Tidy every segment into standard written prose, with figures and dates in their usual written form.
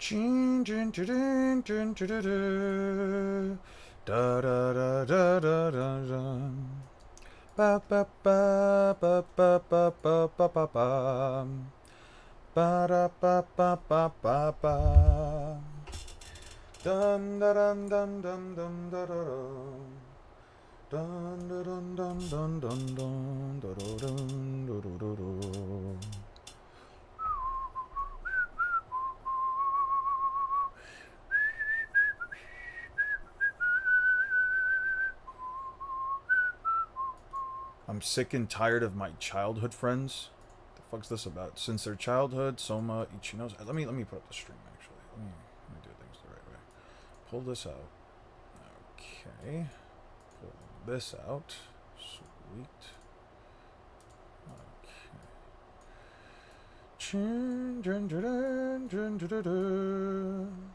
Chin, chin, chin, chin, chin, chin, chin, da da da da da da da. Ba ba ba ba ba ba ba ba ba ba. Ba da ba ba ba ba ba. Dum da dum dum dum dum da da dum. Dun dun dun dun dun dun dun dun dun dun dun dun. I'm sick and tired of my childhood friends. What the fuck's this about? Since their childhood, Soma Ichino's. Let me put up the stream actually. Let me do things the right way. Pull this out. Okay. Pull this out. Sweet. Okay. Chin, dun, dun, dun, dun, dun, dun, dun.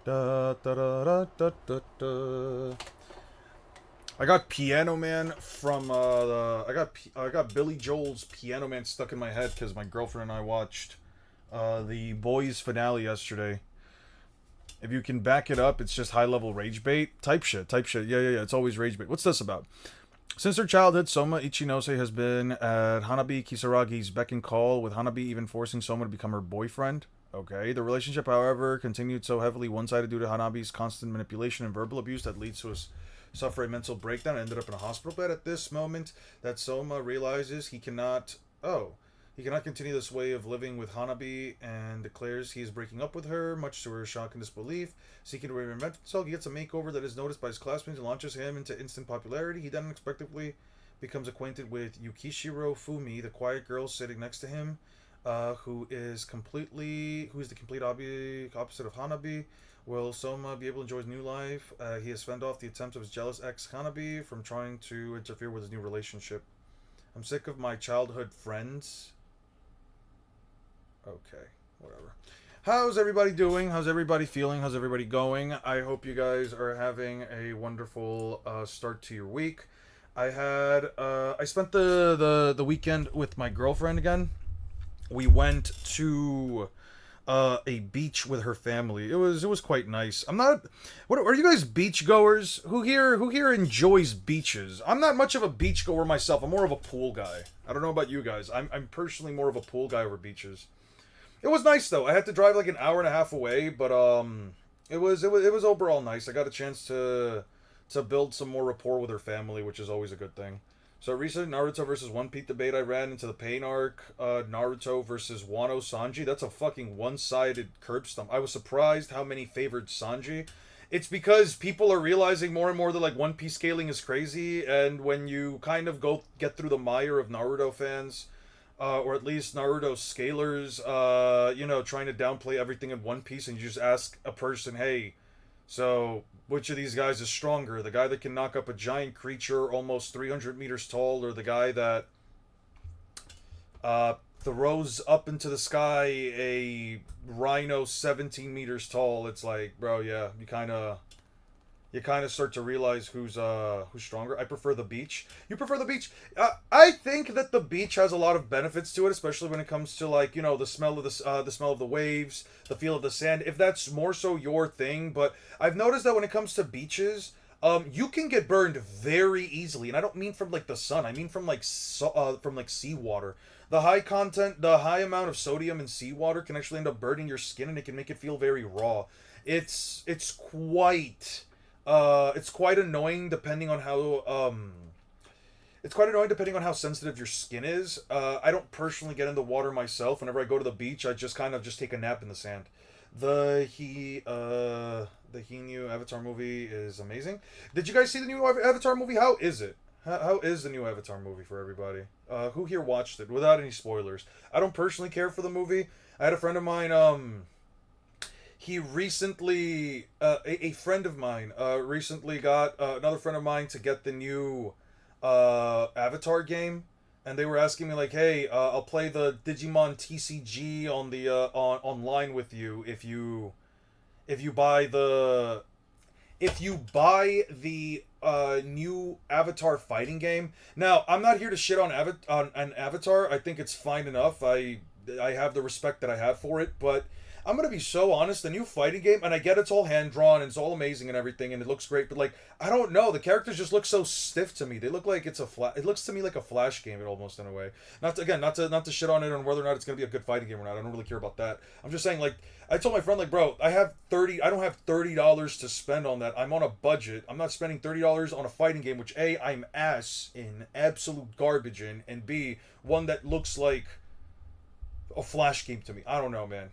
Da da da da da da da. I got Piano Man from I got Billy Joel's Piano Man stuck in my head because my girlfriend and I watched the Boys finale yesterday. If you can back it up, it's just high level rage bait type shit. Type shit. Yeah, yeah, yeah. It's always rage bait. What's this about? Since their childhood, Soma Ichinose has been at Hanabi Kisaragi's beck and call, with Hanabi even forcing Soma to become her boyfriend. Okay. The relationship, however, continued so heavily one sided due to Hanabi's constant manipulation and verbal abuse that leads to his suffer a mental breakdown and ended up in a hospital bed. At this moment that Soma realizes he cannot continue this way of living with Hanabi and declares he is breaking up with her, much to her shock and disbelief. Seeking to reinvent himself, he gets a makeover that is noticed by his classmates and launches him into instant popularity. He then unexpectedly becomes acquainted with Yukishiro Fumi, the quiet girl sitting next to him, who is the complete opposite of Hanabi. Will Soma be able to enjoy his new life? He has fended off the attempts of his jealous ex Hanabi from trying to interfere with his new relationship. I'm sick of my childhood friends. Okay, whatever. How's everybody doing? How's everybody feeling? How's everybody going? I hope you guys are having a wonderful start to your week. I spent the weekend with my girlfriend again. We went to a beach with her family. It was quite nice. I'm not. What are you guys beach goers? Who here enjoys beaches? I'm not much of a beach goer myself. I'm more of a pool guy. I don't know about you guys. I'm personally more of a pool guy over beaches. It was nice though. I had to drive like an hour and a half away, but it was overall nice. I got a chance to build some more rapport with her family, which is always a good thing. So recent Naruto versus One Piece debate, I ran into the pain arc. Naruto versus Wano Sanji. That's a fucking one-sided curb stomp. I was surprised how many favored Sanji. It's because people are realizing more and more that like One Piece scaling is crazy, and when you kind of go get through the mire of Naruto fans, or at least Naruto scalers, trying to downplay everything in One Piece, and you just ask a person, hey, so which of these guys is stronger? The guy that can knock up a giant creature almost 300 meters tall, or the guy that throws up into the sky a rhino 17 meters tall? It's like, bro, yeah, you kind of start to realize who's stronger. I prefer the beach. You prefer the beach? I think that the beach has a lot of benefits to it, especially when it comes to like the smell of the waves, the feel of the sand. If that's more so your thing, but I've noticed that when it comes to beaches, you can get burned very easily, and I don't mean from like the sun. I mean from like from like seawater. The high amount of sodium in seawater can actually end up burning your skin, and it can make it feel very raw. It's quite it's quite annoying depending on how sensitive your skin is. I don't personally get into water myself. Whenever I go to the beach, I just kind of just take a nap in the sand. The new Avatar movie is amazing. Did you guys see the new Avatar movie? How is it? How is the new Avatar movie for everybody? Who here watched it without any spoilers? I don't personally care for the movie. I had a friend of mine. He recently a friend of mine recently got another friend of mine to get the new Avatar game, and they were asking me like, hey, I'll play the Digimon TCG on the online with you if you buy the new Avatar fighting game. Now, I'm not here to shit on an Avatar. I think it's fine enough. I have the respect that I have for it, but I'm gonna be so honest. The new fighting game, and I get it's all hand drawn and it's all amazing and everything, and it looks great. But like, I don't know. The characters just look so stiff to me. They look like it's a It looks to me like a Flash game, almost in a way. Not to shit on it on whether or not it's gonna be a good fighting game or not. I don't really care about that. I'm just saying, like, I told my friend, like, bro, I don't have $30 to spend on that. I'm on a budget. I'm not spending $30 on a fighting game, which A, I'm ass in, absolute garbage in, and B, one that looks like a Flash game to me. I don't know, man.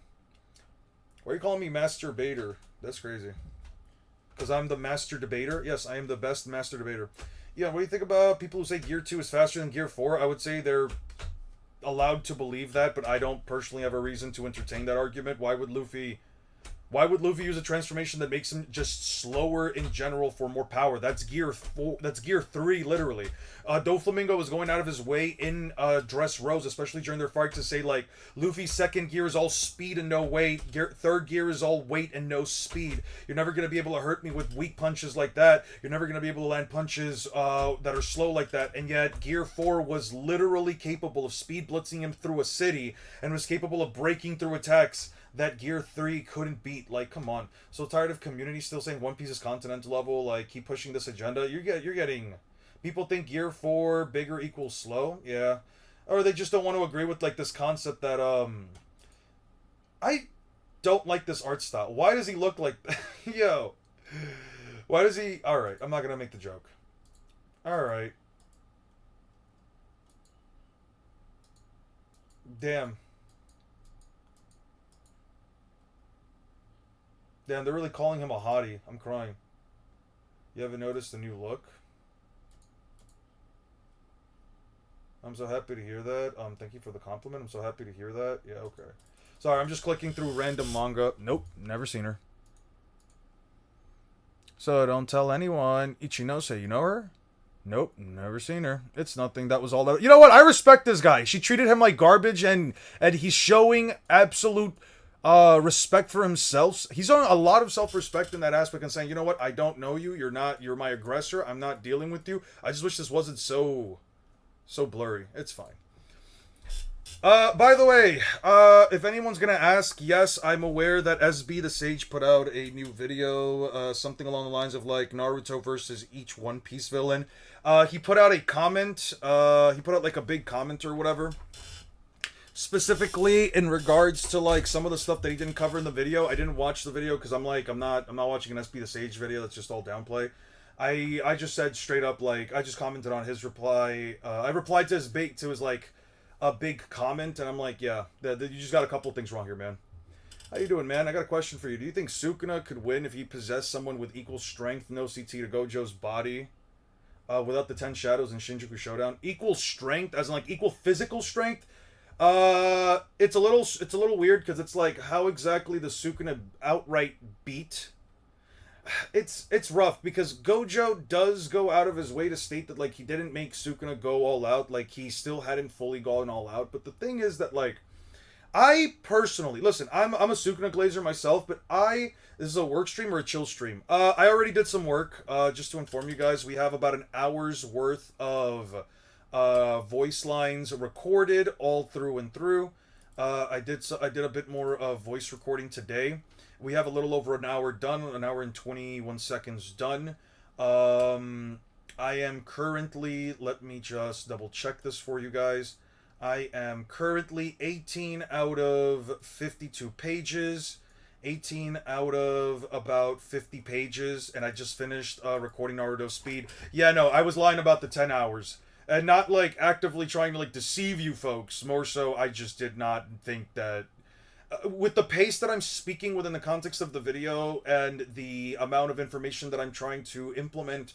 Why are you calling me masturbator? That's crazy. Because I'm the master debater? Yes, I am the best master debater. Yeah, what do you think about people who say Gear 2 is faster than Gear 4? I would say they're allowed to believe that, but I don't personally have a reason to entertain that argument. Why would Luffy use a transformation that makes him just slower in general for more power? That's Gear 4. That's Gear 3, literally. Doflamingo is going out of his way in Dressrosa, especially during their fight, to say, like, Luffy's second gear is all speed and no weight. Third gear is all weight and no speed. You're never going to be able to hurt me with weak punches like that. You're never going to be able to land punches that are slow like that. And yet, Gear 4 was literally capable of speed blitzing him through a city and was capable of breaking through attacks that Gear 3 couldn't beat. Like, come on. So tired of community still saying One Piece is continental level. Like, keep pushing this agenda. You're getting... People think Gear 4 bigger equals slow. Yeah. Or they just don't want to agree with, like, this concept that, I don't like this art style. Why does he look like... Yo. Why does he... Alright, I'm not gonna make the joke. Alright. Damn. Damn, they're really calling him a hottie. I'm crying. You haven't noticed the new look? I'm so happy to hear that. Thank you for the compliment. I'm so happy to hear that. Yeah, okay. Sorry, I'm just clicking through random manga. Nope, never seen her. So don't tell anyone. Ichinose, you know her? Nope, never seen her. It's nothing. That was all that. You know what? I respect this guy. She treated him like garbage, and he's showing absolute respect for himself. He's showing a lot of self-respect in that aspect and saying, you know what? I don't know you. You're my aggressor. I'm not dealing with you. I just wish this wasn't so blurry. It's fine. By the way, if anyone's gonna ask, yes, I'm aware that SB the Sage put out a new video, something along the lines of like Naruto versus each One Piece villain. He put out a comment, he put out like a big comment or whatever, specifically in regards to like some of the stuff that he didn't cover in the video. I didn't watch the video because I'm not watching an SB the Sage video. That's just all downplay. I just said straight up, like, I just commented on his reply. I replied to his like a big comment, and I'm like, yeah, you just got a couple of things wrong here, man. How you doing, man? I got a question for you. Do you think Sukuna could win if he possessed someone with equal strength, no CT to Gojo's body, without the 10 shadows in Shinjuku Showdown? Equal strength, as in like equal physical strength? It's a little weird because it's like, how exactly does Sukuna outright beat? It's rough because Gojo does go out of his way to state that like he didn't make Sukuna go all out, like he still hadn't fully gone all out. But the thing is that like I personally listen, I'm a Sukuna glazer myself, but this is a work stream or a chill stream. I already did some work. Just to inform you guys, we have about an hour's worth of voice lines recorded all through and through. I did a bit more voice recording today. We have a little over an hour done, an hour and 21 seconds done. I am currently, let me just double check this for you guys. I am currently 18 out of 52 pages, 18 out of about 50 pages, and I just finished recording Naruto Speed. Yeah, no, I was lying about the 10 hours. And not, like, actively trying to, like, deceive you folks. More so, I just did not think that... with the pace that I'm speaking within the context of the video and the amount of information that I'm trying to implement,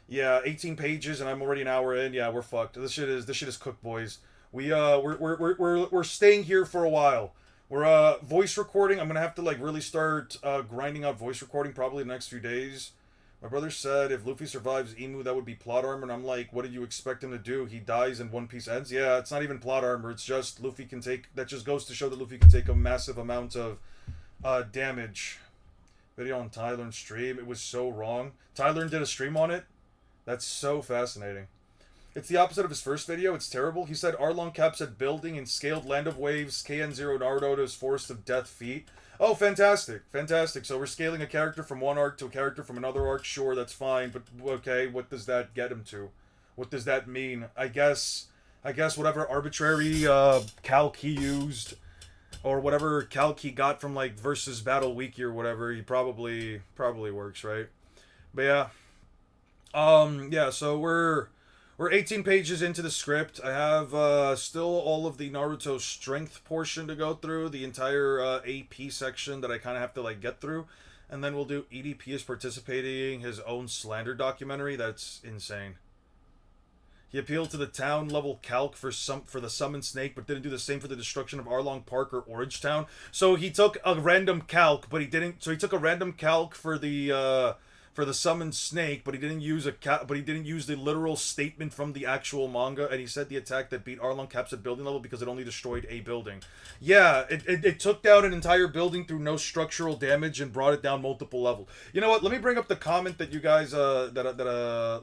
yeah, 18 pages and I'm already an hour in. Yeah, we're fucked. This shit is cooked, boys. We're staying here for a while. We're voice recording. I'm gonna have to like really start grinding out voice recording probably the next few days. My brother said if Luffy survives Imu, that would be plot armor, and I'm like, what did you expect him to do? He dies and One Piece ends? Yeah, it's not even plot armor, it's just Luffy can take... That just goes to show that Luffy can take a massive amount of damage. Video on Tyler's stream, it was so wrong. Tyler did a stream on it? That's so fascinating. It's the opposite of his first video, it's terrible. He said Arlong Cap said building and scaled Land of Waves, KN0 Naruto to his Forest of Death feat. Oh, fantastic, fantastic. So we're scaling a character from one arc to a character from another arc. Sure, that's fine, but okay, what does that get him to? What does that mean? I guess whatever arbitrary calc he used, or whatever calc he got from like versus Battle Wiki or whatever, he probably works, right? But yeah, yeah. So we're 18 pages into the script. I have still all of the Naruto strength portion to go through, the entire AP section that I kind of have to like get through, and then we'll do EDP is participating his own slander documentary. That's insane. He appealed to the town level calc for the summon snake, but didn't do the same for the destruction of Arlong Park or Orange Town. So he took a random calc, but he didn't. So he took a random calc for the summon snake, but he didn't use but he didn't use the literal statement from the actual manga, and he said the attack that beat Arlong caps at building level because it only destroyed a building. Yeah, it took down an entire building through no structural damage and brought it down multiple levels. You know what? Let me bring up the comment that you guys let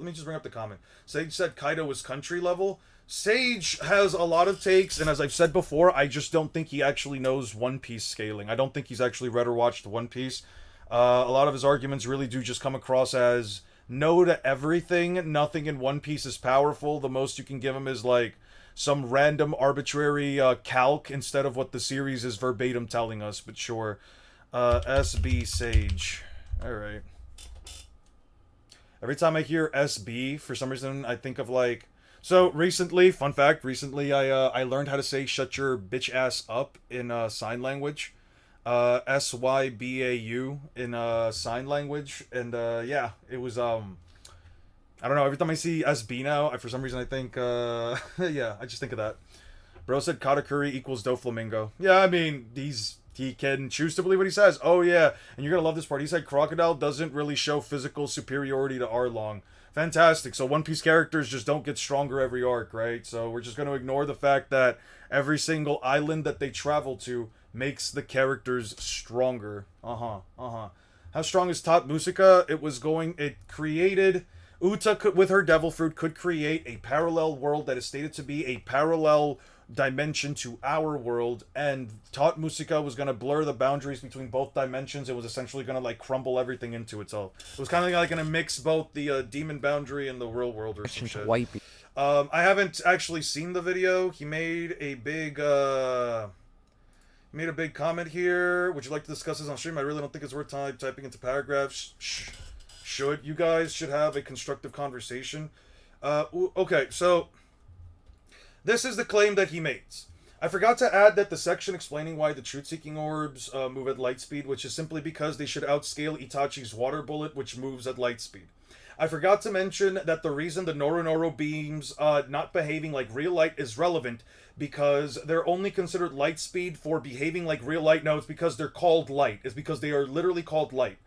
me just bring up the comment. Sage said Kaido was country level. Sage has a lot of takes, and as I've said before, I just don't think he actually knows One Piece scaling. I don't think he's actually read or watched One Piece. A lot of his arguments really do just come across as no to everything. Nothing in One Piece is powerful. The most you can give him is like some random arbitrary calc instead of what the series is verbatim telling us. But sure. SB Sage. Alright. Every time I hear SB, for some reason, I think of like... So, recently, fun fact, I learned how to say shut your bitch ass up in sign language. SYBAU in sign language, and yeah, it was I don't know, every time I see SB now, for some reason I think yeah, I just think of that. Bro said Katakuri equals Doflamingo. Yeah, I mean, he can choose to believe what he says. Oh yeah, and you're gonna love this part. He said Crocodile doesn't really show physical superiority to Arlong. Fantastic. So One Piece characters just don't get stronger every arc, right? So we're just going to ignore the fact that every single island that they travel to makes the characters stronger. How strong is Tot Musica? It created... Uta could, with her devil fruit, could create a parallel world that is stated to be a parallel dimension to our world, and Tot Musica was going to blur the boundaries between both dimensions. It was essentially going to like crumble everything into itself. It was kind of like going to mix both the demon boundary and the real world or some shit. I haven't actually seen the video. He made a big comment here. Would you like to discuss this on stream? I really don't think it's worth typing into paragraphs. You guys should have a constructive conversation. Okay, so this is the claim that he makes. I forgot to add that the section explaining why the truth-seeking orbs move at light speed, which is simply because they should outscale Itachi's water bullet, which moves at light speed. I forgot to mention that the reason the Noronoro beams not behaving like real light is relevant because they're only considered light speed for behaving like real light. No, it's because they're called light. It's because they are literally called light.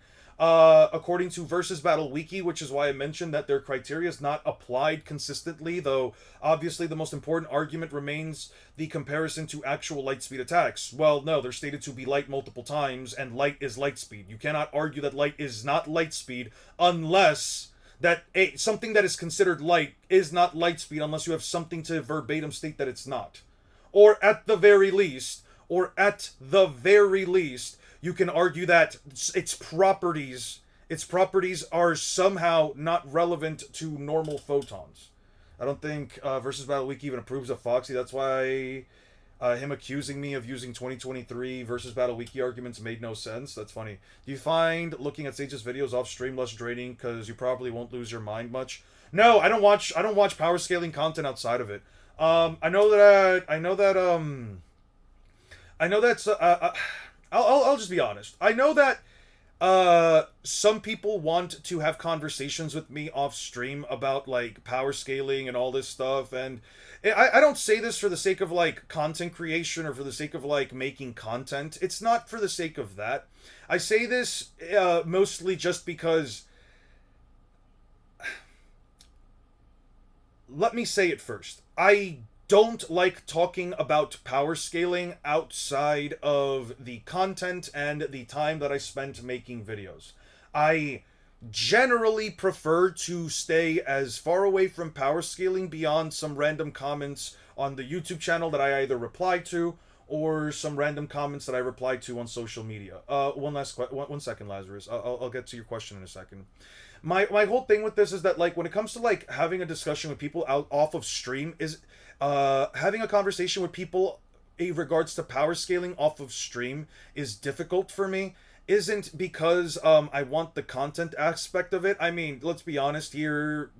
According to Versus Battle Wiki, which is why I mentioned that their criteria is not applied consistently, though obviously the most important argument remains the comparison to actual light speed attacks. Well, no, they're stated to be light multiple times, and light is light speed. You cannot argue that light is not light speed unless that something that is considered light is not light speed unless you have something to verbatim state that it's not. Or at the very least, you can argue that its properties are somehow not relevant to normal photons. I don't think Versus Battle Wiki even approves of Foxy. That's why him accusing me of using 2023 Versus Battle Wiki arguments made no sense. That's funny. Do you find looking at Sage's videos off stream less draining because you probably won't lose your mind much? No, I don't watch power scaling content outside of it. I know that's I'll just be honest. I know that some people want to have conversations with me off stream about like power scaling and all this stuff, and I don't say this for the sake of like content creation or for the sake of like making content. It's not for the sake of that. I say this mostly just because let me say it first. I don't like talking about power scaling outside of the content and the time that I spent making videos. I generally prefer to stay as far away from power scaling beyond some random comments on the YouTube channel that I either reply to or some random comments that I replied to on social media. One second, Lazarus. I'll get to your question in a second. My whole thing with this is that, like, when it comes to like having a discussion with people out off of stream is having a conversation with people in regards to power scaling off of stream is difficult for me. Isn't because I want the content aspect of it. I mean, let's be honest here,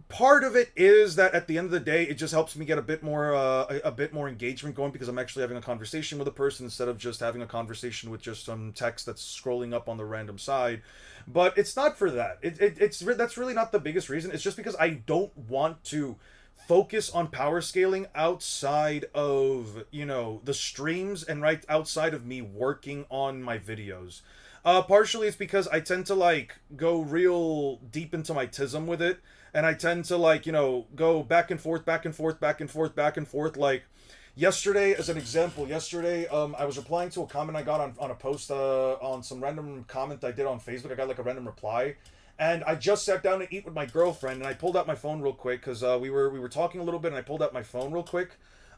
part of it is that at the end of the day, it just helps me get a bit more engagement going, because I'm actually having a conversation with a person instead of just having a conversation with just some text that's scrolling up on the random side. But it's not for that. That's really not the biggest reason. It's just because I don't want to focus on power scaling outside of, the streams, and right outside of me working on my videos. Partially it's because I tend to like go real deep into my tism with it, and I tend to like, go back and forth, back and forth, back and forth, back and forth. Like yesterday, as an example, I was replying to a comment I got on a post on some random comment I did on Facebook. I got like a random reply, and I just sat down to eat with my girlfriend, and I pulled out my phone real quick because we were talking a little bit, and I pulled out my phone real quick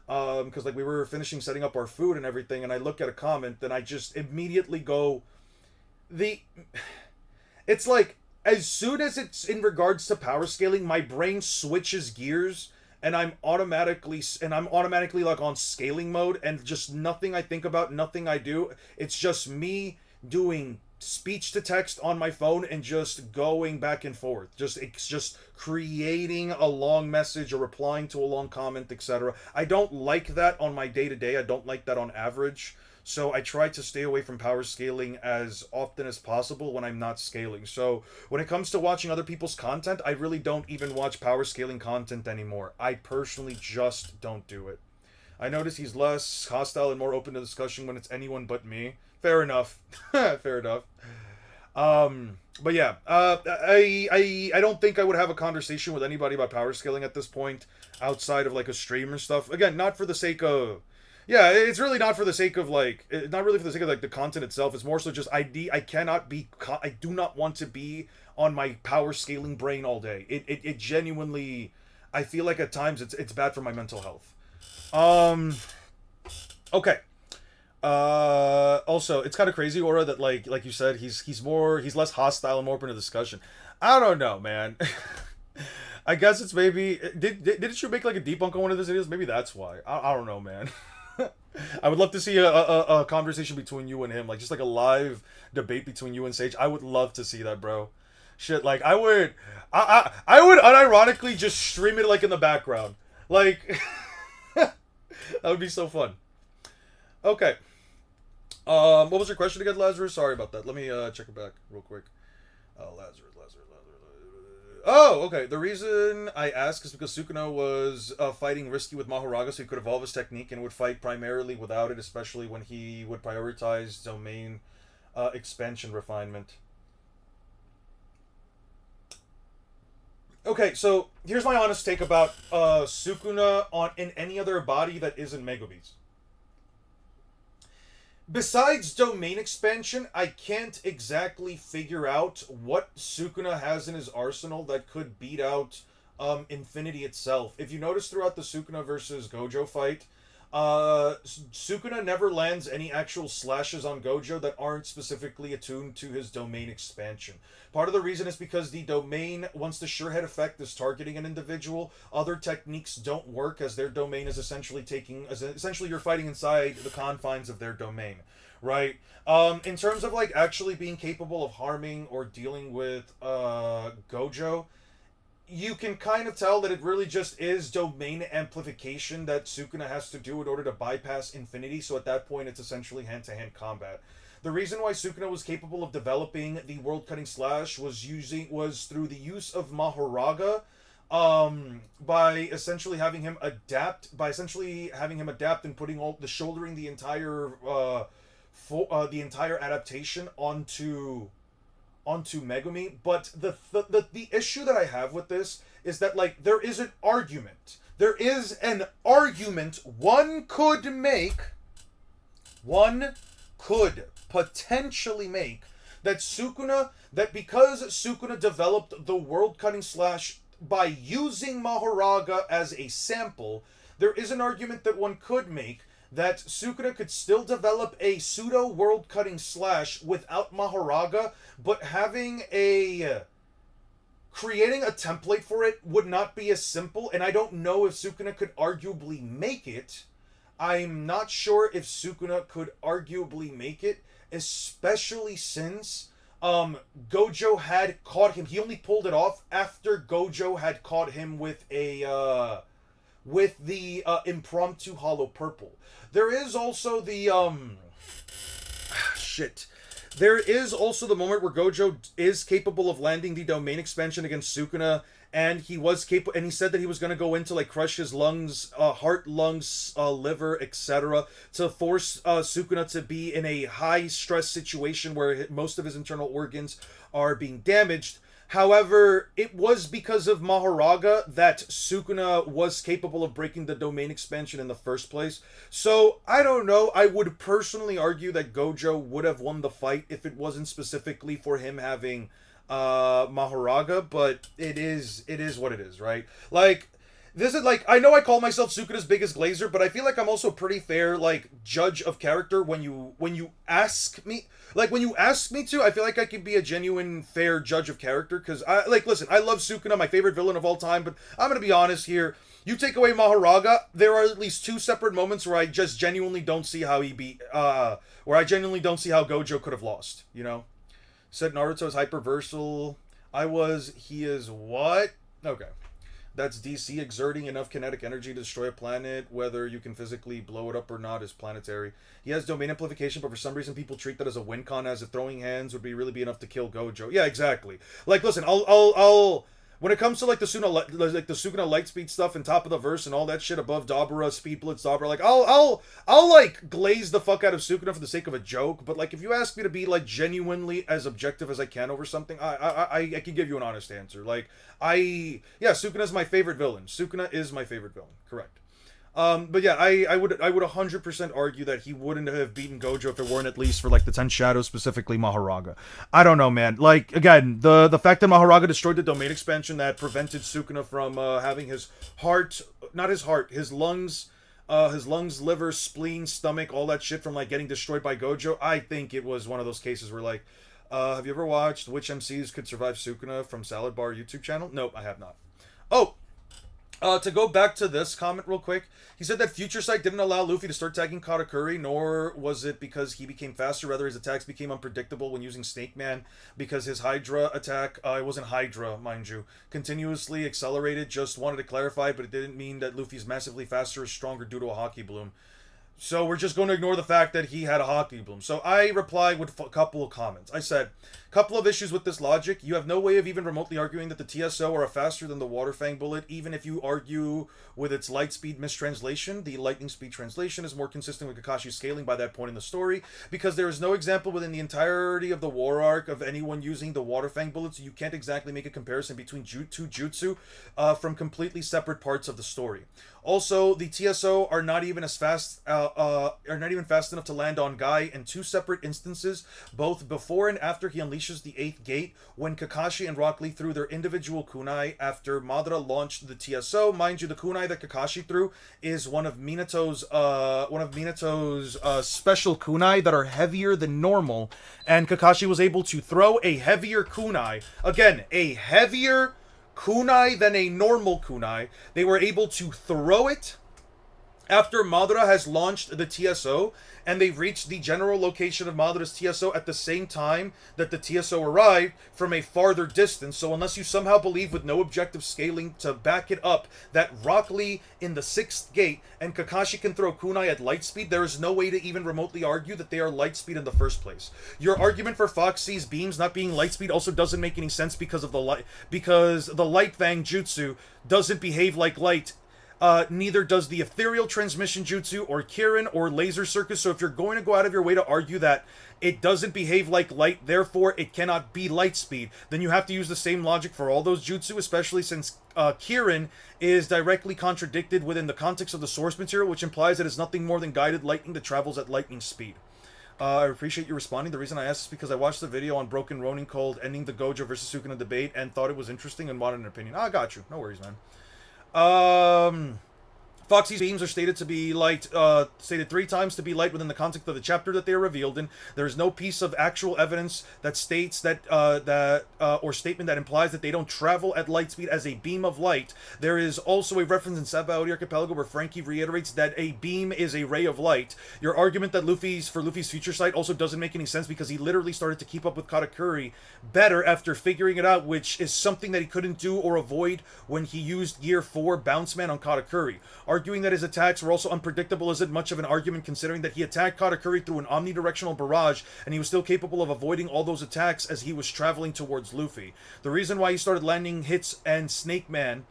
because like we were finishing setting up our food and everything, and I look at a comment, and I just immediately go, it's like as soon as it's in regards to power scaling, my brain switches gears, and I'm automatically like on scaling mode, and just nothing I think about, nothing I do. It's just me doing speech to text on my phone and just going back and forth. It's just creating a long message or replying to a long comment, etc. I don't like that on my day-to-day. I don't like that on average. So I try to stay away from power scaling as often as possible when I'm not scaling. So when it comes to watching other people's content, I really don't even watch power scaling content anymore. I personally just don't do it. I notice he's less hostile and more open to discussion when it's anyone but me. Fair enough. Fair enough. But yeah, I don't think I would have a conversation with anybody about power scaling at this point outside of like a stream or stuff. Again, not for the sake of, yeah, it's really not for the sake of like, not really for the sake of like the content itself. It's more so just I do not want to be on my power scaling brain all day. It genuinely, I feel like at times it's bad for my mental health. Okay. Also, it's kind of crazy, Aura, that like you said, he's less hostile and more open to discussion. I don't know, man. I guess it's maybe didn't you make like a debunk on one of those videos? Maybe that's why. I don't know, man. I would love to see a conversation between you and him, like just like a live debate between you and Sage. I would love to see that, bro. Shit, like I would unironically just stream it like in the background, like that would be so fun. Okay. What was your question again, Lazarus? Sorry about that. Let me check it back real quick. Lazarus. Oh, okay. The reason I asked is because Sukuna was fighting risky with Mahoraga, so he could evolve his technique and would fight primarily without it, especially when he would prioritize domain expansion refinement. Okay, so here's my honest take about Sukuna in any other body that isn't Megumi's. Besides domain expansion, I can't exactly figure out what Sukuna has in his arsenal that could beat out Infinity itself. If you notice throughout the Sukuna versus Gojo fight, Sukuna never lands any actual slashes on Gojo that aren't specifically attuned to his domain expansion. Part of the reason is because the domain, once the Surehead effect is targeting an individual, other techniques don't work, as their domain is essentially you're fighting inside the confines of their domain, right? In terms of like actually being capable of harming or dealing with Gojo, you can kind of tell that it really just is domain amplification that Sukuna has to do in order to bypass Infinity, so at that point it's essentially hand-to-hand combat. The reason why Sukuna was capable of developing the world-cutting slash was through the use of Mahoraga, by essentially having him adapt and shouldering the entire adaptation onto Megumi. But the issue that I have with this is that like there is an argument one could potentially make that because Sukuna developed the world cutting slash by using Mahoraga as a sample, there is an argument that one could make that Sukuna could still develop a pseudo world cutting slash without Mahoraga, but creating a template for it would not be as simple, and I don't know if Sukuna could arguably make it. I'm not sure if Sukuna could arguably make it, especially since Gojo had caught him. He only pulled it off after Gojo had caught him with the impromptu hollow purple. There is also the shit. There is also the moment where Gojo is capable of landing the domain expansion against Sukuna, and he was capable, and he said that he was going to go into like crush his lungs, heart, lungs, liver, etc., to force Sukuna to be in a high stress situation where most of his internal organs are being damaged. However, it was because of Mahoraga that Sukuna was capable of breaking the domain expansion in the first place. So, I don't know. I would personally argue that Gojo would have won the fight if it wasn't specifically for him having Mahoraga, but it is what it is, right? Like, this is like, I know I call myself Sukuna's biggest glazer, but I feel like I'm also pretty fair, like, judge of character when you ask me. Like, when you ask me to, I feel like I can be a genuine, fair judge of character, because, listen, I love Sukuna, my favorite villain of all time, but I'm gonna be honest here. You take away Mahoraga, there are at least two separate moments where I just genuinely don't see how where I genuinely don't see how Gojo could have lost, you know? Said Naruto is hyperversal. He is what? Okay. That's DC exerting enough kinetic energy to destroy a planet. Whether you can physically blow it up or not is planetary. He has domain amplification, but for some reason people treat that as a win con, as if throwing hands would really be enough to kill Gojo. Yeah, exactly. Like, listen, I'll when it comes to like the Sukuna Lightspeed stuff and top of the verse and all that shit above Dabura, Speed Blitz Dabura, like I'll like glaze the fuck out of Sukuna for the sake of a joke, but like if you ask me to be like genuinely as objective as I can over something, I can give you an honest answer. Like Sukuna is my favorite villain. Sukuna is my favorite villain. Correct. But yeah, I would 100% argue that he wouldn't have beaten Gojo if it weren't at least for like the 10 Shadows, specifically Mahoraga. I don't know, man. Like, again, the fact that Mahoraga destroyed the domain expansion that prevented Sukuna from having his lungs, liver, spleen, stomach, all that shit from like getting destroyed by Gojo. I think it was one of those cases where like, have you ever watched Which MCs Could Survive Sukuna from Salad Bar YouTube channel? Nope, I have not. Oh! To go back to this comment real quick, he said that Future Sight didn't allow Luffy to start tagging Katakuri, nor was it because he became faster, rather his attacks became unpredictable when using Snake Man, because his Hydra attack, it wasn't Hydra, mind you, continuously accelerated. Just wanted to clarify, but it didn't mean that Luffy's massively faster or stronger due to a Haki Bloom. So we're just going to ignore the fact that he had a Haki Bloom. So I replied with a couple of comments. I said, couple of issues with this logic. You have no way of even remotely arguing that the TSO are faster than the Water Fang bullet, even if you argue with its light speed mistranslation. The lightning speed translation is more consistent with Kakashi's scaling by that point in the story, because there is no example within the entirety of the war arc of anyone using the Water Fang bullet, so you can't exactly make a comparison between two jutsu from completely separate parts of the story. Also, the TSO are not even fast enough to land on Guy in two separate instances, both before and after he unleashes the 8th gate, when Kakashi and Rock Lee threw their individual kunai after Madara launched the TSO. Mind you, the kunai that Kakashi threw is one of Minato's special kunai that are heavier than normal, and Kakashi was able to throw a heavier kunai. Again, a heavier kunai than a normal kunai. They were able to throw it after Madara has launched the TSO, and they've reached the general location of Madara's TSO at the same time that the TSO arrived from a farther distance. So unless you somehow believe with no objective scaling to back it up that Rock Lee in the 6th gate and Kakashi can throw kunai at light speed, there is no way to even remotely argue that they are light speed in the first place. Your argument for Foxy's beams not being light speed also doesn't make any sense because the Light Fang Jutsu doesn't behave like light. Neither does the Ethereal Transmission Jutsu or Kirin or Laser Circus. So if you're going to go out of your way to argue that it doesn't behave like light, therefore it cannot be light speed, then you have to use the same logic for all those jutsu, especially since Kirin is directly contradicted within the context of the source material, which implies that it's nothing more than guided lightning that travels at lightning speed. I appreciate you responding. The reason I asked is because I watched the video on Broken Ronin called Ending the Gojo versus Sukuna Debate and thought it was interesting and wanted an opinion. I got you. No worries, man. Foxy's beams are stated to be light, stated 3 times to be light within the context of the chapter that they are revealed in. There is no piece of actual evidence that states that, or statement that implies that they don't travel at light speed as a beam of light. There is also a reference in Sabaody Archipelago where Frankie reiterates that a beam is a ray of light. Your argument that Luffy's future sight also doesn't make any sense because he literally started to keep up with Katakuri better after figuring it out, which is something that he couldn't do or avoid when he used Gear 4 Bounce Man on Katakuri. Arguing that his attacks were also unpredictable isn't much of an argument considering that he attacked Katakuri through an omnidirectional barrage and he was still capable of avoiding all those attacks as he was traveling towards Luffy. The reason why he started landing hits and Snake Man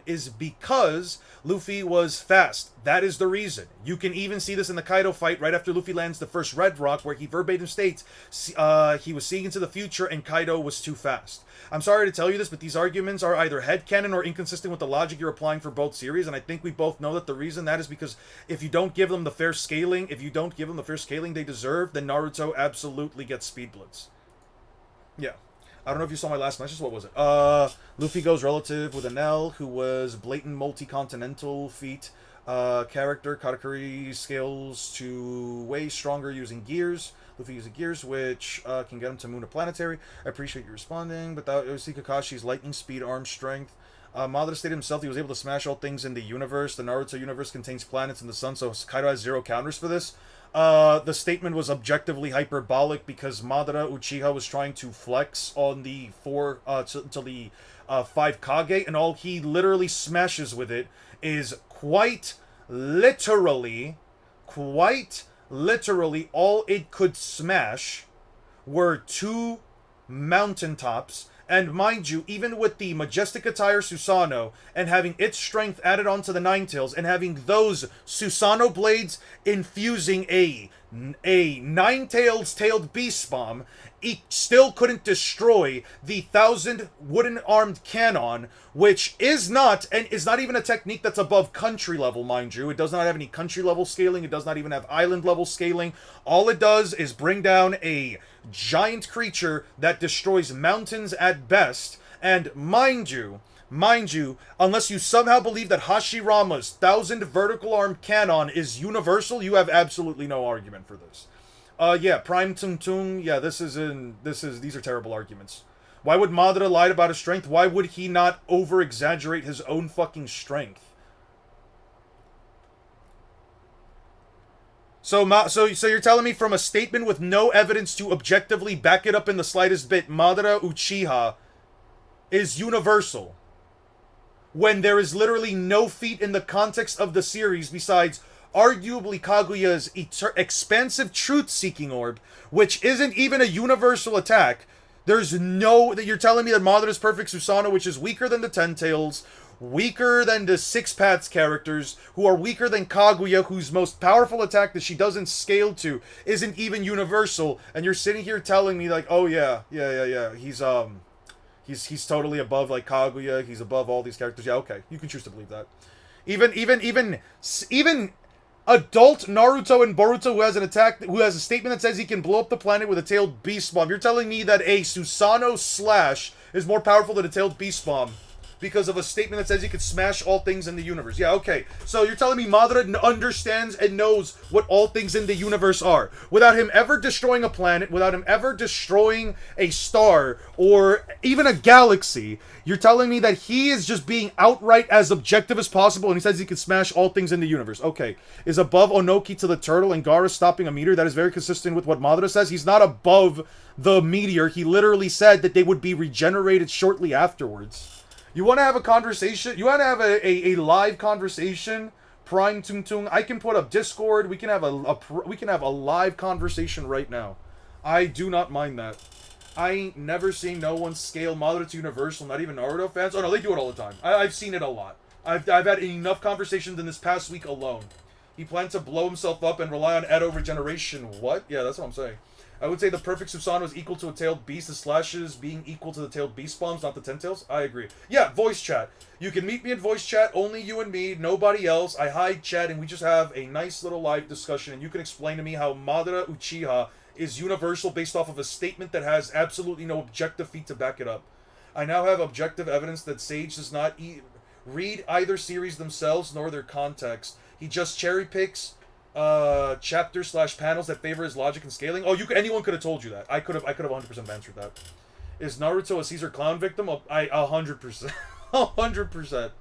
is because Luffy was fast. That is the reason. You can even see this in the Kaido fight right after Luffy lands the first Red Rock, where he verbatim states he was seeing into the future and Kaido was too fast. I'm sorry to tell you this, but these arguments are either headcanon or inconsistent with the logic you're applying for both series, and I think we both know that the reason that is because if you don't give them the fair scaling, they deserve, then Naruto absolutely gets Speed Blitz. Yeah. I don't know if you saw my last message. What was it? Luffy goes relative with Enel, who was blatant multi-continental feat character. Katakuri scales to way stronger using gears. Luffy using gears, which can get him to Moon of Planetary. I appreciate you responding, but that was Kakashi's lightning speed, arm strength. Madara stated himself he was able to smash all things in the universe. The Naruto universe contains planets in the sun, so Kaido has 0 counters for this. The statement was objectively hyperbolic because Madara Uchiha was trying to flex on the 5 Kage, and all he literally smashes with it is quite literally all it could smash were 2 mountaintops. And mind you, even with the Majestic Attire Susanoo and having its strength added onto the Ninetales and having those Susanoo blades infusing a Ninetales tailed Beast Bomb, it still couldn't destroy the 1,000 wooden armed cannon, which is not even a technique that's above country level, mind you. It does not have any country level scaling. It does not even have island level scaling. All it does is bring down a giant creature that destroys mountains at best. And mind you, unless you somehow believe that Hashirama's 1,000 vertical arm cannon is universal, you have absolutely no argument for this. Yeah, Prime Tung Tung, yeah, these are terrible arguments. Why would Madara lie about his strength? Why would he not over-exaggerate his own fucking strength? So you're telling me from a statement with no evidence to objectively back it up in the slightest bit, Madara Uchiha is universal, when there is literally no feat in the context of the series besides arguably Kaguya's expansive truth-seeking orb, which isn't even a universal attack. You're telling me that Madara's perfect Susanoo, which is weaker than the Ten Tails, weaker than the Six Paths characters, who are weaker than Kaguya, whose most powerful attack that she doesn't scale to isn't even universal, and you're sitting here telling me like, oh yeah, he's totally above like Kaguya, he's above all these characters. Yeah, okay, you can choose to believe that. Even adult Naruto and Boruto who has a statement that says he can blow up the planet with a tailed beast bomb. You're telling me that a Susanoo slash is more powerful than a tailed beast bomb because of a statement that says he could smash all things in the universe. Yeah, okay. So you're telling me Madara understands and knows what all things in the universe are. Without him ever destroying a planet, without him ever destroying a star, or even a galaxy, you're telling me that he is just being outright as objective as possible and he says he can smash all things in the universe. Okay. Is above Onoki to the turtle and Gaara stopping a meteor? That is very consistent with what Madara says. He's not above the meteor. He literally said that they would be regenerated shortly afterwards. You want to have a conversation? You want to have a live conversation? Prime Tung Tung. I can put up Discord. We can have a live conversation right now. I do not mind that. I ain't never seen no one scale Madara to universal. Not even Naruto fans. Oh no, they do it all the time. I've seen it a lot. I've had enough conversations in this past week alone. He planned to blow himself up and rely on Edo regeneration. What? Yeah, that's what I'm saying. I would say the perfect Susanoo is equal to a tailed beast, the slashes being equal to the tailed beast bombs, not the Ten Tails. I agree. Yeah, voice chat. You can meet me in voice chat, only you and me, nobody else. I hide chat and we just have a nice little live discussion and you can explain to me how Madara Uchiha is universal based off of a statement that has absolutely no objective feat to back it up. I now have objective evidence that Sage does not read either series themselves nor their context. He just cherry picks chapters slash panels that favor his logic and scaling. Oh, anyone could have told you that. I could have 100% answered that. Is Naruto a Caesar Clown victim? 100%. 100%.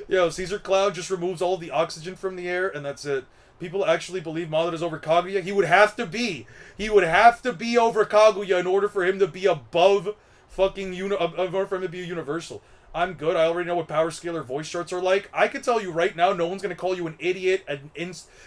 Yo, Caesar Clown just removes all the oxygen from the air, and that's it. People actually believe Madara's over Kaguya. He would have to be. He would have to be over Kaguya in order for him to be above fucking in order for him to be universal. I'm good. I already know what power scalar voice charts are like. I can tell you right now, no one's gonna call you an idiot.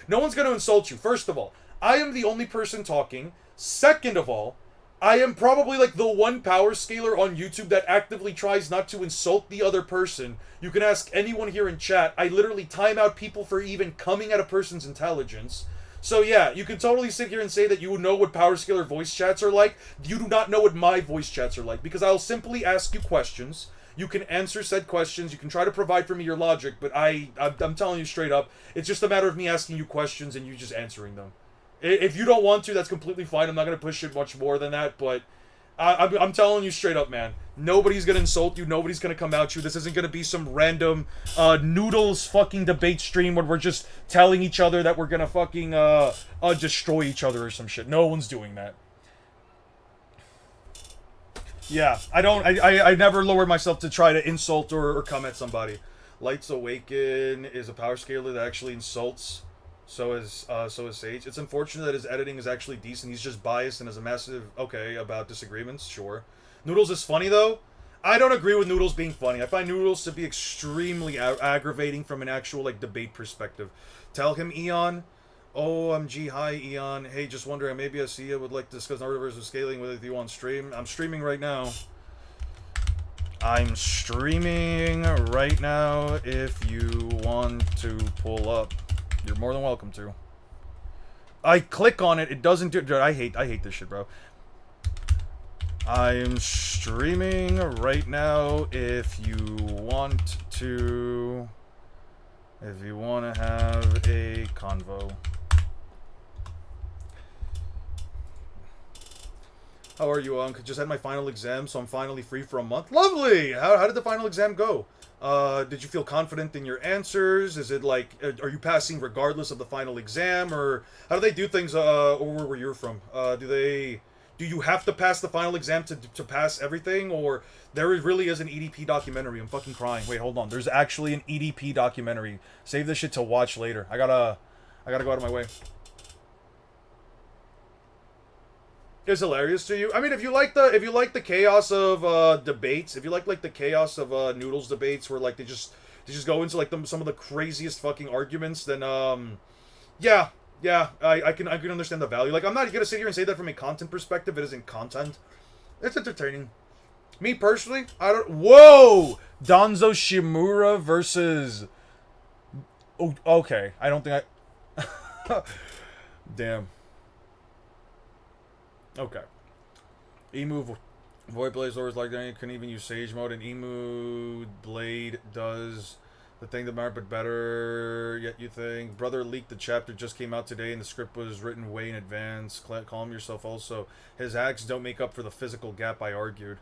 No one's gonna insult you. First of all, I am the only person talking. Second of all, I am probably like the one power scaler on YouTube that actively tries not to insult the other person. You can ask anyone here in chat. I literally time out people for even coming at a person's intelligence. So yeah, you can totally sit here and say that you know what power scaler voice chats are like. You do not know what my voice chats are like, because I'll simply ask you questions. You can answer said questions. You can try to provide for me your logic, but I'm telling you straight up, it's just a matter of me asking you questions and you just answering them. If you don't want to, that's completely fine. I'm not going to push it much more than that, but I'm telling you straight up, man. Nobody's going to insult you. Nobody's going to come at you. This isn't going to be some random noodles fucking debate stream where we're just telling each other that we're going to fucking destroy each other or some shit. No one's doing that. Yeah, I never lower myself to try to insult or come at somebody. Lights Awaken is a power scaler that actually insults. So is Sage. It's unfortunate that his editing is actually decent. He's just biased and has a massive about disagreements. Sure, Noodles is funny though. I don't agree with Noodles being funny. I find Noodles to be extremely aggravating from an actual debate perspective. Tell him, Eon. OMG, hi Eon. Hey, just wondering, maybe Asia would like to discuss Naruto versus scaling with you on stream. I'm streaming right now. I'm streaming right now. If you want to pull up, you're more than welcome to. I click on it, it doesn't do it. I hate this shit, bro. I'm streaming right now. If you want to have a convo. How are you, Unc? Just had my final exam, so I'm finally free for a month. Lovely! How did the final exam go? Did you feel confident in your answers? Is it like, are you passing regardless of the final exam? Or how do they do things, or where you're from? Do you have to pass the final exam to pass everything? Or there really is an EDP documentary. I'm fucking crying. Wait, hold on. There's actually an EDP documentary. Save this shit to watch later. I gotta go out of my way. Is hilarious to you. I mean, if you like the chaos of debates, if you like the chaos of Noodles debates where they just go into some of the craziest fucking arguments, then yeah, I can understand the value. I'm not gonna sit here and say that from a content perspective. It isn't content. It's entertaining. Me personally, I don't. Whoa, Danzo Shimura versus. Oh, okay. I don't think I. Damn. Okay. Emu Void Blaze Lords like that. You couldn't even use Sage mode, and Emu Blade does the thing that matter but better. Yet you think Brother leaked the chapter just came out today, and the script was written way in advance. Calm yourself. Also, his acts don't make up for the physical gap. I argued.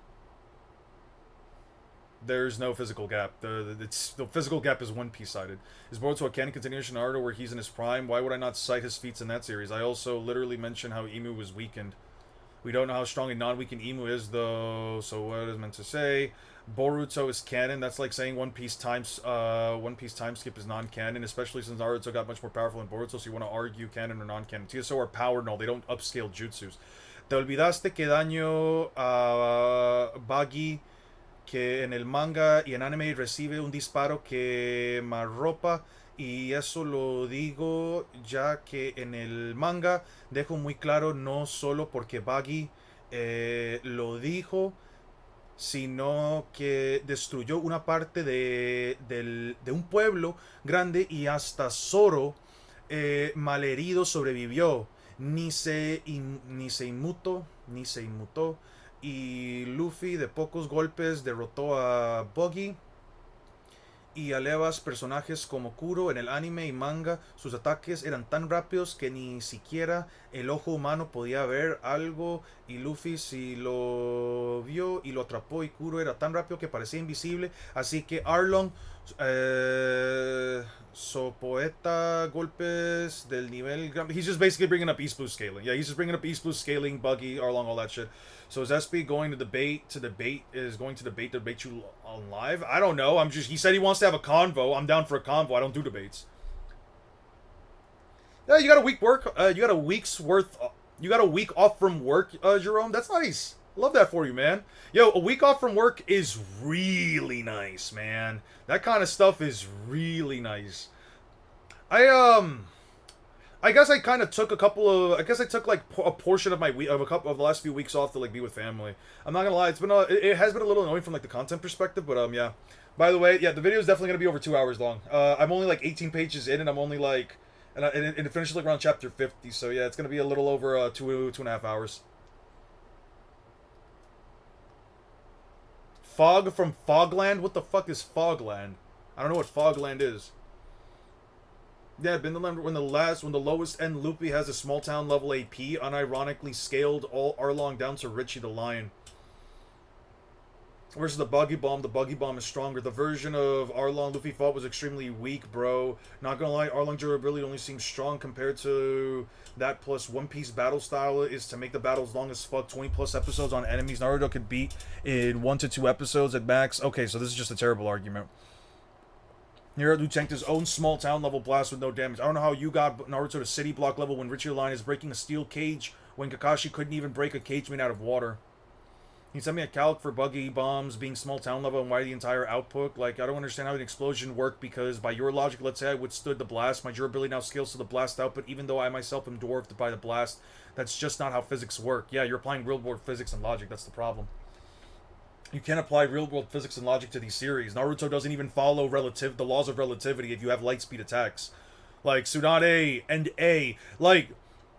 There's no physical gap. The physical gap is One Piece sided. Is Boruto a canon continuation of Naruto where he's in his prime? Why would I not cite his feats in that series? I also literally mentioned how Emu was weakened. We don't know how strong a non-weakened Emu is, though, so what is meant to say? Boruto is canon. That's like saying One Piece time skip is non-canon, especially since Naruto got much more powerful than Boruto, so you want to argue canon or non-canon. TSO are power, no, they don't upscale jutsus. Te olvidaste que daño a Buggy, que en el manga y en anime recibe un disparo que marropa, y eso lo digo ya que en el manga dejo muy claro no solo porque Buggy lo dijo, sino que destruyó una parte de un pueblo grande y hasta Zoro malherido sobrevivió. Ni se inmutó y Luffy de pocos golpes derrotó a Buggy y elevas personajes como Kuro en el anime y manga. Sus ataques eran tan rápidos que ni siquiera el ojo humano podía ver algo y Luffy sí lo vio y lo atrapó y Kuro era tan rápido que parecía invisible. Así que Arlong sopoeta golpes del nivel. He's just basically bringing up East Blue scaling. Yeah, he's just bringing up East Blue scaling, Buggy, Arlong, all that shit. So is SB going to debate you on live? I don't know. He said he wants to have a convo. I'm down for a convo. I don't do debates. Yeah, you got a week work. You got a week's worth. You got a week off from work, Jerome. That's nice. Love that for you, man. Yo, a week off from work is really nice, man. That kind of stuff is really nice. I guess I kind of took a couple of. I guess I took like a portion of my week of a couple of the last few weeks off to like be with family. I'm not gonna lie, it has been a little annoying from like the content perspective, but yeah. By the way, yeah, the video is definitely gonna be over 2 hours long. I'm only like 18 pages in, and I'm only like, and it finishes like around chapter 50. So yeah, it's gonna be a little over 2.5 hours. Fog from Fogland? What the fuck is Fogland? I don't know what Fogland is. Yeah, been the when the lowest end Luffy has a small town level AP, unironically scaled all Arlong down to Richie the Lion. Versus the Buggy Bomb is stronger. The version of Arlong Luffy fought was extremely weak, bro. Not gonna lie, Arlong durability only seems strong compared to that, plus One Piece battle style is to make the battles long as fuck, 20 plus episodes on enemies. Naruto could beat in 1 to 2 episodes at max. Okay, so this is just a terrible argument. Naruto tanked his own small town level blast with no damage. I don't know how you got Naruto to city block level when Richie the Lion is breaking a steel cage when Kakashi couldn't even break a cage made out of water. He sent me a calc for Buggy Bombs being small town level and why the entire output. Like, I don't understand how an explosion worked because by your logic, let's say I withstood the blast. My durability now scales to the blast output even though I myself am dwarfed by the blast. That's just not how physics work. Yeah, you're applying real world physics and logic. That's the problem. You can't apply real-world physics and logic to these series. Naruto doesn't even follow the laws of relativity if you have light-speed attacks. Like, Tsunade and A. Like,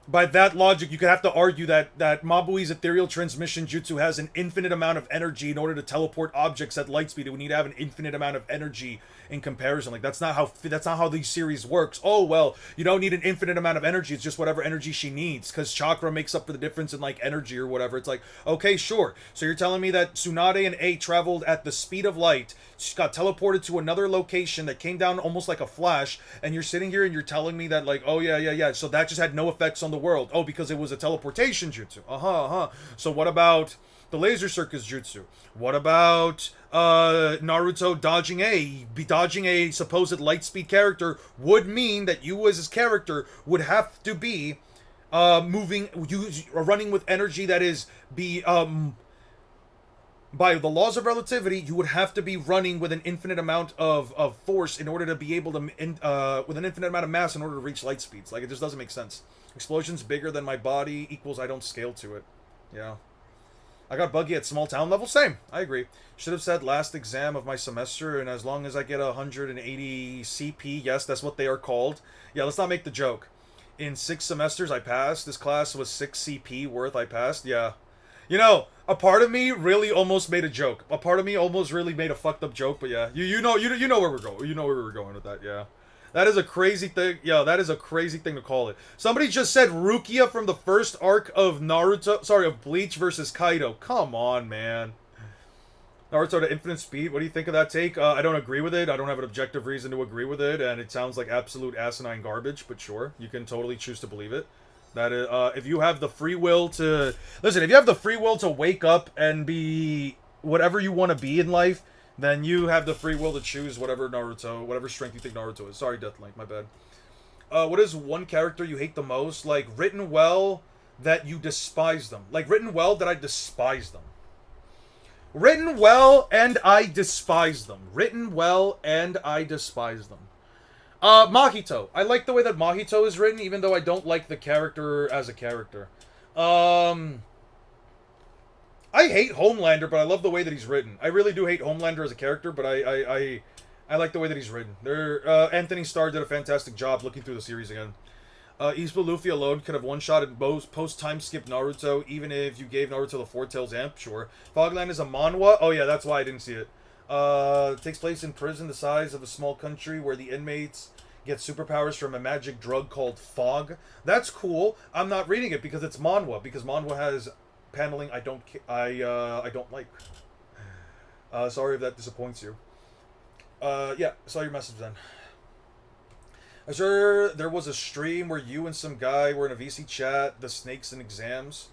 by that logic, you could have to argue that Mabui's ethereal transmission jutsu has an infinite amount of energy in order to teleport objects at light speed. It would need to have an infinite amount of energy in comparison. Like, that's not how these series works. Oh, well, you don't need an infinite amount of energy. It's just whatever energy she needs, because chakra makes up for the difference in, like, energy or whatever. It's like, okay, sure. So you're telling me that Tsunade and A traveled at the speed of light, she got teleported to another location that came down almost like a flash, and you're sitting here and you're telling me that, like, oh, yeah, so that just had no effects on the world. Oh, because it was a teleportation jutsu. So what about the laser circus jutsu? What about Naruto dodging A? Dodging a supposed lightspeed character would mean that you as his character would have to be running with energy that is by the laws of relativity, you would have to be running with an infinite amount of force in order to be able to with an infinite amount of mass in order to reach light speeds. Like, it just doesn't make sense. Explosions bigger than my body equals I don't scale to it. Yeah. I got Buggy at small town level. Same. I agree. Should have said last exam of my semester, and as long as I get 180 CP, yes, that's what they are called. Yeah, let's not make the joke. In 6 semesters, I passed. This class was 6 CP worth. I passed. Yeah. You know, a part of me really almost made a joke. A part of me almost really made a fucked up joke. But yeah, you know where we're going. You know where we're going with that. Yeah. That is a crazy thing. Yeah, that is a crazy thing to call it. Somebody just said Rukia from the first arc of Naruto. Sorry, of Bleach versus Kaido. Come on, man. Naruto to infinite speed. What do you think of that take? I don't agree with it. I don't have an objective reason to agree with it, and it sounds like absolute asinine garbage. But sure, you can totally choose to believe it. That is, if you have the free will to listen, if you have the free will to wake up and be whatever you want to be in life, then you have the free will to choose whatever strength you think Naruto is. Sorry, Deathlink, my bad. What is one character you hate the most? Like, written well that you despise them. Like, written well that I despise them. Written well and I despise them. Written well and I despise them. Mahito. I like the way that Mahito is written, even though I don't like the character as a character. I hate Homelander, but I love the way that he's written. I really do hate Homelander as a character, but I like the way that he's written. Anthony Starr did a fantastic job looking through the series again. East Blue Luffy alone could have one-shotted post-time skip Naruto, even if you gave Naruto the Four Tails amp, sure. Fogland is a manhwa? Oh yeah, that's why I didn't see it. It takes place in prison the size of a small country where the inmates get superpowers from a magic drug called fog. That's cool. I'm not reading it because it's manhwa. Because manhwa has paneling I don't like. Sorry if that disappoints you. Yeah, saw your message then. I'm sure there was a stream where you and some guy were in a VC chat, the snakes and exams.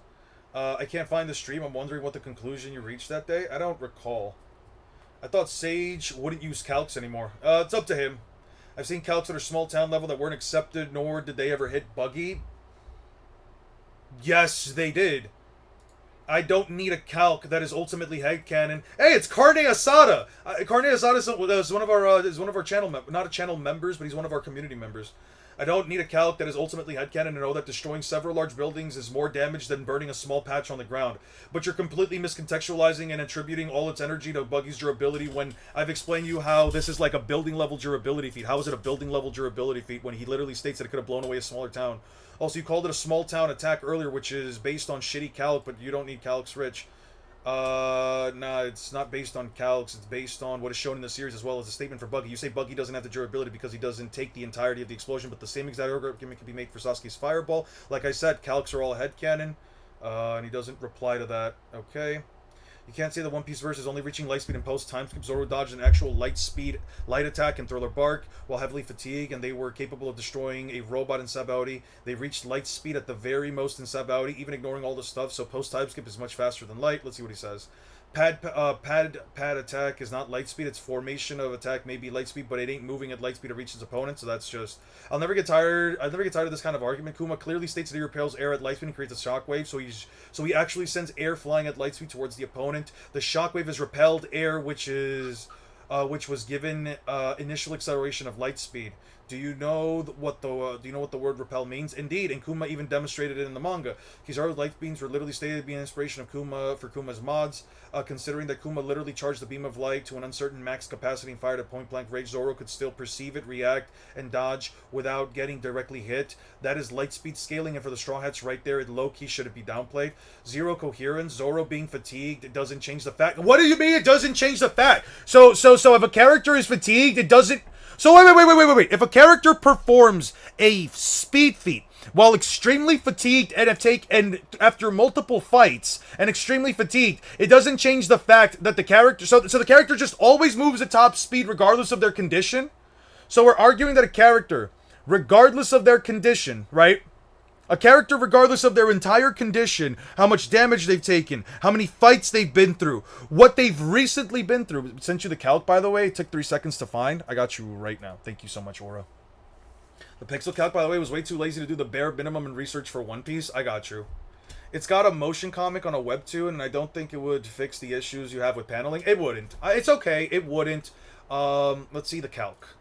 I can't find the stream. I'm wondering what the conclusion you reached that day. I don't recall. I thought Sage wouldn't use calcs anymore. It's up to him. I've seen calcs that are small town level that weren't accepted, nor did they ever hit Buggy. Yes, they did. I don't need a calc that is ultimately headcanon. Hey, it's Carne Asada. Carne Asada is one of our channel not a channel members, but he's one of our community members. I don't need a calc that is ultimately headcanon to know that destroying several large buildings is more damage than burning a small patch on the ground. But you're completely miscontextualizing and attributing all its energy to Buggy's durability when I've explained to you how this is like a building level durability feat. How is it a building level durability feat when he literally states that it could have blown away a smaller town? Also, you called it a small town attack earlier, which is based on shitty calc, but you don't need calcs, Rich. Nah, it's not based on calcs. It's based on what is shown in the series as well as a statement for Buggy. You say Buggy doesn't have the durability because he doesn't take the entirety of the explosion, but the same exact argument can be made for Sasuke's fireball. Like I said, calcs are all headcanon, and he doesn't reply to that. Okay. You can't say the One Piece verse is only reaching light speed and post time skip. Zoro dodged an actual light attack in Thriller Bark while heavily fatigued, and they were capable of destroying a robot in Sabaody. They reached light speed at the very most in Sabaody, even ignoring all the stuff, so post time skip is much faster than light. Let's see what he says. Pad attack is not light speed. Its formation of attack may be light speed, but it ain't moving at light speed to reach its opponent. So that's just. I'll never get tired of this kind of argument. Kuma clearly states that he repels air at light speed and creates a shockwave. So he actually sends air flying at light speed towards the opponent. The shockwave is repelled air, which was given initial acceleration of light speed. Do you know what the word repel means? Indeed, and Kuma even demonstrated it in the manga. Kizaru's light beams were literally stated to be an inspiration of Kuma's mods. Considering that Kuma literally charged the beam of light to an uncertain max capacity and fired at point blank range, Zoro could still perceive it, react, and dodge without getting directly hit. That is light speed scaling, and for the Straw Hats right there, low-key should it be downplayed. Zero coherence, Zoro being fatigued, it doesn't change the fact. What do you mean it doesn't change the fact? So if a character is fatigued, it doesn't. So wait. If a character performs a speed feat while extremely fatigued and after multiple fights and extremely fatigued, it doesn't change the fact that the character. So the character just always moves at top speed regardless of their condition. So we're arguing that a character, regardless of their condition, right? A character, regardless of their entire condition, how much damage they've taken, how many fights they've been through, what they've recently been through. Sent you the calc, by the way. It took 3 seconds to find. I got you right now. Thank you so much, Aura. The pixel calc, by the way, was way too lazy to do the bare minimum in research for One Piece. I got you. It's got a motion comic on a webtoon, and I don't think it would fix the issues you have with paneling. It wouldn't. It's okay. It wouldn't. Let's see the calc.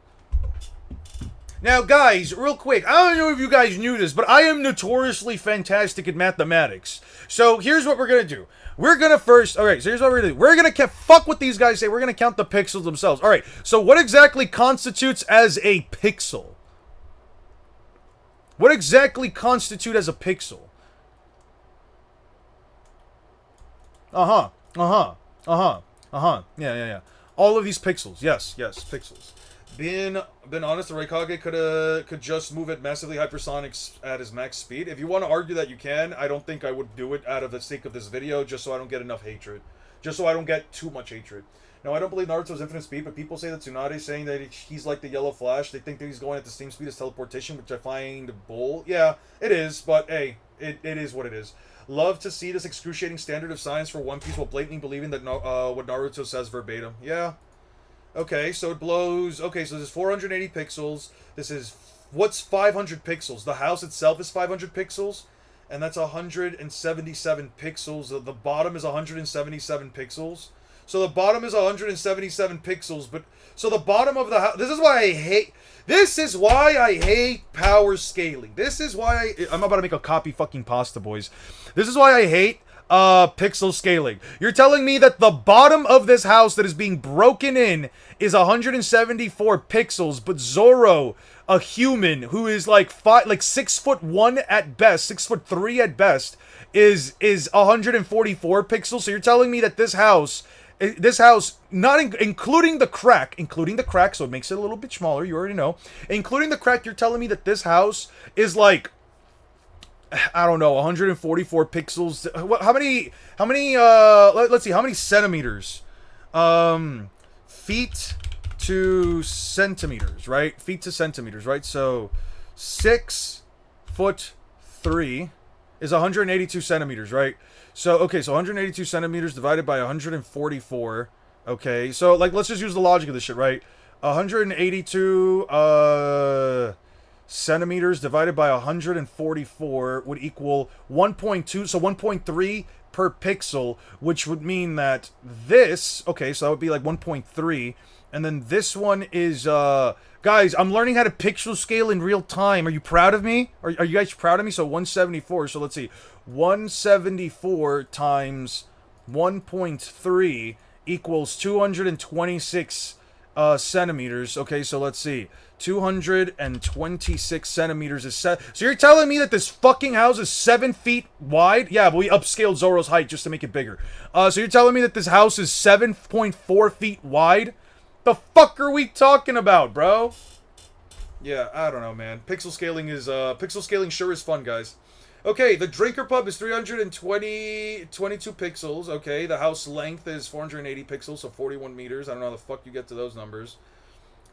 Now, guys, real quick, I don't know if you guys knew this, but I am notoriously fantastic at mathematics. So, here's what we're going to do. We're going to first... Alright, so here's what we're going to do. We're going to... Fuck what these guys say. We're going to count the pixels themselves. Alright, so what exactly constitutes as a pixel? What exactly constitute as a pixel? Yeah. All of these pixels. Yes, pixels. Being honest, the Raikage could just move at massively hypersonic at his max speed. If you want to argue that you can, I don't think I would do it out of the sake of this video, just so I don't get enough hatred. Just so I don't get too much hatred. Now, I don't believe Naruto's infinite speed, but people say that Tsunade saying that he's like the Yellow Flash. They think that he's going at the same speed as teleportation, which I find bull. Yeah, it is, but hey, it is what it is. Love to see this excruciating standard of science for One Piece while blatantly believing that what Naruto says verbatim. Yeah. Okay, so it blows... Okay, so this is 480 pixels. This is... What's 500 pixels? The house itself is 500 pixels. And that's 177 pixels. The bottom is 177 pixels. So the bottom is 177 pixels, but... So the bottom of the house... This is why I hate... This is why I hate power scaling. This is why I'm about to make a copy fucking pasta, boys. This is why I hate... pixel scaling. You're telling me that the bottom of this house that is being broken in is 174 pixels, but Zoro, a human who is like 6'1" at best, 6'3" at best, is 144 pixels. So you're telling me that this house This house, not including the crack, so it makes it a little bit smaller. You already know, including the crack. You're telling me that this house is like, I don't know, 144 pixels. What? How many? How many? Let's see. How many centimeters? Feet to centimeters, right? Feet to centimeters, right? So 6'3" is 182 centimeters, right? So okay, so 182 centimeters divided by 144. Okay, so like let's just use the logic of this shit, right? 182 centimeters divided by 144 would equal 1.2, so 1.3 per pixel, which would mean that this, okay, so that would be like 1.3, and then this one is, guys, I'm learning how to pixel scale in real time. Are you proud of me? Are you guys proud of me? So 174, so let's see, 174 times 1.3 equals 226 centimeters. Okay, so let's see. 226 centimeters is so you're telling me that this fucking house is 7 feet wide? Yeah, but we upscaled Zoro's height just to make it bigger. So you're telling me that this house is 7.4 feet wide? The fuck are we talking about, bro? Yeah, I don't know, man. Pixel scaling sure is fun, guys. Okay, the drinker pub is 22 pixels. Okay, the house length is 480 pixels, so 41 meters. I don't know how the fuck you get to those numbers.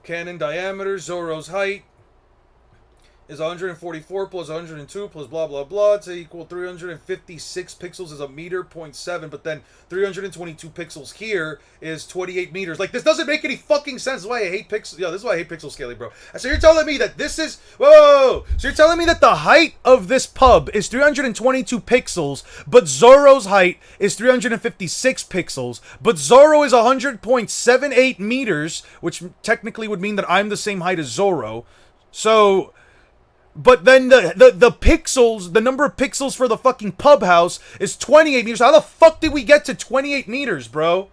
Cannon diameter, Zoro's height is 144 plus 102 plus blah blah blah to equal 356 pixels is a meter, 0.7, but then 322 pixels here is 28 meters. Like, this doesn't make any fucking sense. This is why I hate pixel. Yeah, this is why I hate pixel scaling, bro. So you're telling me that this is whoa. So you're telling me that the height of this pub is 322 pixels, but Zoro's height is 356 pixels, but Zoro is 100.78 meters, which technically would mean that I'm the same height as Zoro. So. But then the pixels, the number of pixels for the fucking pub house is 28 meters. How the fuck did we get to 28 meters, bro?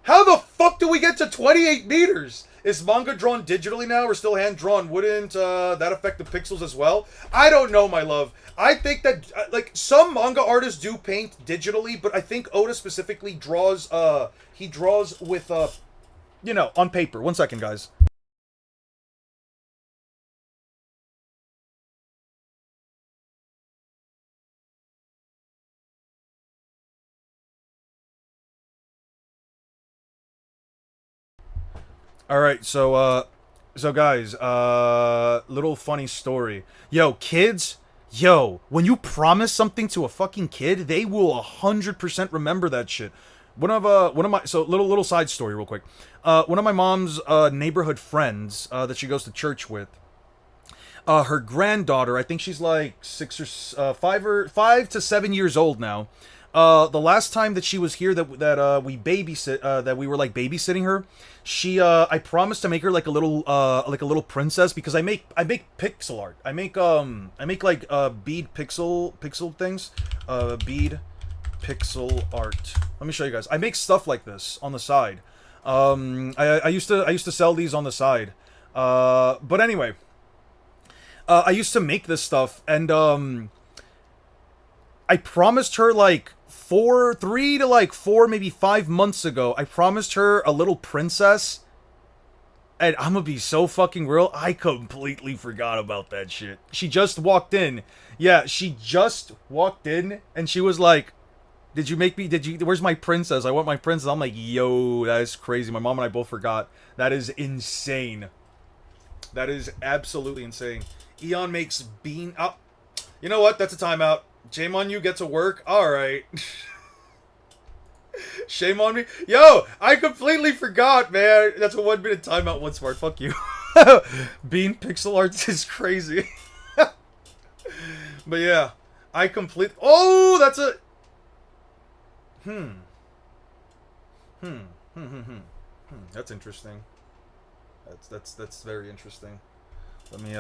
How the fuck do we get to 28 meters? Is manga drawn digitally now or still hand-drawn? Wouldn't that affect the pixels as well? I don't know, my love. I think that, like, some manga artists do paint digitally, but I think Oda specifically draws, he draws with, you know, on paper. 1 second, guys. All right, so guys, little funny story. Yo, kids, when you promise something to a fucking kid, they will 100% remember that shit. One of my, so little side story real quick. One of my mom's neighborhood friends that she goes to church with. Her granddaughter, I think she's like 5 to 7 years old now. The last time that she was here, that we were like babysitting her, I promised to make her like a little princess, because I make pixel art. I make like bead pixel things, bead pixel art. Let me show you guys. I make stuff like this on the side. I used to sell these on the side. But anyway, I used to make this stuff, and I promised her like 3 to like 4, maybe 5 months ago. I promised her a little princess, and I'm gonna be so fucking real, I completely forgot about that shit. She just walked in. Yeah, she just walked in, and she was like, "Did you make me? Where's my princess? I want my princess." I'm like, "Yo, that is crazy." My mom and I both forgot. That is insane. That is absolutely insane. Eon makes bean. Oh, you know what? That's a timeout. Shame on you, get to work? Alright. Shame on me. Yo, I completely forgot, man. That's a 1 minute timeout, one smart. Fuck you. Bean pixel art is crazy. But yeah, oh, that's a... That's interesting. That's very interesting. Let me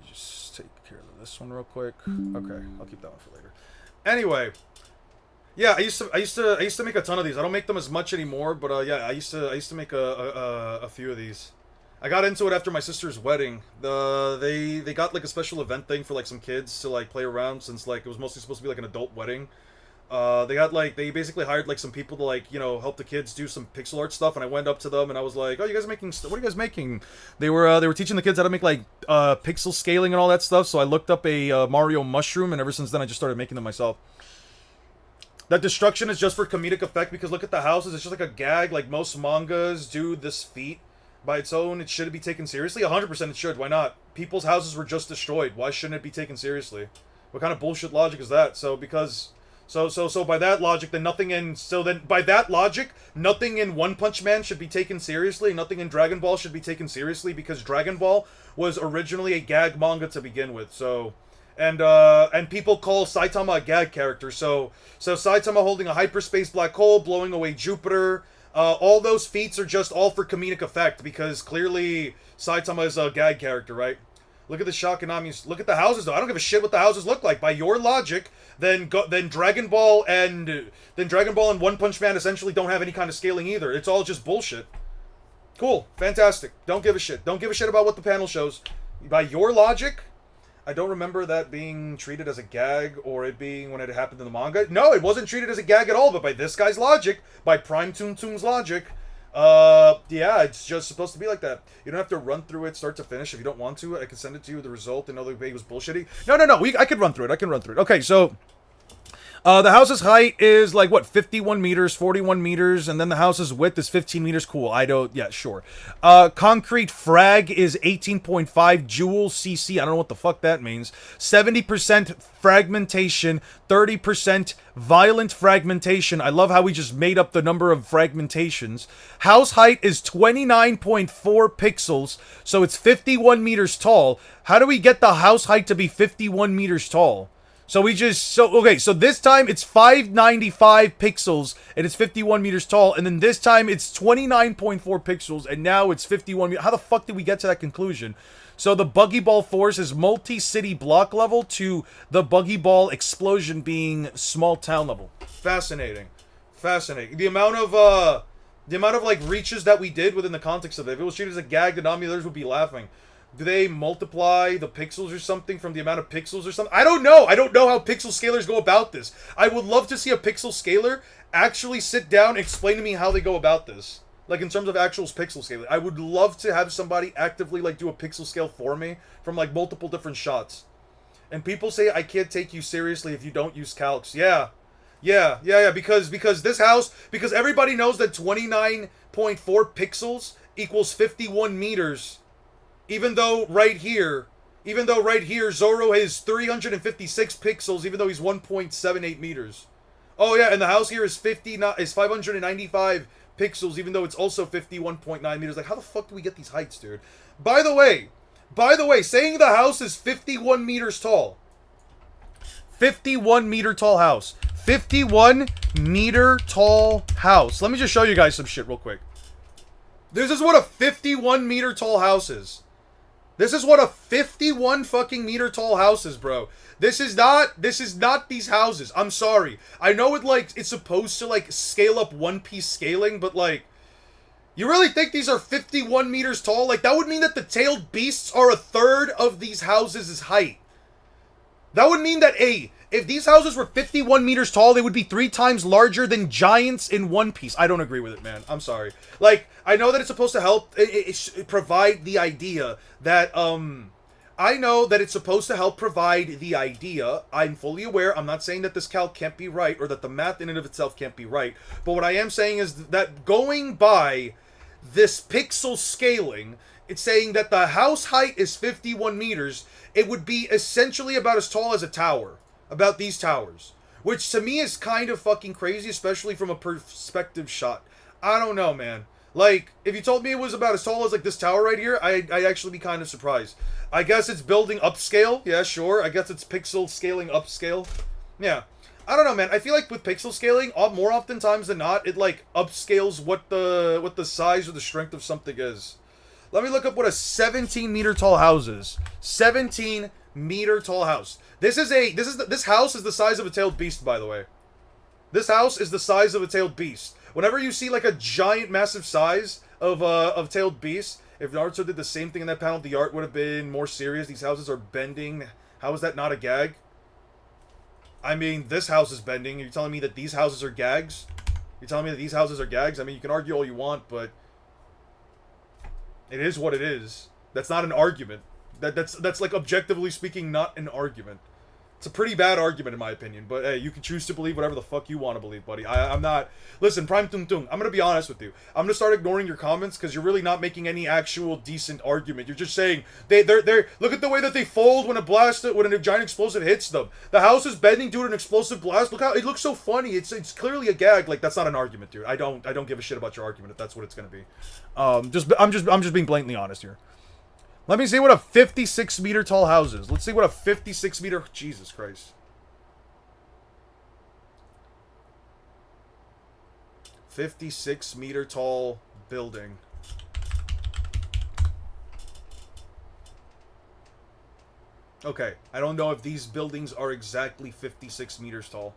just take care of this one real quick. Okay, I'll keep that one for later. Anyway, yeah, I used to make a ton of these. I don't make them as much anymore, but yeah, I used to make a few of these. I got into it after my sister's wedding. They got like a special event thing for like some kids to like play around, since like it was mostly supposed to be like an adult wedding. They got like they basically hired like some people to like help the kids do some pixel art stuff, and I went up to them and I was like, "Oh, you guys are making what are you guys making?" They were teaching the kids how to make like pixel scaling and all that stuff. So I looked up a Mario mushroom, and ever since then I just started making them myself. That destruction is just for comedic effect because look at the houses. It's just like a gag. Like most mangas do this feat by its own. It should be taken seriously. 100% it should. Why not? People's houses were just destroyed. Why shouldn't it be taken seriously? What kind of bullshit logic is that? So by that logic, then by that logic, nothing in One Punch Man should be taken seriously. Nothing in Dragon Ball should be taken seriously because Dragon Ball was originally a gag manga to begin with. And people call Saitama a gag character. So Saitama holding a hyperspace black hole, blowing away Jupiter. All those feats are just all for comedic effect because clearly Saitama is a gag character, right? Look at the Shakyamuni. Look at the houses, though. I don't give a shit what the houses look like. By your logic, then Dragon Ball and One Punch Man essentially don't have any kind of scaling either. It's all just bullshit. Cool, fantastic. Don't give a shit. Don't give a shit about what the panel shows. By your logic, I don't remember that being treated as a gag or it being when it happened in the manga. No, it wasn't treated as a gag at all. But by this guy's logic, by Prime Toon Toon's logic. Yeah, it's just supposed to be like that. You don't have to run through it start to finish if you don't want to. I can send it to you, the result, and know the way it was bullshitty. No. I could run through it. Okay, so the house's height is like what, 51 meters, 41 meters, and then the house's width is 15 meters. Cool. Yeah, sure. Concrete frag is 18.5 joules cc. I don't know what the fuck that means. 70% fragmentation, 30% violent fragmentation. I love how we just made up the number of fragmentations. House height is 29.4 pixels, so it's 51 meters tall. How do we get the house height to be 51 meters tall? So this time it's 595 pixels and it's 51 meters tall, and then this time it's 29.4 pixels and now it's 51 meters. How the fuck did we get to that conclusion? So the Buggy Ball force is multi-city block level to the Buggy Ball explosion being small town level. Fascinating. The amount of like reaches that we did within the context of it. If it was treated as a gag, the nominators would be laughing. Do they multiply the pixels or something from the amount of pixels or something? I don't know. I don't know how pixel scalers go about this. I would love to see a pixel scaler actually sit down and explain to me how they go about this. Like in terms of actual pixel scaling. I would love to have somebody actively like do a pixel scale for me from like multiple different shots. And people say I can't take you seriously if you don't use calcs. Yeah. Because this house, because everybody knows that 29.4 pixels equals 51 meters. Even though right here Zoro has 356 pixels, even though he's 1.78 meters. Oh yeah, and the house here is 595 pixels, even though it's also 51.9 meters. Like, how the fuck do we get these heights, dude? By the way, saying the house is 51 meters tall. 51 meter tall house. 51 meter tall house. Let me just show you guys some shit real quick. This is what a 51 meter tall house is. This is what a 51 fucking meter tall house is, bro. This is not these houses. I'm sorry. I know it's supposed to like scale up One Piece scaling, but like, you really think these are 51 meters tall? Like, that would mean that the tailed beasts are a third of these houses' height. That would mean that, if these houses were 51 meters tall, they would be 3 times larger than giants in One Piece. I don't agree with it, man. I'm sorry. Like, I know that it's supposed to help provide the idea that, I know that it's supposed to help provide the idea. I'm fully aware. I'm not saying that this calc can't be right or that the math in and of itself can't be right. But what I am saying is that going by this pixel scaling, it's saying that the house height is 51 meters. It would be essentially about as tall as a tower. About these towers. Which to me is kind of fucking crazy, especially from a perspective shot. I don't know, man. Like, if you told me it was about as tall as like this tower right here, I'd actually be kind of surprised. I guess it's building upscale. Yeah, sure. I guess it's pixel scaling upscale. Yeah. I don't know, man. I feel like with pixel scaling, more oftentimes than not, it like upscales what the size or the strength of something is. Let me look up what a 17 meter tall house is. 17 meter tall house. This house is the size of a tailed beast, by the way. This house is the size of a tailed beast. Whenever you see like a giant, massive size of tailed beast, if Naruto did the same thing in that panel, the art would have been more serious. These houses are bending. How is that not a gag? I mean, this house is bending. You're telling me that these houses are gags? You're telling me that these houses are gags? I mean, you can argue all you want, but it is what it is. That's not an argument. That's like objectively speaking not an argument. It's a pretty bad argument in my opinion, but hey, you can choose to believe whatever the fuck you want to believe, buddy. I'm not... Listen, Prime Tung Tung, I'm gonna be honest with you. I'm gonna start ignoring your comments because you're really not making any actual decent argument. You're just saying, they're look at the way that they fold when when a giant explosive hits them. The house is bending due to an explosive blast. Look how, it looks so funny. It's clearly a gag. Like, that's not an argument, dude. I don't give a shit about your argument if that's what it's gonna be. I'm just being blatantly honest here. Let me see what a 56 meter tall house is. Let's see what a 56 meter... Jesus Christ. 56 meter tall building. Okay, I don't know if these buildings are exactly 56 meters tall.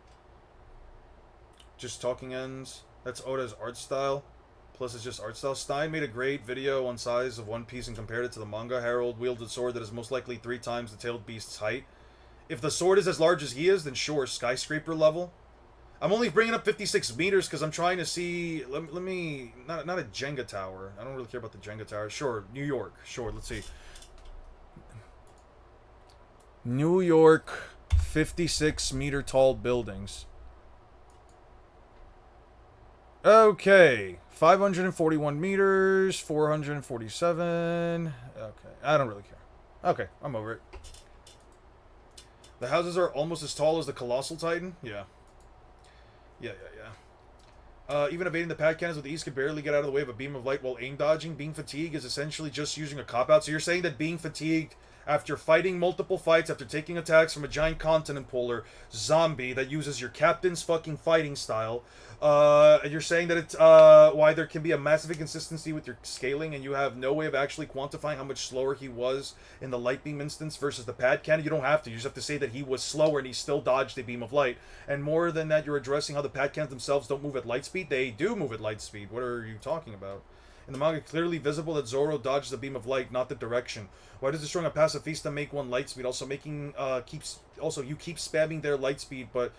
Just talking ends. That's Oda's art style. Plus, it's just art style. Stein made a great video on size of One Piece and compared it to the manga. Harold wielded a sword that is most likely 3 times the tailed beast's height. If the sword is as large as he is, then sure, skyscraper level. I'm only bringing up 56 meters because I'm trying to see... Let me... Not a Jenga tower. I don't really care about the Jenga tower. Sure, New York. Sure, let's see. New York, 56 meter tall buildings. Okay. 541 meters, 447. Okay, I don't really care. Okay, I'm over it. The houses are almost as tall as the Colossal Titan? Yeah. Yeah. Even evading the pad cannons with ease could barely get out of the way of a beam of light while aim dodging. Being fatigued is essentially just using a cop-out. So you're saying that being fatigued after fighting multiple fights, after taking attacks from a giant continent puller zombie that uses your captain's fucking fighting style, you're saying that it's why there can be a massive inconsistency with your scaling and you have no way of actually quantifying how much slower he was in the light beam instance versus the pad cannon. You don't have to. You just have to say that he was slower and he still dodged a beam of light. And more than that, you're addressing how the pad cannons themselves don't move at light speed. They do move at light speed. What are you talking about? In the manga, clearly visible that Zoro dodges the beam of light, not the direction. Why does destroying a pacifista make one light speed? Also making you keep spamming their light speed, but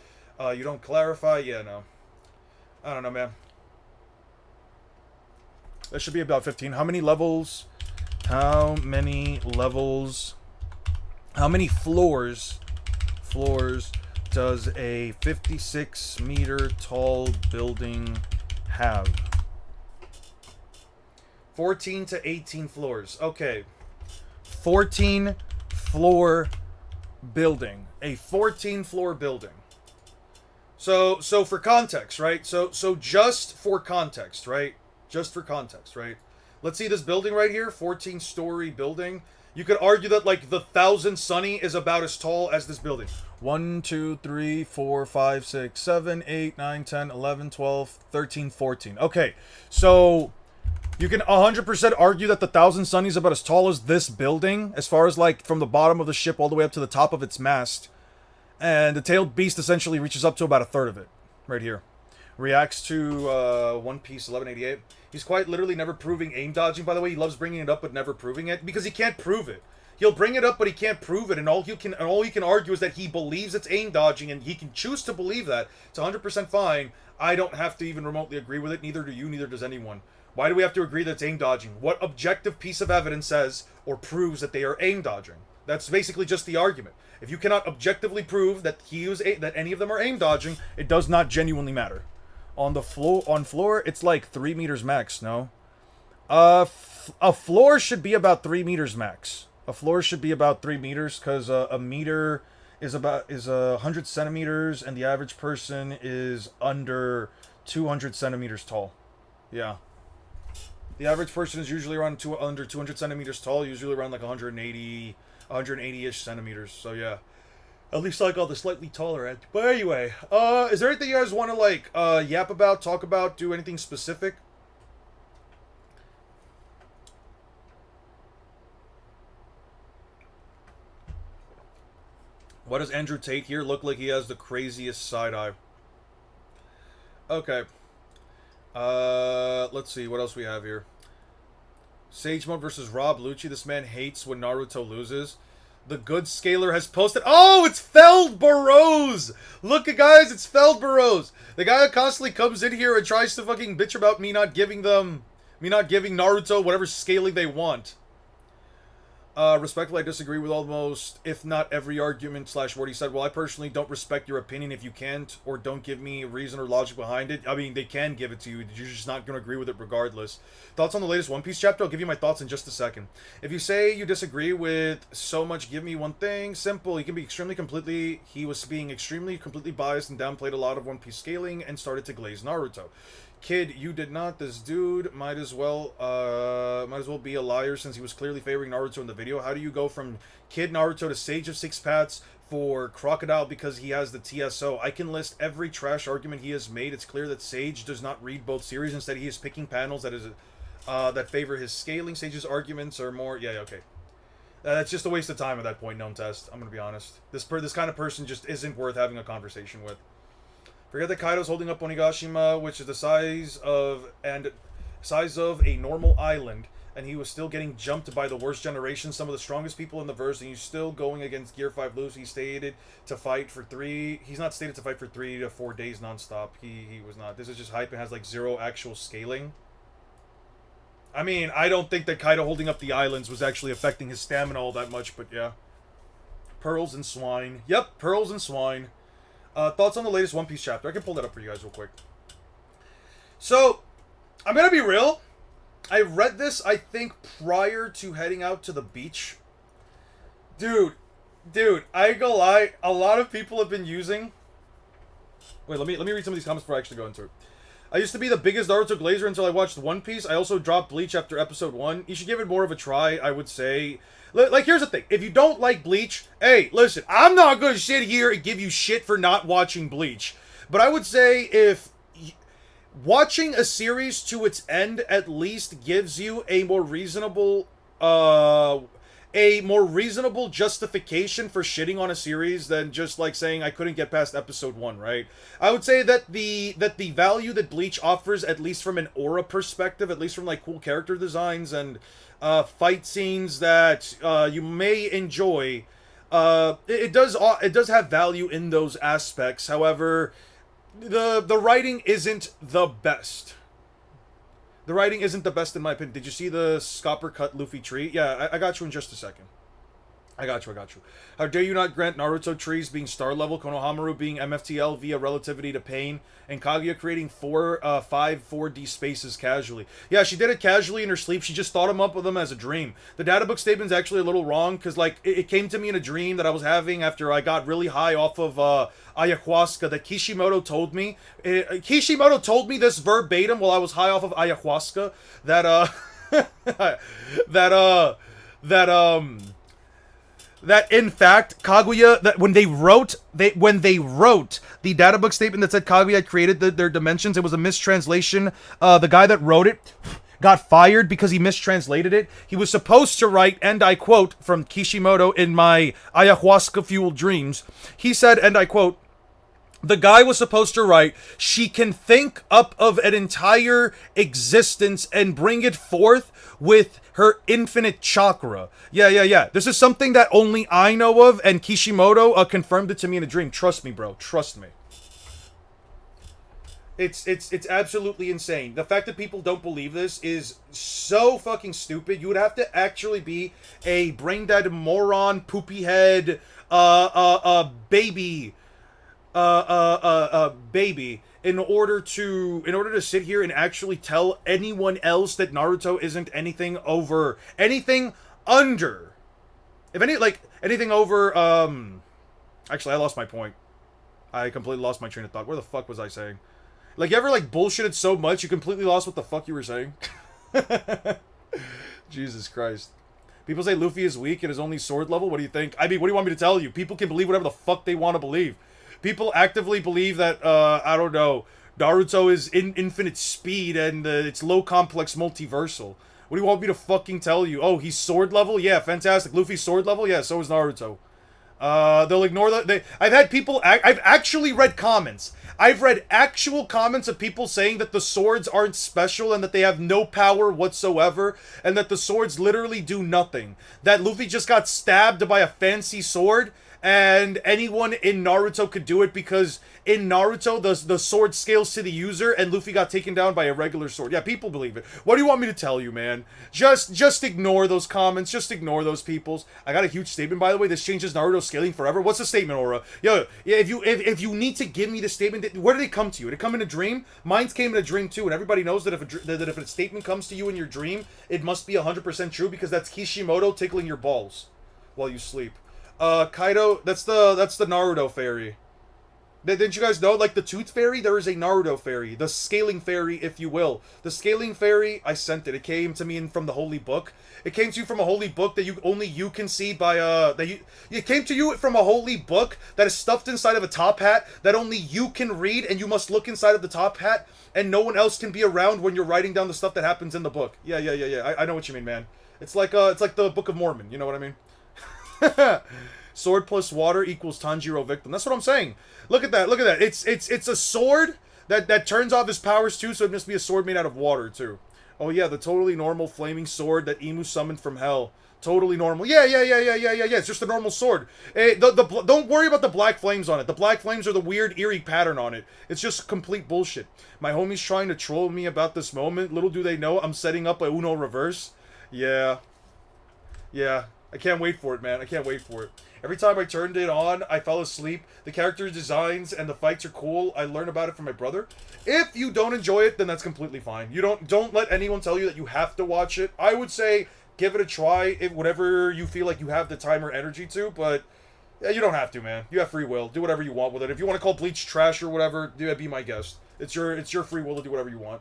you don't clarify. Yeah, no. I don't know, man. That should be about 15. How many levels? How many levels? How many floors? Floors does a 56 meter tall building have? 14 to 18 floors. Okay. 14 floor building. A 14 floor building. So for context, right? So just for context, right? Just for context, right? Let's see this building right here, 14-story building. You could argue that like the 1000 Sunny is about as tall as this building. 1, 2, 3, 4, 5, 6, 7, 8, 9, 10, 11, 12, 13, 14. Okay, so you can 100% argue that the 1000 Sunny is about as tall as this building, as far as like from the bottom of the ship all the way up to the top of its mast. And the tailed beast essentially reaches up to about a third of it, right here. Reacts to One Piece 1188. He's quite literally never proving aim dodging, by the way. He loves bringing it up but never proving it because he can't prove it. He'll bring it up but he can't prove it, and all he can argue is that he believes it's aim dodging, and he can choose to believe that. It's 100% fine. I don't have to even remotely agree with it. Neither do you. Neither does anyone. Why do we have to agree that it's aim dodging? What objective piece of evidence says or proves that they are aim dodging? That's basically just the argument. If you cannot objectively prove that that any of them are aim dodging, it does not genuinely matter. On floor, it's like 3 meters max. No, a floor should be about 3 meters max. A floor should be about 3 meters because a meter is 100 centimeters, and the average person is under 200 centimeters tall. Yeah. The average person is usually around under 200 centimeters tall, usually around like 180-ish centimeters. So yeah, at least I got the slightly taller end. But anyway, is there anything you guys want to like yap about, talk about, do anything specific? Why does Andrew Tate here look like he has the craziest side eye? Okay. Let's see what else we have here. Sage Mode versus Rob Lucci. This man hates when Naruto loses. The good scaler has posted. Oh, it's Feldburrows! Look at guys, it's Feldburrows. The guy that constantly comes in here and tries to fucking bitch about me not giving Naruto whatever scaling they want. Respectfully, I disagree with almost, if not every argument / word he said. Well, I personally don't respect your opinion if you can't or don't give me reason or logic behind it. I mean, they can give it to you. You're just not going to agree with it regardless. Thoughts on the latest One Piece chapter? I'll give you my thoughts in just a second. If you say you disagree with so much, give me one thing. Simple. He was being extremely completely biased and downplayed a lot of One Piece scaling and started to glaze Naruto. Kid, you did not. This dude might as well be a liar since he was clearly favoring Naruto in the video. How do you go from Kid Naruto to Sage of Six Paths for Crocodile because he has the TSO? I can list every trash argument he has made. It's clear that Sage does not read both series. Instead, he is picking panels that favor his scaling. Sage's arguments are more... Yeah, okay. That's just a waste of time at that point, Gnome Test. I'm going to be honest. This kind of person just isn't worth having a conversation with. Forget that Kaido's holding up Onigashima, which is the size of a normal island, and he was still getting jumped by the worst generation, some of the strongest people in the verse, and he's still going against Gear 5 Luffy. He's not stated to fight for 3 to 4 days nonstop. He was not. This is just hype and has like zero actual scaling. I mean, I don't think that Kaido holding up the islands was actually affecting his stamina all that much, but yeah. Pearls and swine. Yep, pearls and swine. Thoughts on the latest One Piece chapter? I can pull that up for you guys real quick. So, I'm gonna be real. I read this, I think, prior to heading out to the beach. Dude, I ain't gonna lie. A lot of people have been using... Wait, let me read some of these comments before I actually go into it. I used to be the biggest Naruto glazer until I watched One Piece. I also dropped Bleach after episode 1. You should give it more of a try, I would say. Like, here's the thing. If you don't like Bleach, hey, listen, I'm not going to sit here and give you shit for not watching Bleach. But I would say if watching a series to its end at least gives you a more reasonable justification for shitting on a series than just like saying I couldn't get past episode 1, right? I would say that the value that Bleach offers, at least from an aura perspective, at least from like cool character designs and fight scenes that you may enjoy, it does have value in those aspects. However, the writing isn't the best. The writing isn't the best in my opinion. Did you see the Scopper cut Luffy tree? Yeah, I got you in just a second. I got you. How dare you not grant Naruto trees being star level, Konohamaru being MFTL via relativity to pain, and Kaguya creating 5 4D spaces casually. Yeah, she did it casually in her sleep. She just thought up of them as a dream. The data book statement's actually a little wrong, because like it came to me in a dream that I was having after I got really high off of ayahuasca that Kishimoto told me. Kishimoto told me this verbatim while I was high off of ayahuasca, that in fact Kaguya, that when they wrote the data book statement that said Kaguya had created their dimensions, it was a mistranslation. The guy that wrote it got fired because he mistranslated it. He was supposed to write, and I quote from Kishimoto in my ayahuasca fueled dreams, he said, and I quote, the guy was supposed to write, she can think up of an entire existence and bring it forth with her infinite chakra. Yeah. This is something that only I know of, and Kishimoto confirmed it to me in a dream. Trust me, bro. Trust me. It's absolutely insane. The fact that people don't believe this is so fucking stupid. You would have to actually be a brain-dead moron, poopy head, baby in order to sit here and actually tell anyone else that Naruto isn't anything over, anything under, anything over, actually I lost my point. I completely lost my train of thought. Where the fuck was I saying? Like, you ever like bullshitted so much you completely lost what the fuck you were saying? Jesus Christ. People say Luffy is weak and is only sword level. What do you think? I mean, what do you want me to tell you? People can believe whatever the fuck they want to believe. People actively believe that, I don't know, Naruto is in infinite speed and it's low complex multiversal. What do you want me to fucking tell you? Oh, he's sword level? Yeah, fantastic. Luffy's sword level? Yeah, so is Naruto. They'll ignore I've had people. I've actually read comments. I've read actual comments of people saying that the swords aren't special and that they have no power whatsoever, and that the swords literally do nothing. That Luffy just got stabbed by a fancy sword, and anyone in Naruto could do it because in Naruto the sword scales to the user, and Luffy got taken down by a regular sword. Yeah, people believe it. What do you want me to tell you, man? Just ignore those comments. Just ignore those peoples. I got a huge statement, by the way. This changes Naruto scaling forever. What's the statement, Aura? Yo, yeah, if you need to give me the statement, where did it come to you? Did it come in a dream? Mine came in a dream too, and everybody knows that if a statement comes to you in your dream, it must be 100% true because that's Kishimoto tickling your balls while you sleep. Kaido, that's the Naruto fairy. Didn't you guys know, like, the Tooth Fairy? There is a Naruto fairy. The Scaling Fairy, if you will. The Scaling Fairy, I sent it. It came to me from the Holy Book. It came to you from a Holy Book that only you can see by, it came to you from a Holy Book that is stuffed inside of a top hat that only you can read, and you must look inside of the top hat, and no one else can be around when you're writing down the stuff that happens in the book. Yeah. I know what you mean, man. It's like the Book of Mormon. You know what I mean? Sword plus water equals Tanjiro victim. That's what I'm saying. Look at that. Look at that. It's a sword that turns off his powers too, so it must be a sword made out of water too. Oh yeah, the totally normal flaming sword that Imu summoned from hell. Totally normal. Yeah. It's just a normal sword. Don't worry about the black flames on it. The black flames are the weird, eerie pattern on it. It's just complete bullshit. My homie's trying to troll me about this moment. Little do they know I'm setting up a Uno reverse. Yeah. I can't wait for it, man. I can't wait for it. Every time I turned it on, I fell asleep. The character designs and the fights are cool. I learned about it from my brother. If you don't enjoy it, then that's completely fine. You don't let anyone tell you that you have to watch it. I would say give it a try if whatever you feel like you have the time or energy to, but yeah, you don't have to, man. You have free will. Do whatever you want with it. If you want to call Bleach trash or whatever, be my guest. It's your free will to do whatever you want.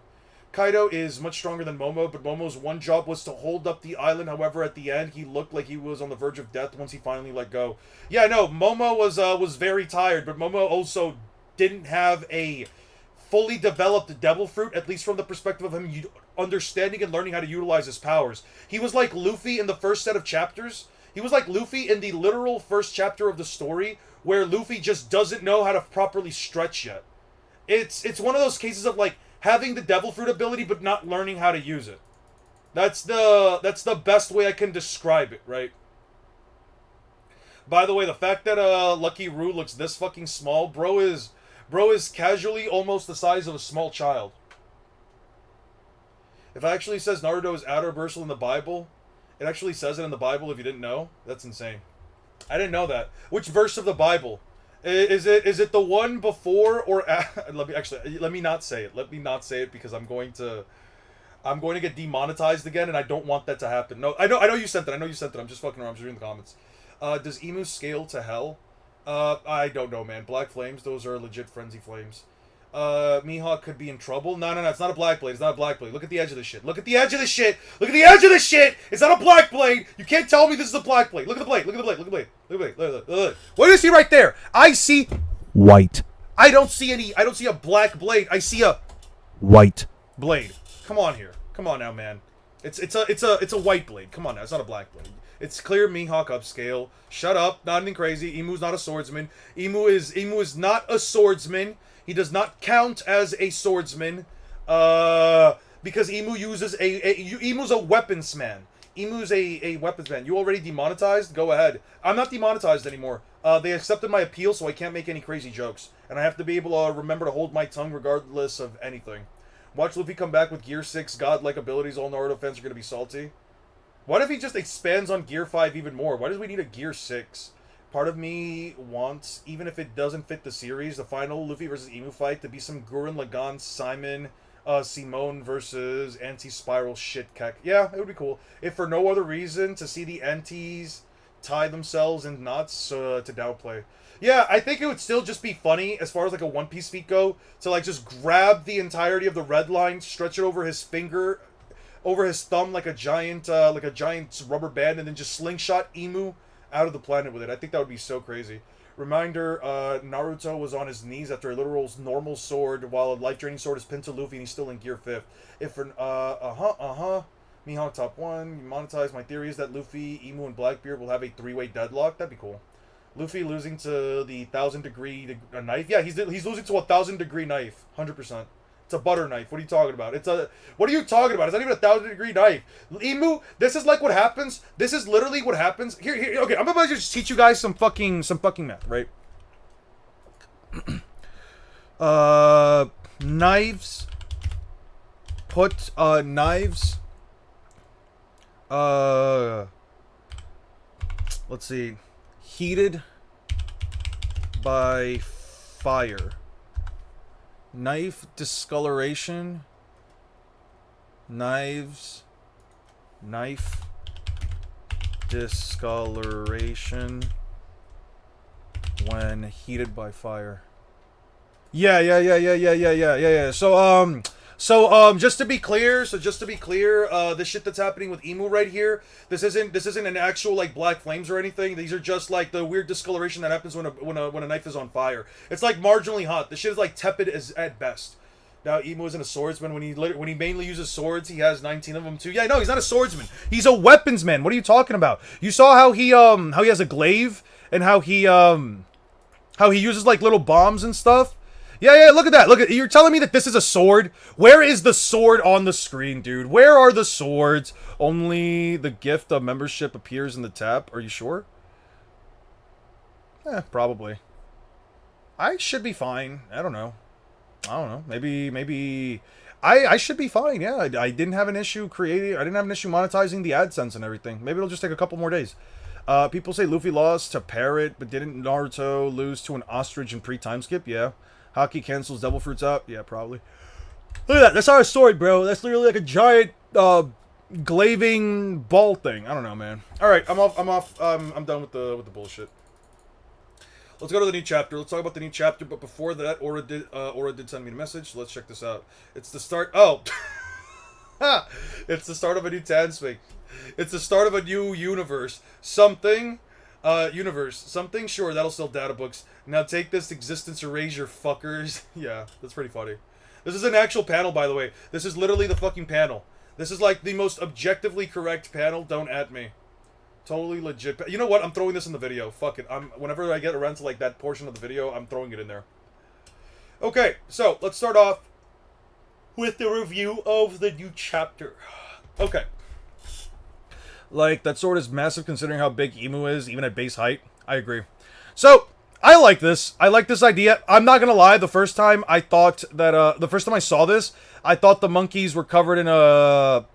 Kaido is much stronger than Momo, but Momo's one job was to hold up the island. However, at the end, he looked like he was on the verge of death once he finally let go. Yeah, no, Momo was very tired, but Momo also didn't have a fully developed Devil Fruit, at least from the perspective of him understanding and learning how to utilize his powers. He was like Luffy in the first set of chapters. He was like Luffy in the literal first chapter of the story, where Luffy just doesn't know how to properly stretch yet. It's one of those cases of, like, having the Devil Fruit ability, but not learning how to use it. That's the best way I can describe it, right? By the way, the fact that Lucky Roo looks this fucking small, bro is casually almost the size of a small child. If it actually says Naruto is outer bursal in the Bible, it actually says it in the Bible if you didn't know. That's insane. I didn't know that. Which verse of the Bible? Is it the one before or let me not say it. Let me not say it because I'm going to get demonetized again, and I don't want that to happen. No, I know you sent it. I'm just fucking around. I'm just reading the comments. Does Imu scale to hell? I don't know, man. Black flames, those are legit frenzy flames. Mihawk could be in trouble. No, it's not a black blade. It's not a black blade. Look at the edge of this shit. Look at the edge of this shit. Look at the edge of this shit. It's not a black blade. You can't tell me this is a black blade. Look at the blade. Look at the blade. Look at the blade. Look at the blade. Look. What do you see right there? I see white. I don't see a black blade. I see a white blade. Come on here. Come on now, man. It's a white blade. Come on now. It's not a black blade. It's clear Mihawk upscale. Shut up. Not anything crazy. Imu's not a swordsman. Imu is not a swordsman. He does not count as a swordsman, because Imu uses Imu's a weapons man. Imu's a weapons man. You already demonetized? Go ahead. I'm not demonetized anymore. They accepted my appeal, so I can't make any crazy jokes. And I have to be able to remember to hold my tongue regardless of anything. Watch Luffy come back with Gear 6 godlike abilities. All Naruto fans are going to be salty. What if he just expands on Gear 5 even more? Why do we need a Gear 6? Part of me wants, even if it doesn't fit the series, the final Luffy versus Imu fight to be some Gurren Lagann Simon Simone versus anti-spiral shit kek. Yeah, it would be cool. If for no other reason, to see the antis tie themselves in knots to downplay. Yeah, I think it would still just be funny, as far as like a One Piece feat go, to like just grab the entirety of the red line, stretch it over his finger, over his thumb like a giant rubber band, and then just slingshot Imu out of the planet with it. I think that would be so crazy. Reminder, Naruto was on his knees after a literal normal sword, while a life-draining sword is pinned to Luffy and he's still in Gear 5th. If for, Mihawk top 1, you monetize. My theory is that Luffy, Imu, and Blackbeard will have a three-way deadlock. That'd be cool. Luffy losing to the 1,000-degree knife. Yeah, he's losing to a 1,000-degree knife. 100%. It's a butter knife. What are you talking about? What are you talking about? It's not even a 1,000-degree knife. Emu, this is like what happens. This is literally what happens. Here. Okay, I'm about to just teach you guys some fucking math, right? Knives. Put knives. Let's see. Heated by fire. Knife discoloration. Knife discoloration when heated by fire. Yeah. So just to be clear, the shit that's happening with Emu right here, this isn't an actual like black flames or anything. These are just like the weird discoloration that happens when a knife is on fire. It's like marginally hot. The shit is like tepid as at best. Now Emu isn't a swordsman. When he mainly uses swords, he has 19 of them too. Yeah, no, he's not a swordsman. He's a weaponsman. What are you talking about? You saw how he has a glaive and how he uses like little bombs and stuff. Yeah, look at that. You're telling me that this is a sword? Where is the sword on the screen, dude? Where are the swords? Only the gift of membership appears in the tab. Are you sure? Probably. I should be fine. I don't know. Maybe I should be fine. Yeah, I didn't have an issue monetizing the AdSense and everything. Maybe it'll just take a couple more days. People say Luffy lost to Parrot, but didn't Naruto lose to an ostrich in pre-time skip? Yeah. Hockey cancels Devil Fruits out? Yeah, probably. Look at that. That's not a sword, bro. That's literally like a giant glaving ball thing. I don't know, man. Alright, I'm off. I'm done with the bullshit. Let's go to the new chapter. Let's talk about the new chapter, but before that, Aura did send me a message. Let's check this out. It's the start. Oh! It's the start of a new Tanswing. It's the start of a new universe. Something, sure, that'll sell data books. Now take this existence erasure, fuckers. Yeah, that's pretty funny. This is an actual panel, by the way. This is literally the fucking panel. This is like the most objectively correct panel. Don't at me. Totally legit. You know what? I'm throwing this in the video. Fuck it. Whenever I get around to like that portion of the video, I'm throwing it in there. Okay, so let's start off with the review of the new chapter. Okay. Like, that sword is massive considering how big Emu is, even at base height. I agree. So, I like this. I like this idea. I'm not gonna lie, the first time I thought that, the first time I saw this, I thought the monkeys were covered in a,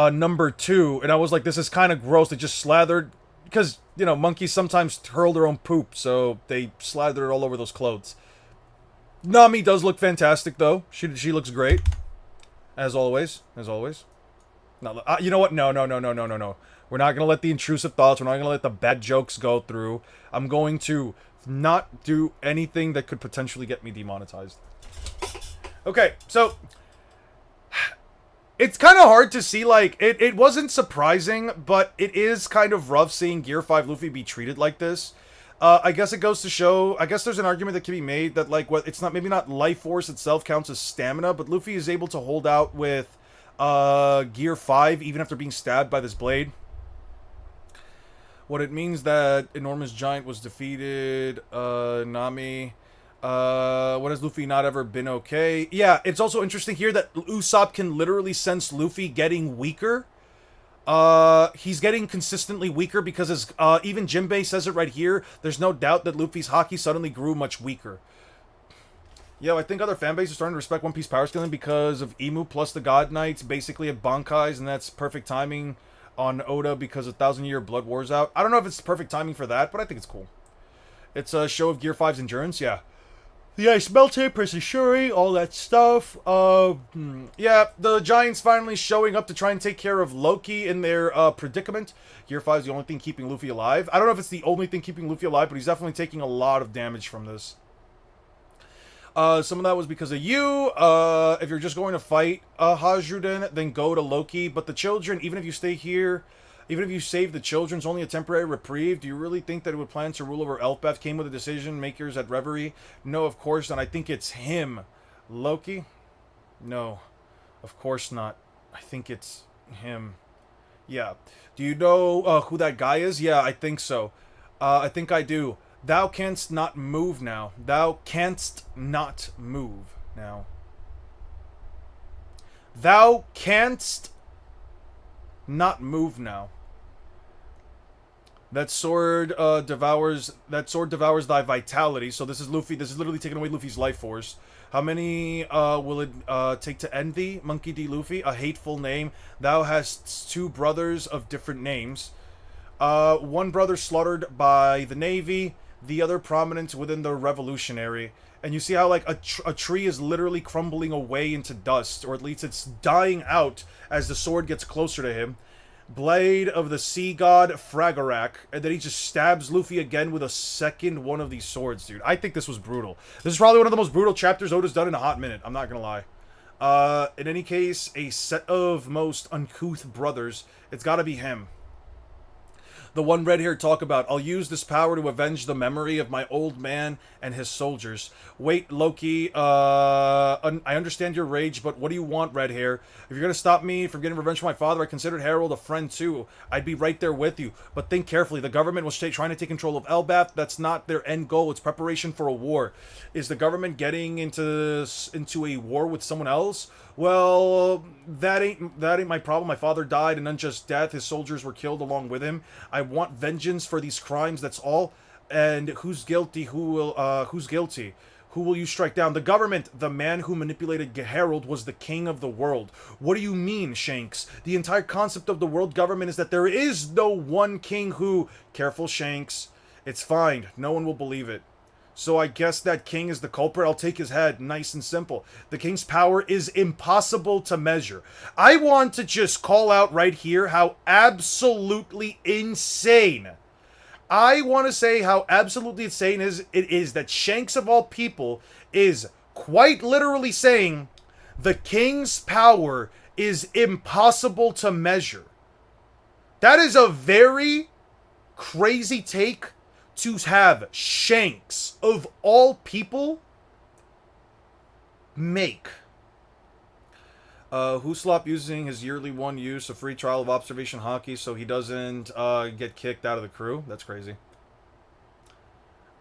number 2, and I was like, this is kind of gross. They just slathered, because, monkeys sometimes hurl their own poop, so they slathered it all over those clothes. Nami does look fantastic, though. She looks great. As always. No, you know what? No. We're not going to let the intrusive thoughts, we're not going to let the bad jokes go through. I'm going to not do anything that could potentially get me demonetized. Okay, so it's kind of hard to see, like, it wasn't surprising, but it is kind of rough seeing Gear 5 Luffy be treated like this. I guess it goes to show, I guess there's an argument that can be made that, like, it's not, maybe not life force itself counts as stamina, but Luffy is able to hold out with Gear 5 even after being stabbed by this blade. What it means that Enormous Giant was defeated, Nami. When has Luffy not ever been okay? Yeah, it's also interesting here that Usopp can literally sense Luffy getting weaker. He's getting consistently weaker because his, even Jinbei says it right here. There's no doubt that Luffy's haki suddenly grew much weaker. Yeah, I think other fanbases are starting to respect One Piece power scaling because of Emu plus the God Knights basically have Bankais, and that's perfect timing on Oda because of 1,000-Year Blood War's out. I don't know if it's perfect timing for that, but I think it's cool. It's a show of Gear 5's endurance, yeah. The Ice Melter, Percy Shuri, all that stuff. Yeah, the Giants finally showing up to try and take care of Loki in their predicament. Gear 5 is the only thing keeping Luffy alive. I don't know if it's the only thing keeping Luffy alive, but he's definitely taking a lot of damage from this. Some of that was because of you. If you're just going to fight Hajuden, then go to Loki. But the children, even if you stay here, even if you save the children, it's only a temporary reprieve. Do you really think that it would plan to rule over Elbaf? Came with the decision makers at Reverie? No, of course not. I think it's him. Loki? No, of course not. I think it's him. Yeah. Do you know who that guy is? Yeah, I think so. I think I do. Thou canst not move now. Thou canst not move now. Thou canst not move now. That sword devours thy vitality. So this is Luffy. This is literally taking away Luffy's life force. How many will it take to end thee, Monkey D. Luffy? A hateful name. Thou hast two brothers of different names. One brother slaughtered by the Navy, the other prominent within the Revolutionary. And you see how, like, a tree is literally crumbling away into dust, or at least it's dying out as the sword gets closer to him. Blade of the Sea God Fragorak, and then he just stabs Luffy again with a second one of these swords, dude. I think this was brutal. This is probably one of the most brutal chapters Oda's done in a hot minute. I'm not gonna lie. In any case, a set of most uncouth brothers. It's gotta be him. The one red-haired talk about, I'll use this power to avenge the memory of my old man and his soldiers. Wait, Loki, I understand your rage, but what do you want, red hair? If you're gonna stop me from getting revenge for my father, I considered Harold a friend too. I'd be right there with you. But think carefully, the government was trying to take control of Elbaf. That's not their end goal, it's preparation for a war. Is the government getting into a war with someone else? Well, that ain't my problem. My father died an unjust death. His soldiers were killed along with him. I want vengeance for these crimes. That's all. And who's guilty? Who's guilty? Who will you strike down? The government. The man who manipulated Harold was the king of the world. What do you mean, Shanks? The entire concept of the world government is that there is no one king who... Careful, Shanks. It's fine. No one will believe it. So I guess that king is the culprit. I'll take his head. Nice and simple. The king's power is impossible to measure. I want to just call out right here how absolutely insane. I want to say how absolutely insane it is that Shanks of all people is quite literally saying the king's power is impossible to measure. That is a very crazy take to have Shanks, of all people, make. Usopp using his yearly one use, a free trial of observation hockey, so he doesn't get kicked out of the crew. That's crazy.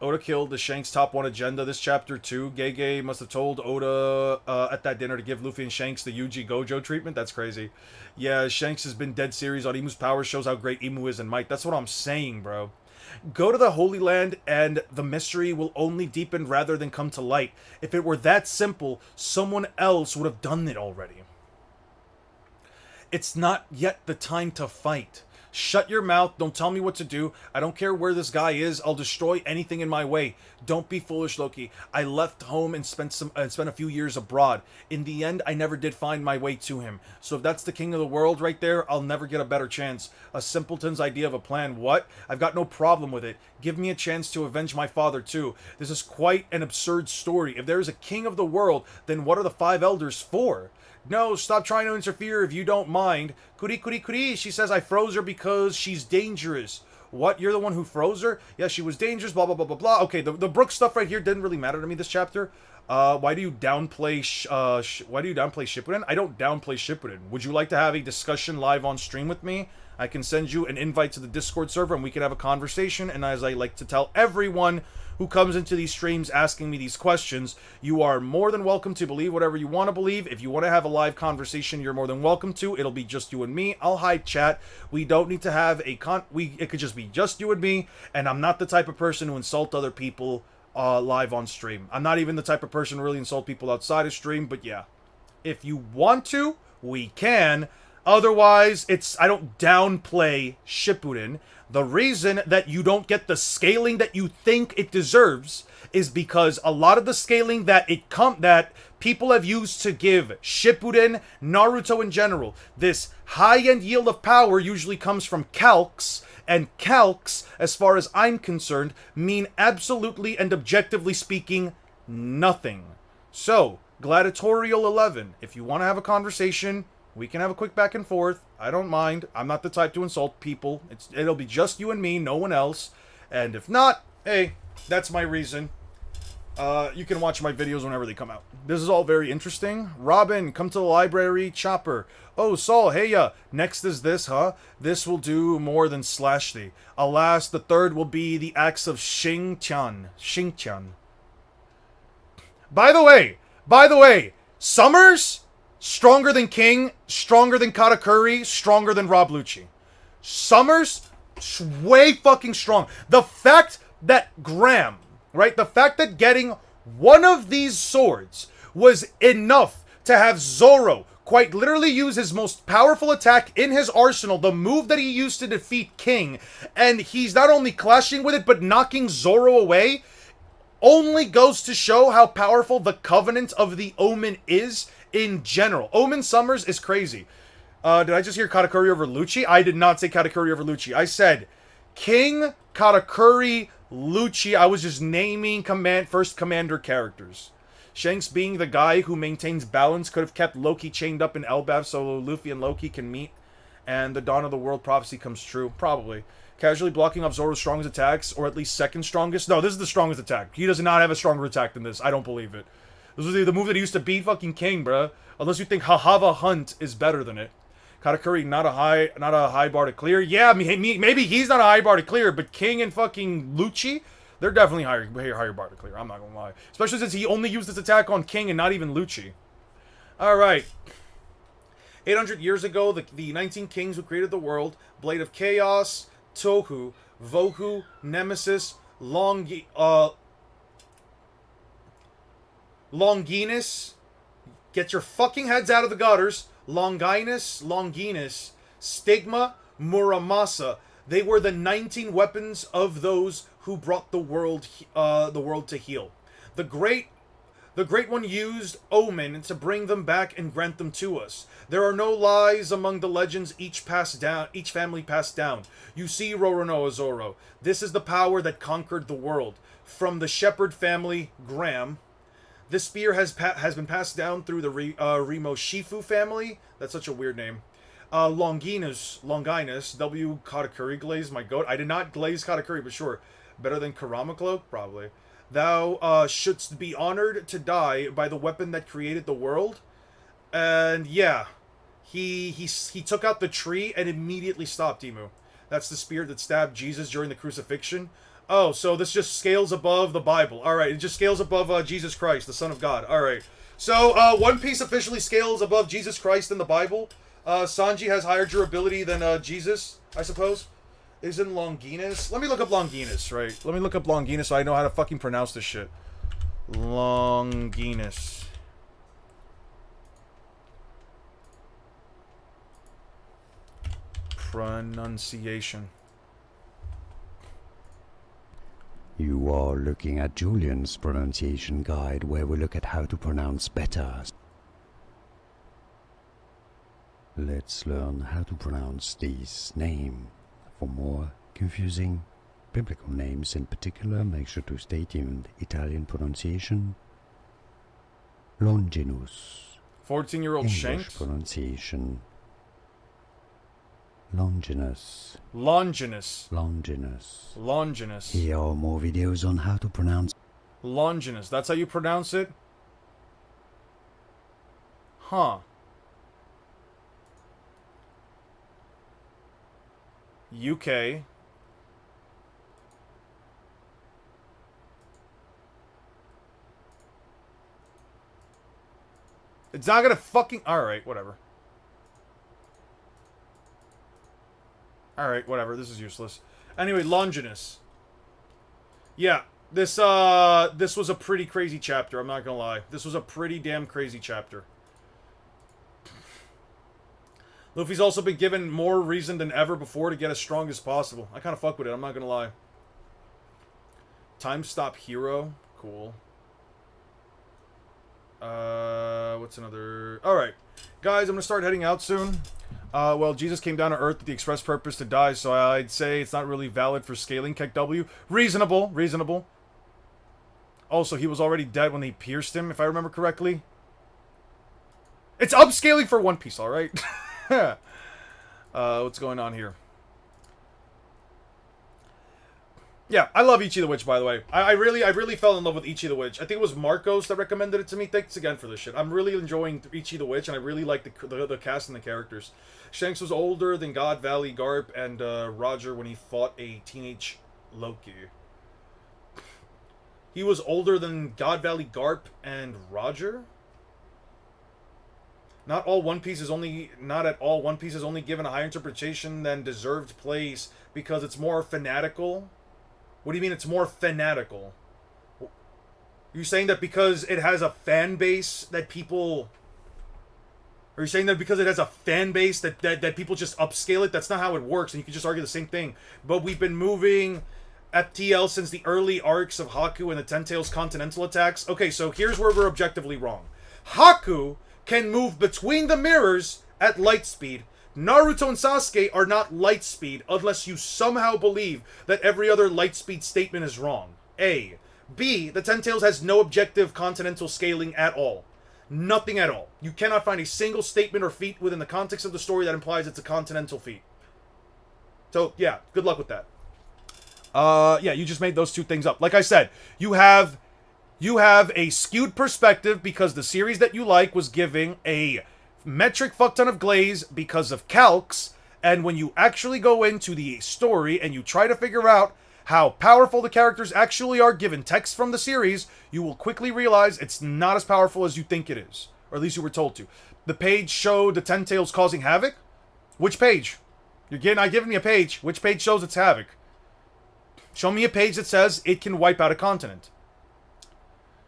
Oda killed the Shanks top 1 agenda this chapter too. Gege must have told Oda at that dinner to give Luffy and Shanks the Yuji Gojo treatment. That's crazy. Yeah, Shanks has been dead series on Imu's power, shows how great Imu is in might. That's what I'm saying, bro. Go to the Holy Land and the mystery will only deepen rather than come to light. If it were that simple, someone else would have done it already. It's not yet the time to fight. Shut your mouth. Don't tell me what to do. I don't care where this guy is. I'll destroy anything in my way. Don't be foolish, Loki. I left home and spent a few years abroad. In the end, I never did find my way to him. So if that's the king of the world right there, I'll never get a better chance. A simpleton's idea of a plan. What? I've got no problem with it. Give me a chance to avenge my father too. This is quite an absurd story. If there is a king of the world, then what are the 5 elders for? No, stop trying to interfere if you don't mind. Kuri kuri kuri, she says I froze her because she's dangerous. What? You're the one who froze her? Yeah, she was dangerous, blah, blah, blah, blah, blah. Okay, the Brook stuff right here didn't really matter to me this chapter. Why do you downplay Shippuden? I don't downplay Shippuden. Would you like to have a discussion live on stream with me? I can send you an invite to the Discord server and we can have a conversation. And as I like to tell everyone who comes into these streams asking me these questions, you are more than welcome to believe whatever you want to believe. If you want to have a live conversation, you're more than welcome to. It'll be just you and me. I'll hide chat. We don't need to have a it could just be just you and me. And I'm not the type of person who insult other people live on stream. I'm not even the type of person to really insult people outside of stream. But yeah, if you want to, we can. Otherwise, I don't downplay Shippuden. The reason that you don't get the scaling that you think it deserves is because a lot of the scaling that people have used to give Shippuden, Naruto in general, this high-end yield of power usually comes from calcs, and calcs, as far as I'm concerned, mean absolutely and objectively speaking, nothing. So, Gladiatorial 11, if you want to have a conversation, we can have a quick back and forth. I don't mind. I'm not the type to insult people. It'll be just you and me, no one else. And if not, hey, that's my reason. You can watch my videos whenever they come out. This is all very interesting. Robin, come to the library. Chopper. Oh, Saul, hey ya. Next is this, huh? This will do more than slash thee. Alas, the third will be the axe of Xing-chan. Xing-chan. By the way, Summers, stronger than King, stronger than Katakuri, stronger than Rob Lucci. Summers, way fucking strong. The fact that Graham, right? The fact that getting one of these swords was enough to have Zoro quite literally use his most powerful attack in his arsenal, the move that he used to defeat King, and he's not only clashing with it, but knocking Zoro away, only goes to show how powerful the Covenant of the Omen is in general. Omen Summers is crazy. Did I just hear Katakuri over Lucci? I did not say Katakuri over Lucci. I said King, Katakuri, Lucci. I was just naming first commander characters. Shanks, being the guy who maintains balance, could have kept Loki chained up in Elbaf so Luffy and Loki can meet and the Dawn of the World prophecy comes true. Probably. Casually blocking off Zoro's strongest attacks, or at least second strongest. No, this is the strongest attack. He does not have a stronger attack than this. I don't believe it. This was the move that he used to beat fucking King, bruh. Unless you think Hahava Hunt is better than it. Katakuri, not a high bar to clear. Yeah, maybe he's not a high bar to clear, but King and fucking Lucci, they're definitely higher bar to clear. I'm not gonna lie. Especially since he only used this attack on King and not even Lucci. Alright. 800 years ago, the 19 kings who created the world, Blade of Chaos, Tohu, Vohu, Nemesis, Longinus. Get your fucking heads out of the gutters. Longinus, Stigma, Muramasa. They were the 19 weapons of those who brought the world to heal. The great one used Omen to bring them back and grant them to us. There are no lies among the legends each family passed down. You see, Roronoa Zoro, this is the power that conquered the world. From the shepherd family, Graham. This spear has been passed down through the Remo Shifu family. That's such a weird name. Longinus, W. Katakuri glaze, my goat. I did not glaze Katakuri, but sure. Better than Karama Cloak? Probably. Thou shouldst be honored to die by the weapon that created the world. And yeah, he took out the tree and immediately stopped Imu. That's the spear that stabbed Jesus during the crucifixion. Oh, so this just scales above the Bible. Alright, it just scales above Jesus Christ, the Son of God. Alright. So, One Piece officially scales above Jesus Christ in the Bible. Sanji has higher durability than Jesus, I suppose. Isn't Longinus? Let me look up Longinus, right? Let me look up Longinus so I know how to fucking pronounce this shit. Longinus. Pronunciation. You are looking at Julian's pronunciation guide, where we look at how to pronounce better. Let's learn how to pronounce this name. For more confusing biblical names in particular, make sure to stay tuned. Italian pronunciation, Longinus. 14-year-old English Shanks? pronunciation, Longinus. Longinus. Longinus. Longinus. Here are more videos on how to pronounce Longinus. That's how you pronounce it? Huh. UK. It's not gonna fucking... Alright, whatever. Alright, whatever. This is useless. Anyway, Longinus. Yeah, this was a pretty crazy chapter, I'm not gonna lie. This was a pretty damn crazy chapter. Luffy's also been given more reason than ever before to get as strong as possible. I kind of fuck with it, I'm not gonna lie. Time Stop Hero. Cool. What's another... Alright. Guys, I'm gonna start heading out soon. Well, Jesus came down to Earth with the express purpose to die, so I'd say it's not really valid for scaling KEKW. Reasonable, reasonable. Also, he was already dead when they pierced him, if I remember correctly. It's upscaling for One Piece, alright? What's going on here? Yeah, I love Ichi the Witch, by the way. I really fell in love with Ichi the Witch. I think it was Marcos that recommended it to me. Thanks again for this shit. I'm really enjoying Ichi the Witch, and I really like the cast and the characters. Shanks was older than God Valley Garp and Roger when he fought a teenage Loki. He was older than God Valley Garp and Roger? Not at all One Piece is only given a higher interpretation than deserved place because it's more fanatical. What do you mean it's more fanatical? You're saying that because it has a fan base that people... Are you saying that because it has a fan base that people just upscale it? That's not how it works, and you can just argue the same thing. But we've been moving FTL since the early arcs of Haku and the Ten Tails Continental attacks. Okay, so here's where we're objectively wrong. Haku can move between the mirrors at light speed. Naruto and Sasuke are not light speed unless you somehow believe that every other light speed statement is wrong. A. B. The Ten Tails has no objective continental scaling at all. Nothing at all. You cannot find a single statement or feat within the context of the story that implies it's a continental feat. So, yeah, good luck with that. Yeah, you just made those two things up. Like I said, you have a skewed perspective because the series that you like was giving a metric fuck ton of glaze because of calcs, and when you actually go into the story and you try to figure out how powerful the characters actually are given text from the series, you will quickly realize it's not as powerful as you think it is, or at least you were told to. The page showed the Ten Tails causing havoc. Which page? You're not giving me a page. Which page shows it's havoc? Show me a page that says it can wipe out a continent.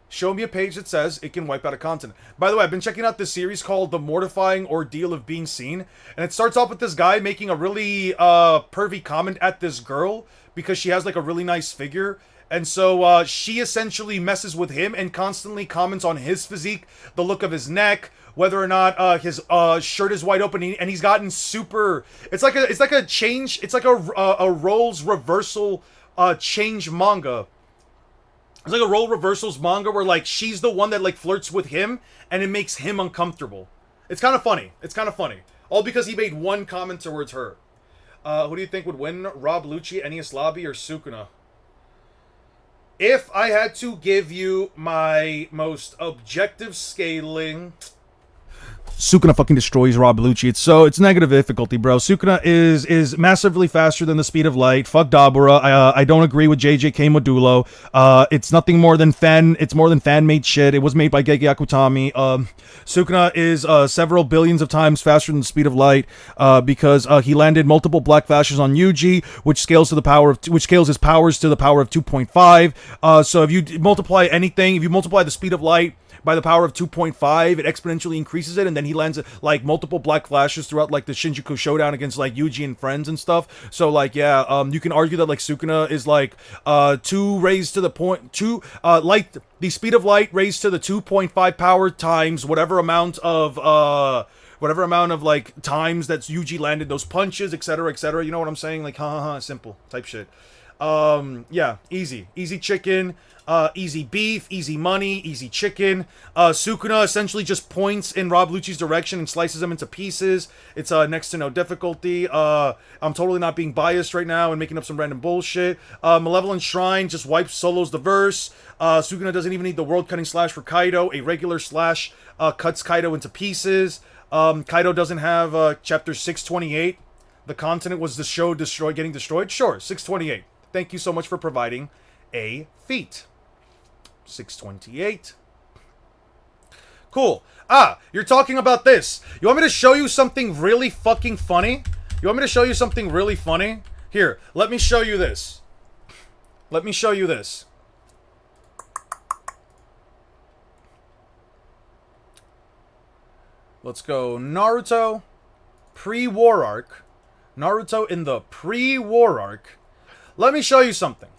Show me a page that says it can wipe out a continent. By the way, I've been checking out this series called The Mortifying Ordeal of Being Seen. And it starts off with this guy making a really pervy comment at this girl because she has like a really nice figure. And so she essentially messes with him and constantly comments on his physique, the look of his neck, whether or not his shirt is wide open, and he's gotten super... It's like a change... It's like a roles reversal change manga. It's like a role reversals manga where, like, she's the one that, like, flirts with him, and it makes him uncomfortable. It's kind of funny. It's kind of funny. All because he made one comment towards her. Who do you think would win? Rob Lucci, Enies Lobby, or Sukuna? If I had to give you my most objective scaling... Sukuna fucking destroys Rob Bellucci. It's negative difficulty, bro. Sukuna is massively faster than the speed of light. Fuck Dabura. I don't agree with JJK Modulo. It's nothing more than fan-made shit. It was made by Gege Akutami. Sukuna is several billions of times faster than the speed of light because he landed multiple black flashes on Yuji, which scales his powers to the power of 2.5. So if you multiply anything, if you multiply the speed of light by the power of 2.5, it exponentially increases it, and then he lands like multiple black flashes throughout like the Shinjuku showdown against like Yuji and friends and stuff. So like you can argue that like Sukuna is like 2 raised to the point light, the speed of light raised to the 2.5 power times whatever amount of like times that Yuji landed those punches, etc., etc. You know what I'm saying? Like simple type shit. Yeah, easy chicken. Easy beef, easy money, easy chicken. Sukuna essentially just points in Rob Lucci's direction and slices them into pieces. It's next to no difficulty. I'm totally not being biased right now and making up some random bullshit. Malevolent Shrine just wipes solos the verse. Sukuna doesn't even need the world cutting slash for Kaido. A regular slash cuts Kaido into pieces. Kaido doesn't have chapter 628. The continent was getting destroyed. Sure, 628. Thank you so much for providing a feat. 628. Cool. You're talking about this. You want me to show you something really fucking funny? You want me to show you something really funny? Here, let me show you this. Let me show you this. Let's go Naruto pre-war arc. Naruto in the pre-war arc. Let me show you something.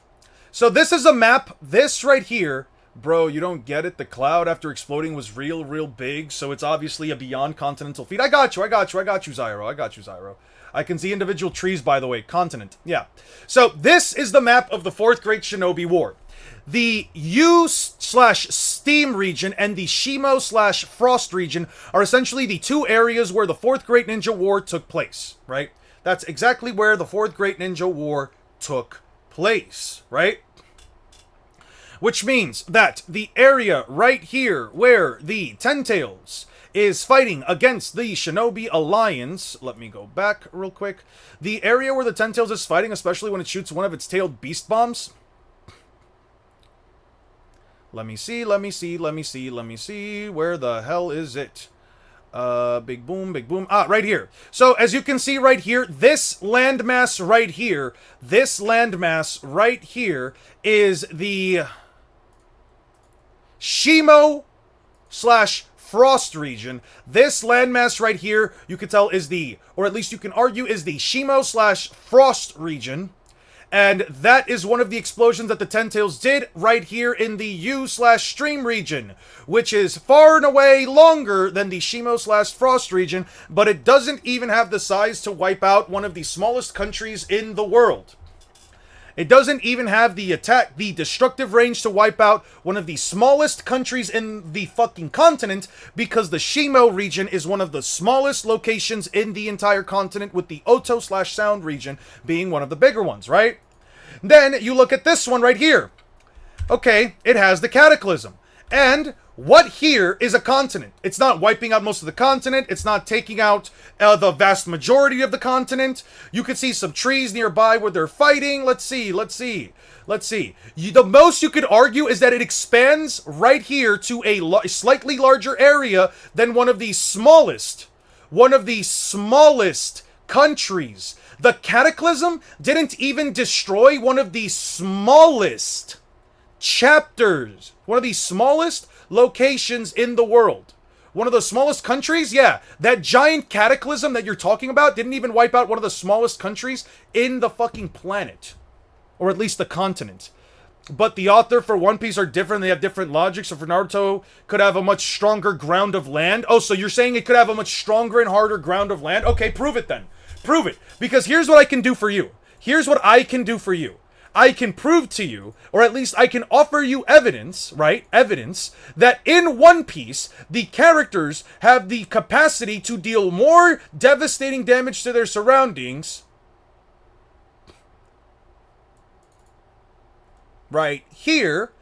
So this is a map. This right here, bro, you don't get it. The cloud after exploding was real big, so it's obviously a beyond continental feat. I got you, Zyro. I can see individual trees, by the way. Continent. Yeah. So this is the map of the 4th Great Shinobi War. The U/Steam region and the Shimo/Frost region are essentially the two areas where the 4th Great Ninja War took place, right? That's exactly where the 4th Great Ninja War took place. place, right? Which means that the area right here where the Ten-Tails is fighting against the Shinobi Alliance. Let me go back real quick. The area where the Ten-Tails is fighting, especially when it shoots one of its tailed beast bombs. Let me see. Where the hell is it? Big boom. Ah, right here. So, as you can see right here, this landmass right here is the Shimo / Frost region. This landmass right here, you can tell is the, or at least you can argue is the Shimo / Frost region. And that is one of the explosions that the Ten-Tails did right here in the U / Stream region, which is far and away longer than the Shimo / Frost region, but it doesn't even have the size to wipe out one of the smallest countries in the world. It doesn't even have the destructive range to wipe out one of the smallest countries in the fucking continent, because the Shimo region is one of the smallest locations in the entire continent, with the Oto / Sound region being one of the bigger ones, right? Then you look at this one right here. Okay, it has the Cataclysm. And what here is a continent? It's not wiping out most of the continent. It's not taking out the vast majority of the continent. You can see some trees nearby where they're fighting. Let's see. The most you could argue is that it expands right here to a slightly larger area than one of the smallest countries. The Cataclysm didn't even destroy one of the smallest chapters, one of the smallest locations in the world. One of the smallest countries? Yeah, that giant Cataclysm that you're talking about didn't even wipe out one of the smallest countries in the fucking planet. Or at least the continent. But the author for One Piece are different, they have different logics. So for Naruto, could have a much stronger ground of land. Oh, so you're saying it could have a much stronger and harder ground of land? Okay, prove it then. Prove it. Because here's what I can do for you. I can prove to you, or at least I can offer you evidence, right? Evidence that in One Piece, the characters have the capacity to deal more devastating damage to their surroundings. Right here.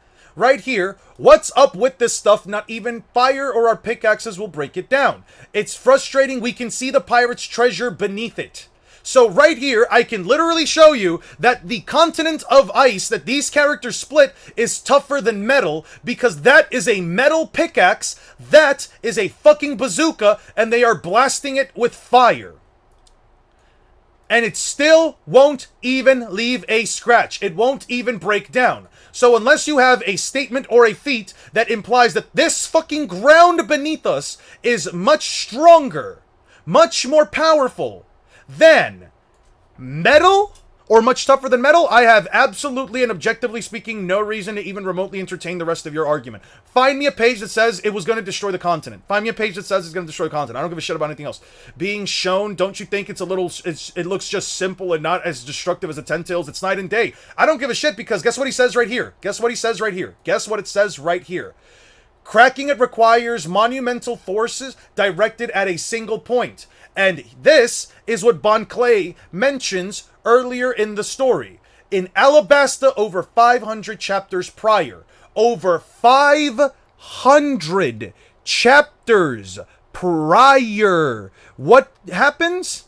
What's up with this stuff? Not even fire or our pickaxes will break it down. It's frustrating. We can see the pirate's treasure beneath it. So right here, I can literally show you that the continent of ice that these characters split is tougher than metal, because that is a metal pickaxe, that is a fucking bazooka, and they are blasting it with fire. And it still won't even leave a scratch. It won't even break down. So unless you have a statement or a feat that implies that this fucking ground beneath us is much stronger, much more powerful than metal, or much tougher than metal, I have absolutely and objectively speaking no reason to even remotely entertain the rest of your argument. Find me a page that says it was going to destroy the continent. Find me a page that says it's going to destroy the continent. I don't give a shit about anything else. Being shown, don't you think it's a little, it looks just simple and not as destructive as a Ten-Tails? It's night and day. I don't give a shit, because guess what he says right here? Guess what it says right here? Cracking it requires monumental forces directed at a single point. And this is what Bon Clay mentions earlier in the story. In Alabasta, over 500 chapters prior. Over 500 chapters prior. What happens?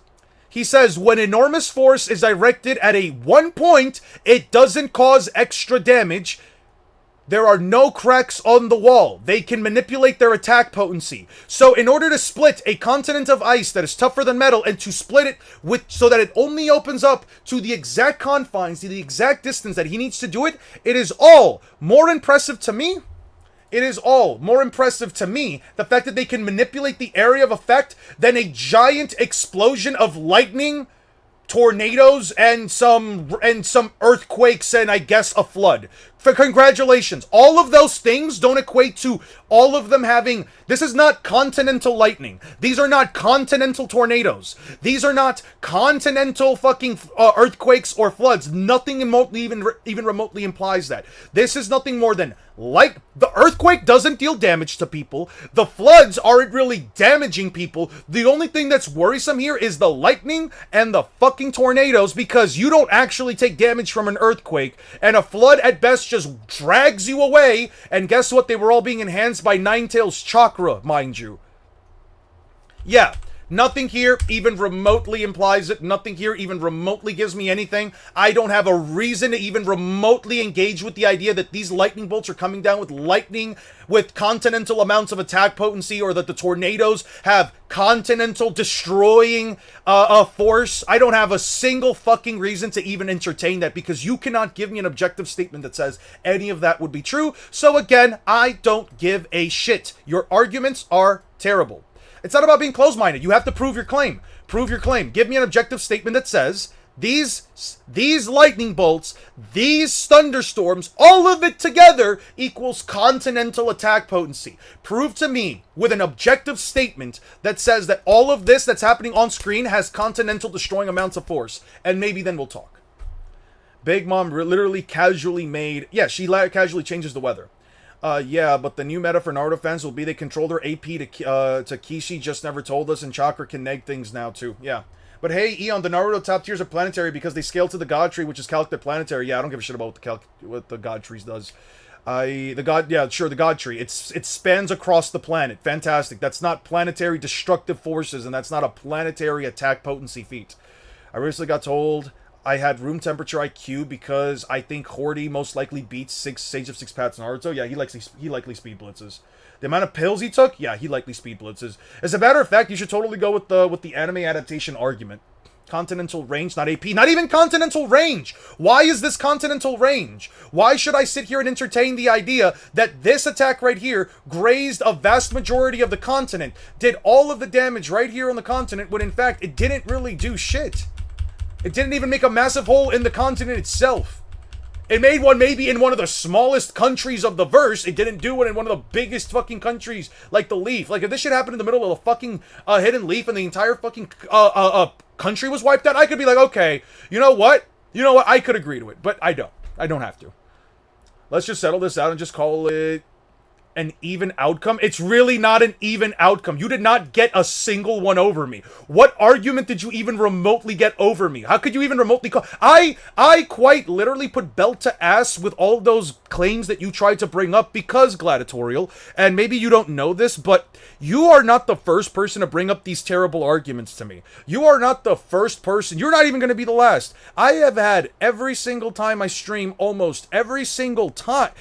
He says, when enormous force is directed at a one point, it doesn't cause extra damage. There are no cracks on the wall. They can manipulate their attack potency. So in order to split a continent of ice that is tougher than metal, and to split it with so that it only opens up to the exact confines, to the exact distance that he needs to do it, it is all more impressive to me. The fact that they can manipulate the area of effect than a giant explosion of lightning, tornadoes, and some earthquakes, and I guess a flood. Congratulations. All of those things don't equate to all of them having... This is not continental lightning. These are not continental tornadoes. These are not continental fucking earthquakes or floods. Nothing remotely, even remotely implies that. This is nothing more than light. The earthquake doesn't deal damage to people. The floods aren't really damaging people. The only thing that's worrisome here is the lightning and the fucking tornadoes, because you don't actually take damage from an earthquake, and a flood at best just drags you away. And guess what? They were all being enhanced by Ninetales chakra, mind you. Yeah. Nothing here even remotely implies it. Nothing here even remotely gives me anything. I don't have a reason to even remotely engage with the idea that these lightning bolts are coming down with lightning with continental amounts of attack potency, or that the tornadoes have continental destroying force. I don't have a single fucking reason to even entertain that, because you cannot give me an objective statement that says any of that would be true. So again, I don't give a shit. Your arguments are terrible. It's not about being closed-minded. You have to prove your claim. Prove your claim. Give me an objective statement that says these lightning bolts, these thunderstorms, all of it together equals continental attack potency. Prove to me with an objective statement that says that all of this that's happening on screen has continental destroying amounts of force, and maybe then we'll talk. Big Mom literally casually made... Yeah, she casually changes the weather. Yeah, but the new meta for Naruto fans will be they control their AP to Kishi, just never told us, and Chakra can neg things now too. Yeah. But hey, Eon, the Naruto top tiers are planetary because they scale to the God Tree, which is calc planetary. Yeah, I don't give a shit about what the God Trees does. The God Tree. It spans across the planet. Fantastic. That's not planetary destructive forces, and that's not a planetary attack potency feat. I recently got told I had room temperature IQ because I think Hordy most likely beats Sage of Six Paths Naruto. Yeah, he likely speed blitzes. The amount of pills he took, yeah, he likely speed blitzes. As a matter of fact, you should totally go with the anime adaptation argument. Continental range, not AP. Not even continental range! Why is this continental range? Why should I sit here and entertain the idea that this attack right here grazed a vast majority of the continent, did all of the damage right here on the continent, when in fact it didn't really do shit? It didn't even make a massive hole in the continent itself. It made one maybe in one of the smallest countries of the verse. It didn't do it in one of the biggest fucking countries like the Leaf. Like, if this shit happened in the middle of a fucking Hidden Leaf and the entire fucking country was wiped out, I could be like, okay, you know what? I could agree to it. But I don't. I don't have to. Let's just settle this out and just call it an even outcome. It's really not an even outcome. You did not get a single one over me. What argument did you even remotely get over me? How could you even remotely call... I quite literally put belt to ass with all those claims that you tried to bring up because, Gladiatorial, and maybe you don't know this, but you are not the first person to bring up these terrible arguments to me. You are not the first person. You're not even going to be the last. I have had every single time I stream, almost every single time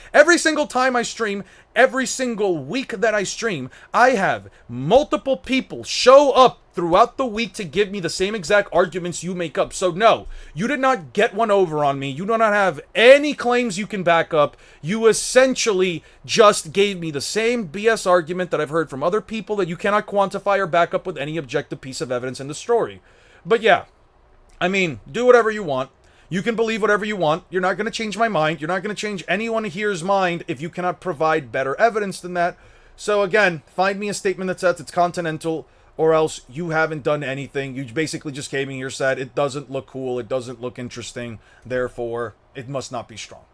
I stream, every single week that I stream, I have multiple people show up throughout the week to give me the same exact arguments you make up. So no, you did not get one over on me. You do not have any claims you can back up. You essentially just gave me the same BS argument that I've heard from other people that you cannot quantify or back up with any objective piece of evidence in the story. But yeah, I mean, do whatever you want. You can believe whatever you want. You're not going to change my mind. You're not going to change anyone here's mind if you cannot provide better evidence than that. So again, find me a statement that says it's continental, or else you haven't done anything. You basically just came in here, said it doesn't look cool, it doesn't look interesting, therefore it must not be strong.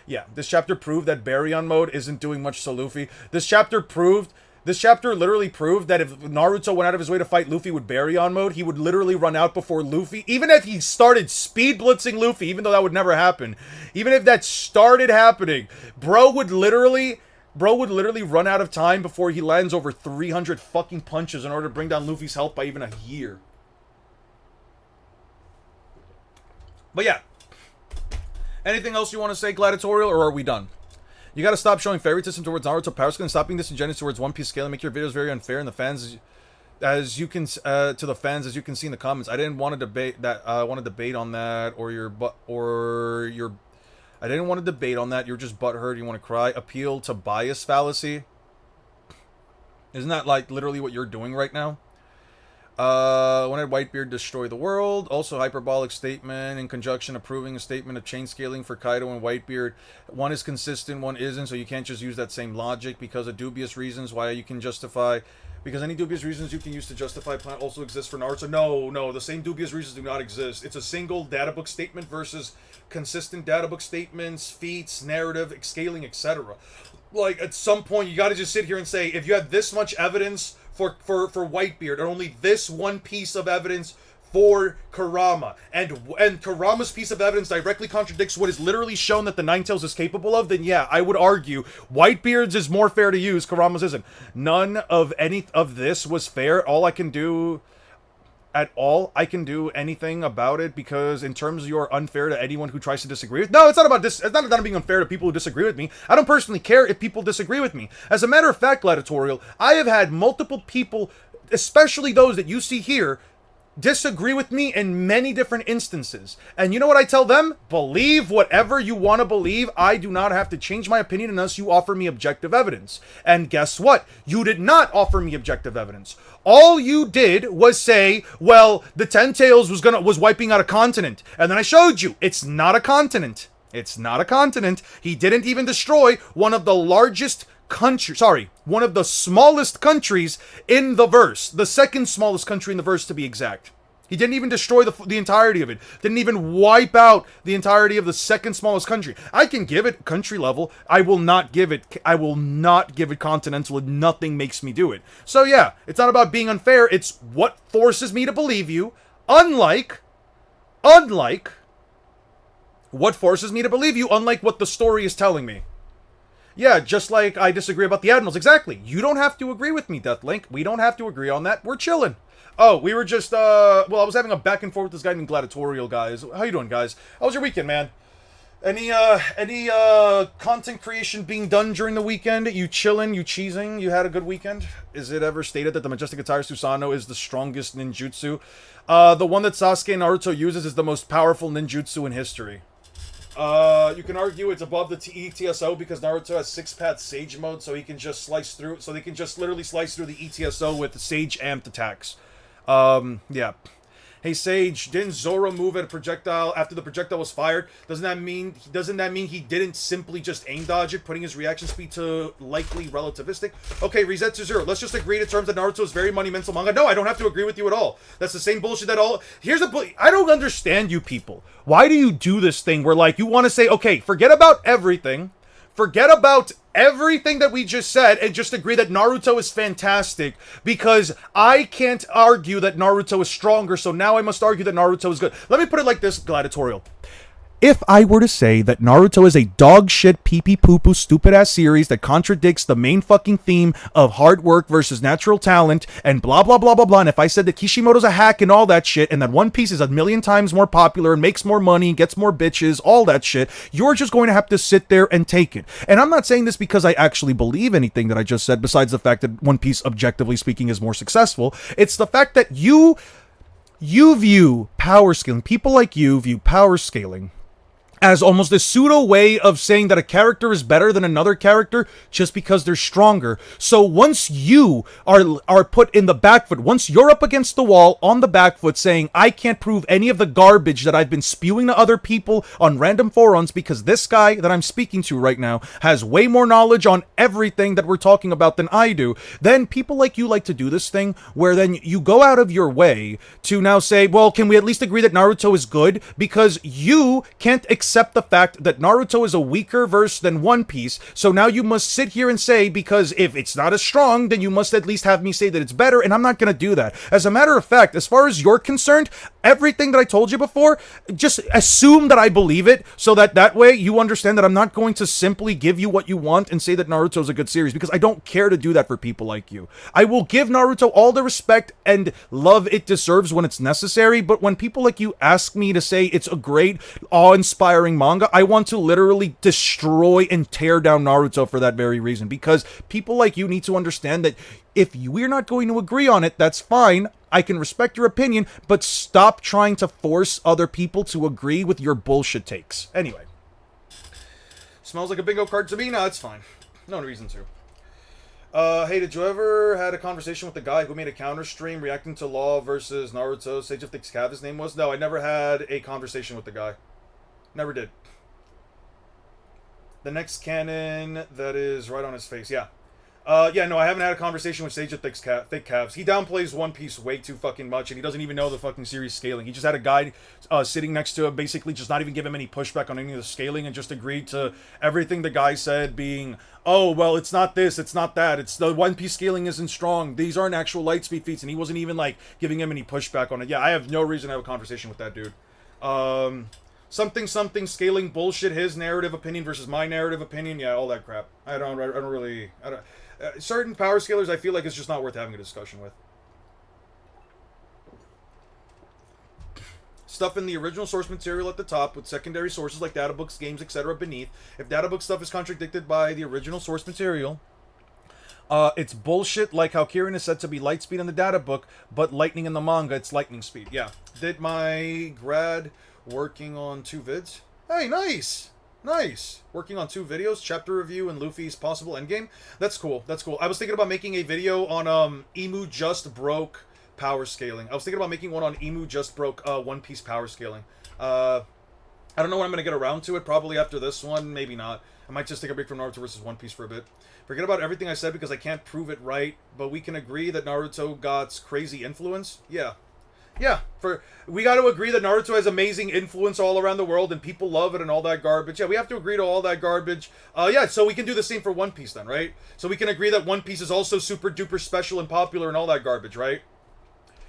Yeah, this chapter proved that Baryon mode isn't doing much to Luffy. This chapter literally proved that if Naruto went out of his way to fight Luffy with Baryon mode, he would literally run out before Luffy. Even if he started speed blitzing Luffy, even though that would never happen, even if that started happening, bro would literally run out of time before he lands over 300 fucking punches in order to bring down Luffy's health by even a year. But yeah. Anything else you want to say, Gladiatorial, or are we done? You gotta stop showing favoritism towards Naruto power skill and stop being disingenuous towards One Piece scale and make your videos very unfair and the fans, as you can see in the comments. I didn't want to debate that. I want to debate on that, I didn't want to debate on that. You're just butthurt. You want to cry. Appeal to bias fallacy. Isn't that like literally what you're doing right now? When did Whitebeard destroy the world? Also, hyperbolic statement in conjunction approving a statement of chain scaling for Kaido and Whitebeard. One is consistent, one isn't, so you can't just use that same logic because of dubious reasons why you can justify. Because any dubious reasons you can use to justify plan also exists for Naruto. No, the same dubious reasons do not exist. It's a single data book statement versus consistent data book statements, feats, narrative, scaling, etc. Like, at some point, you gotta just sit here and say, if you have this much evidence for Whitebeard, and only this one piece of evidence for Kurama, and Kurama's piece of evidence directly contradicts what is literally shown that the Ninetales is capable of, then yeah, I would argue Whitebeard's is more fair to use, Kurama's isn't. None of any of this was fair. I can do anything about it, because in terms of you're unfair to anyone who tries to disagree with. No, it's not about this. It's not being unfair to people who disagree with me. I don't personally care if people disagree with me. As a matter of fact, Gladiatorial, I have had multiple people, especially those that you see here, disagree with me in many different instances. And you know what I tell them? Believe whatever you want to believe. I do not have to change my opinion unless you offer me objective evidence. And guess what? You did not offer me objective evidence. All you did was say, well, the Ten Tails was wiping out a continent. And then I showed you, it's not a continent. It's not a continent. He didn't even destroy one of the largest one of the smallest countries in the verse. The second smallest country in the verse, to be exact. He didn't even destroy the entirety of it. Didn't even wipe out the entirety of the second smallest country. I can give it country level. I will not give it continental, and nothing makes me do it. So yeah, it's not about being unfair. It's what forces me to believe you. Unlike what forces me to believe you, unlike what the story is telling me. Yeah, just like I disagree about the Admirals. Exactly. You don't have to agree with me, Deathlink. We don't have to agree on that. We're chilling. Oh, we were just, well, I was having a back and forth with this guy named Gladiatorial, guys. How you doing, guys? How was your weekend, man? Any content creation being done during the weekend? You chilling? You cheesing? You had a good weekend? Is it ever stated that the Majestic Attire Susanoo is the strongest ninjutsu? The one that Sasuke and Naruto uses is the most powerful ninjutsu in history. You can argue it's above the ETSO because Naruto has 6-path Sage mode, so he can just slice through. So they can just literally slice through the ETSO with Sage amped attacks. Yeah. Hey Sage, didn't Zoro move at a projectile after the projectile was fired? Doesn't that mean he didn't simply just aim dodge it, putting his reaction speed to likely relativistic? Okay, reset to 0. Let's just agree to terms that Naruto is very monumental manga. No, I don't have to agree with you at all. That's the same bullshit that all. I don't understand you people. Why do you do this thing where, like, you want to say, okay, forget about everything. Forget about everything that we just said and just agree that Naruto is fantastic, because I can't argue that Naruto is stronger, so now I must argue that Naruto is good. Let me put it like this, Gladiatorial. If I were to say that Naruto is a dog shit, pee-pee poo-poo, stupid-ass series that contradicts the main fucking theme of hard work versus natural talent and blah, blah, blah, blah, blah, and if I said that Kishimoto's a hack and all that shit, and that One Piece is a million times more popular and makes more money, gets more bitches, all that shit, you're just going to have to sit there and take it. And I'm not saying this because I actually believe anything that I just said, besides the fact that One Piece, objectively speaking, is more successful. It's the fact that you view power scaling, people like you view power scaling as almost a pseudo way of saying that a character is better than another character just because they're stronger. So once you are put in the back foot, once you're up against the wall on the back foot saying, I can't prove any of the garbage that I've been spewing to other people on random forums because this guy that I'm speaking to right now has way more knowledge on everything that we're talking about than I do, then people like you like to do this thing where then you go out of your way to now say, well, can we at least agree that Naruto is good? Because you can't accept the fact that Naruto is a weaker verse than One Piece, so now you must sit here and say, because if it's not as strong, then you must at least have me say that it's better, and I'm not going to do that. As a matter of fact, as far as you're concerned, everything that I told you before, just assume that I believe it, so that way you understand that I'm not going to simply give you what you want and say that Naruto is a good series, because I don't care to do that for people like you. I will give Naruto all the respect and love it deserves when it's necessary, but when people like you ask me to say it's a great, awe-inspiring manga, I want to literally destroy and tear down Naruto for that very reason, because people like you need to understand that if we're not going to agree on it, that's fine. I can respect your opinion, but stop trying to force other people to agree with your bullshit takes. Anyway. Smells like a bingo card to me? No, it's fine. No reason to. Hey, did you ever had a conversation with the guy who made a counter stream reacting to Law versus Naruto? Sage of Thick Cav, his name was? No, I never had a conversation with the guy. Never did. The next cannon that is right on his face, yeah. Yeah, no, I haven't had a conversation with Sage of Thick Calves. He downplays One Piece way too fucking much, and he doesn't even know the fucking series scaling. He just had a guy sitting next to him, basically just not even give him any pushback on any of the scaling, and just agreed to everything the guy said being, oh, well, it's not this, it's not that, it's the One Piece scaling isn't strong, these aren't actual light speed feats, and he wasn't even, like, giving him any pushback on it. Yeah, I have no reason to have a conversation with that dude. Something scaling bullshit, his narrative opinion versus my narrative opinion, yeah, all that crap. I don't really, certain power scalers I feel like it's just not worth having a discussion with. Stuff in the original source material at the top with secondary sources like data books, games, etc. beneath. If data book stuff is contradicted by the original source material, it's bullshit, like how Kirin is said to be light speed in the data book, but lightning in the manga, it's lightning speed. Yeah. Did my grad working on 2 vids? Hey, nice! Nice! Working on 2 videos, chapter review and Luffy's possible endgame. That's cool, that's cool. I was thinking about making a video on, Emu Just Broke power scaling. I was thinking about making one on Emu Just Broke, One Piece power scaling. I don't know when I'm gonna get around to it, probably after this one, maybe not. I might just take a break from Naruto versus One Piece for a bit. Forget about everything I said because I can't prove it right, but we can agree that Naruto got crazy influence? Yeah. Yeah, we got to agree that Naruto has amazing influence all around the world and people love it and all that garbage. Yeah, we have to agree to all that garbage. Yeah, so we can do the same for One Piece then, right? So we can agree that One Piece is also super duper special and popular and all that garbage, right?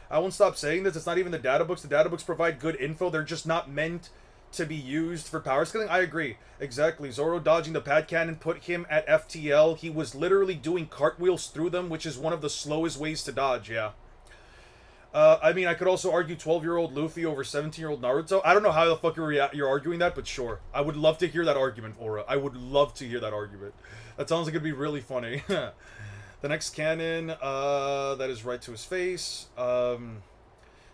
I won't stop saying this. It's not even the data books. The data books provide good info. They're just not meant to be used for power scaling. I agree. Exactly. Zoro dodging the pad cannon put him at FTL. He was literally doing cartwheels through them, which is one of the slowest ways to dodge, yeah. I mean, I could also argue 12-year-old Luffy over 17-year-old Naruto. I don't know how the fuck you're arguing that, but sure. I would love to hear that argument, Aura. I would love to hear that argument. That sounds like it'd be really funny. The next cannon, that is right to his face.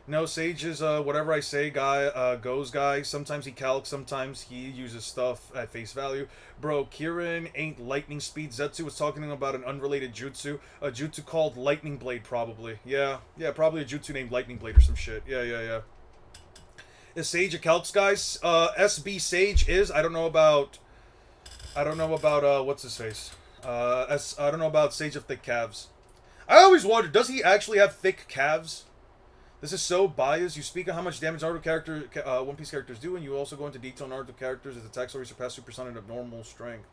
No, Sage is whatever I say guy, goes guy. Sometimes he calcs, sometimes he uses stuff at face value. Bro, Kirin ain't lightning speed. Zetsu was talking about an unrelated jutsu. A jutsu called Lightning Blade, probably. Yeah, probably a jutsu named Lightning Blade or some shit. Yeah. Is Sage a calcs guy? SB Sage is. I don't know about, what's his face? I don't know about Sage of Thick Calves. I always wondered, does he actually have thick calves? This is so biased. You speak of how much damage Naruto One Piece characters do, and you also go into detail on Naruto characters as attacks already surpass Super Saiyan of normal strength.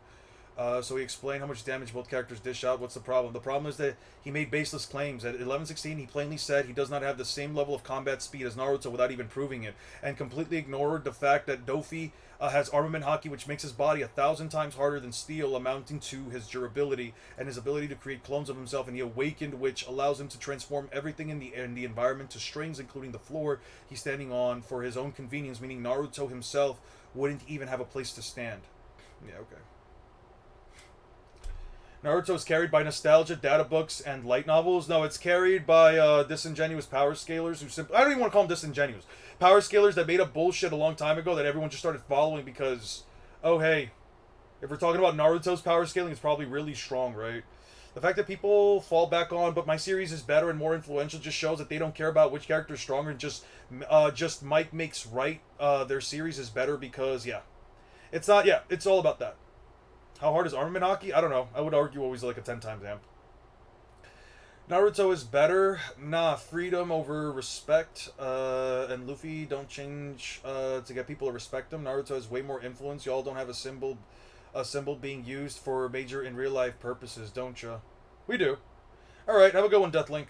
So he explained how much damage both characters dish out. What's the problem? The problem is that he made baseless claims. At 11:16, he plainly said he does not have the same level of combat speed as Naruto without even proving it, and completely ignored the fact that Dofi has armament haki, which makes his body 1,000 times harder than steel, amounting to his durability and his ability to create clones of himself, and he awakened, which allows him to transform everything in the environment to strings, including the floor he's standing on, for his own convenience, meaning Naruto himself wouldn't even have a place to stand. Yeah, okay. Naruto is carried by nostalgia, data books, and light novels. No, it's carried by disingenuous power scalers who simply... I don't even want to call them disingenuous. Power scalers that made up bullshit a long time ago that everyone just started following because, oh, hey, if we're talking about Naruto's power scaling, it's probably really strong, right? The fact that people fall back on, but my series is better and more influential, just shows that they don't care about which character is stronger, and just Mike makes right. Their series is better because, yeah. It's not, yeah, it's all about that. How hard is armament haki? I don't know. I would argue always like a 10 times amp. Naruto is better. Nah, freedom over respect. And Luffy don't change to get people to respect him. Naruto has way more influence. Y'all don't have a symbol being used for major in real life purposes, don't ya? We do. Alright, have a good one, Deathlink.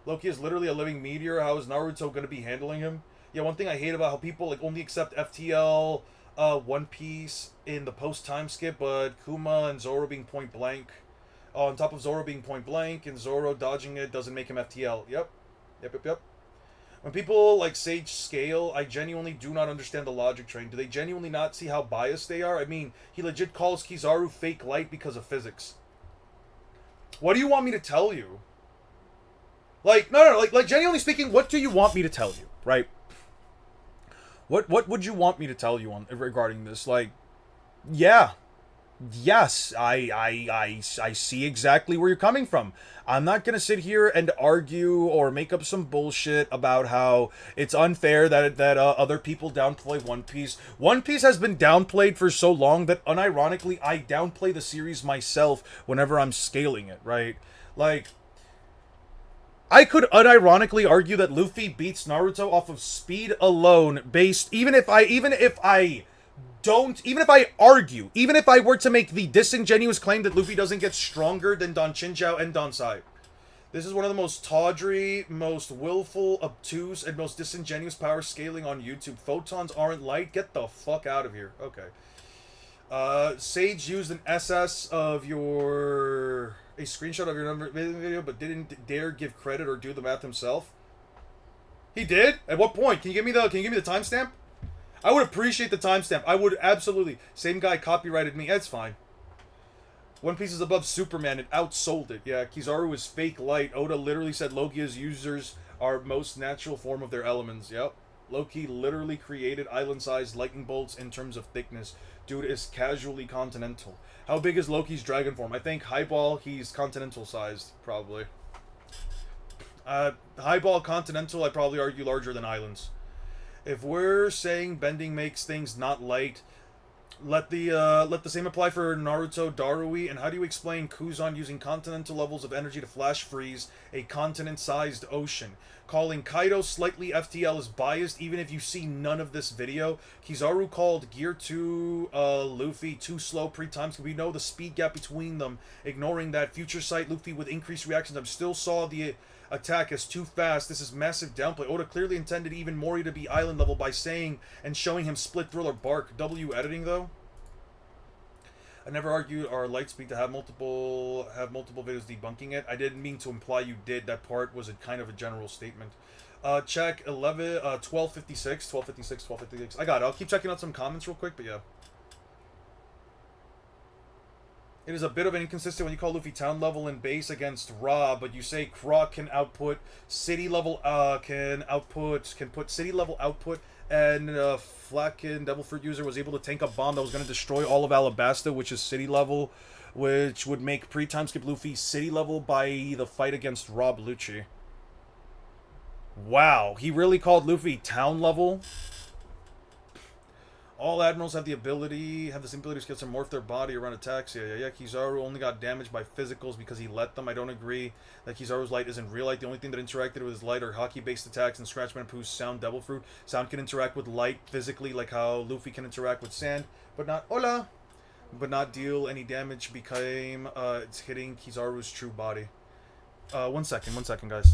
Loki is literally a living meteor. How is Naruto going to be handling him? Yeah, one thing I hate about how people like only accept FTL... One Piece in the post-time skip, but Kuma and Zoro being point blank. On top of Zoro being point blank and Zoro dodging it doesn't make him FTL. Yep. When people like Sage scale, I genuinely do not understand the logic train. Do they genuinely not see how biased they are? I mean, he legit calls Kizaru fake light because of physics. What do you want me to tell you? Like, no, like genuinely speaking, what do you want me to tell you, right? What would you want me to tell you on regarding this? Like, yeah. Yes, I see exactly where you're coming from. I'm not gonna sit here and argue or make up some bullshit about how it's unfair that other people downplay One Piece. One Piece has been downplayed for so long that unironically I downplay the series myself whenever I'm scaling it. Right, like I could unironically argue that Luffy beats Naruto off of speed alone, based even if I don't, even if I argue, even if I were to make the disingenuous claim that Luffy doesn't get stronger than Don Chinchou and Don Sai. This is one of the most tawdry, most willful, obtuse, and most disingenuous power scaling on YouTube. Photons aren't light. Get the fuck out of here. Okay. Sage used an SS of a screenshot of your number video, but didn't dare give credit or do the math himself. He did? At what point? Can you give me the timestamp? I would appreciate the timestamp. I would absolutely. Same guy copyrighted me. That's fine. One Piece is above Superman. It outsold it. Yeah, Kizaru is fake light. Oda literally said Lokia's users are most natural form of their elements. Yep. Loki literally created island-sized lightning bolts in terms of thickness. Dude is casually continental. How big is Loki's dragon form? I think Highball, he's continental-sized, probably. Highball, continental, I'd probably argue larger than islands. If we're saying bending makes things not light, let the same apply for Naruto Darui. And how do you explain Kuzan using continental levels of energy to flash freeze a continent-sized ocean? Calling Kaido slightly FTL is biased, even if you see none of this video. Kizaru called Gear 2 Luffy too slow pre-times. We know the speed gap between them. Ignoring that, Future Sight Luffy with increased reaction time still saw the attack as too fast. This is massive downplay. Oda clearly intended even Mori to be island level by saying and showing him split Thriller bark. W editing though. I never argued our light speed to have multiple videos debunking it. I didn't mean to imply you did. That part was a kind of a general statement. Check 1256. I got it. I'll keep checking out some comments real quick, but yeah. It is a bit of an inconsistent when you call Luffy town level and base against Ra, but you say Croc can output city level can put city level output, and Flakin Devil Fruit user was able to tank a bomb that was going to destroy all of Alabasta, which is city level, which would make pre-time skip Luffy city level by the fight against Rob Lucci. Wow, he really called Luffy town level. All admirals have the same ability skills to morph their body around attacks. Yeah. Kizaru only got damaged by physicals because he let them. I don't agree that Kizaru's light isn't real light. The only thing that interacted with his light are hockey-based attacks and Scratchman Pooh's Sound Devil Fruit. Sound can interact with light physically, like how Luffy can interact with sand, but not deal any damage because it's hitting Kizaru's true body. One second, guys.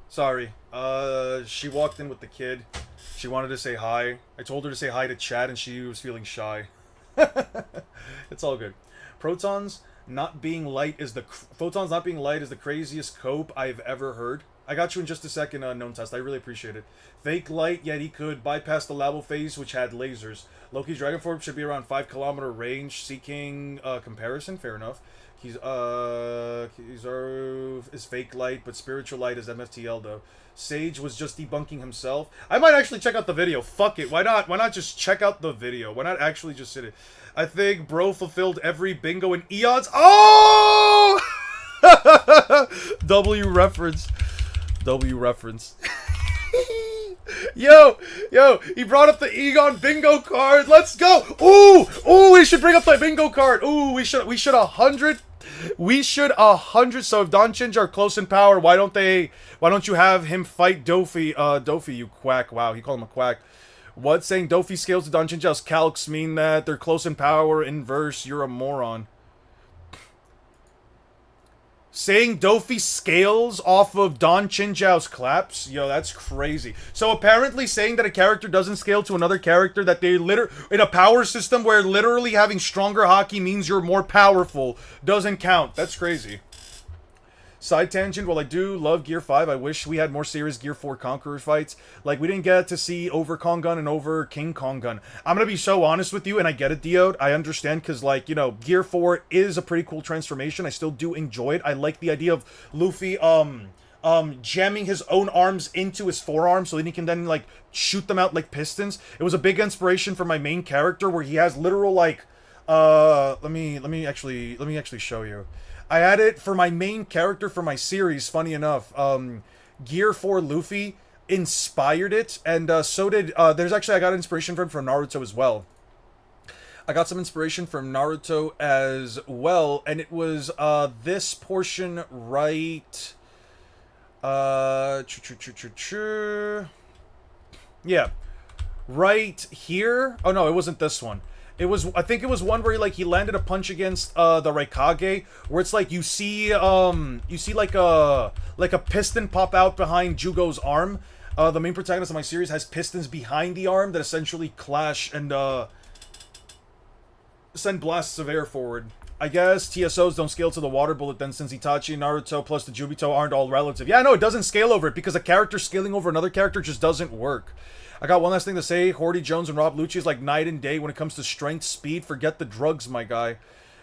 Sorry. She walked in with the kid. She wanted to say hi. I told her to say hi to Chad, and she was feeling shy. It's all good. Photons not being light is the craziest cope I've ever heard. I got you in just a second, known test. I really appreciate it. Fake light, yet he could bypass the Labo phase, which had lasers. Loki's Dragon Form should be around 5-kilometer range. Seeking comparison, fair enough. Kizaru is fake light, but spiritual light is MFTL though. Sage was just debunking himself. I might actually check out the video. Fuck it. Why not? Why not just check out the video? Why not actually just sit it? I think bro fulfilled every bingo in eons. Oh! W reference. Yo, he brought up the Egon bingo card. Let's go. Ooh, we should bring up the bingo card. Ooh, we should 100. We should 100. So if Don Chinja are close in power, why don't you have him fight Dofi? Dofi, you quack. Wow, he called him a quack. What, saying Dofi scales to Don Chinja's calcs mean that they're close in power? Inverse, you're a moron. Saying Dofi scales off of Don Chinjao's claps? Yo, that's crazy. So apparently saying that a character doesn't scale to another character, that they in a power system where literally having stronger hockey means you're more powerful, doesn't count. That's crazy. Side tangent, while I do love Gear 5, I wish we had more serious Gear 4 Conqueror fights. Like, we didn't get to see over Kongun and over King Kongun. I'm gonna be so honest with you, and I get it, Diode. I understand, because, like, you know, Gear 4 is a pretty cool transformation. I still do enjoy it. I like the idea of Luffy, jamming his own arms into his forearms so that he can then, like, shoot them out like pistons. It was a big inspiration for my main character, where he has literal, like, let me actually show you. I had it for my main character for my series, funny enough. Gear 4 Luffy inspired it, and so did, I got inspiration from Naruto as well. I got some inspiration from Naruto as well, and it was, this portion right, yeah, right here. Oh no, it wasn't this one. It was, I think it was one where he landed a punch against the Raikage, where it's like you see like a piston pop out behind Jugo's arm. The main protagonist of my series has pistons behind the arm that essentially clash and send blasts of air forward. I guess TSOs don't scale to the water bullet then, since Itachi, Naruto, plus the Jubito aren't all relative. Yeah, no, it doesn't scale over it, because a character scaling over another character just doesn't work. I got one last thing to say. Horty Jones and Rob Lucci is like night and day when it comes to strength, speed. Forget the drugs, my guy.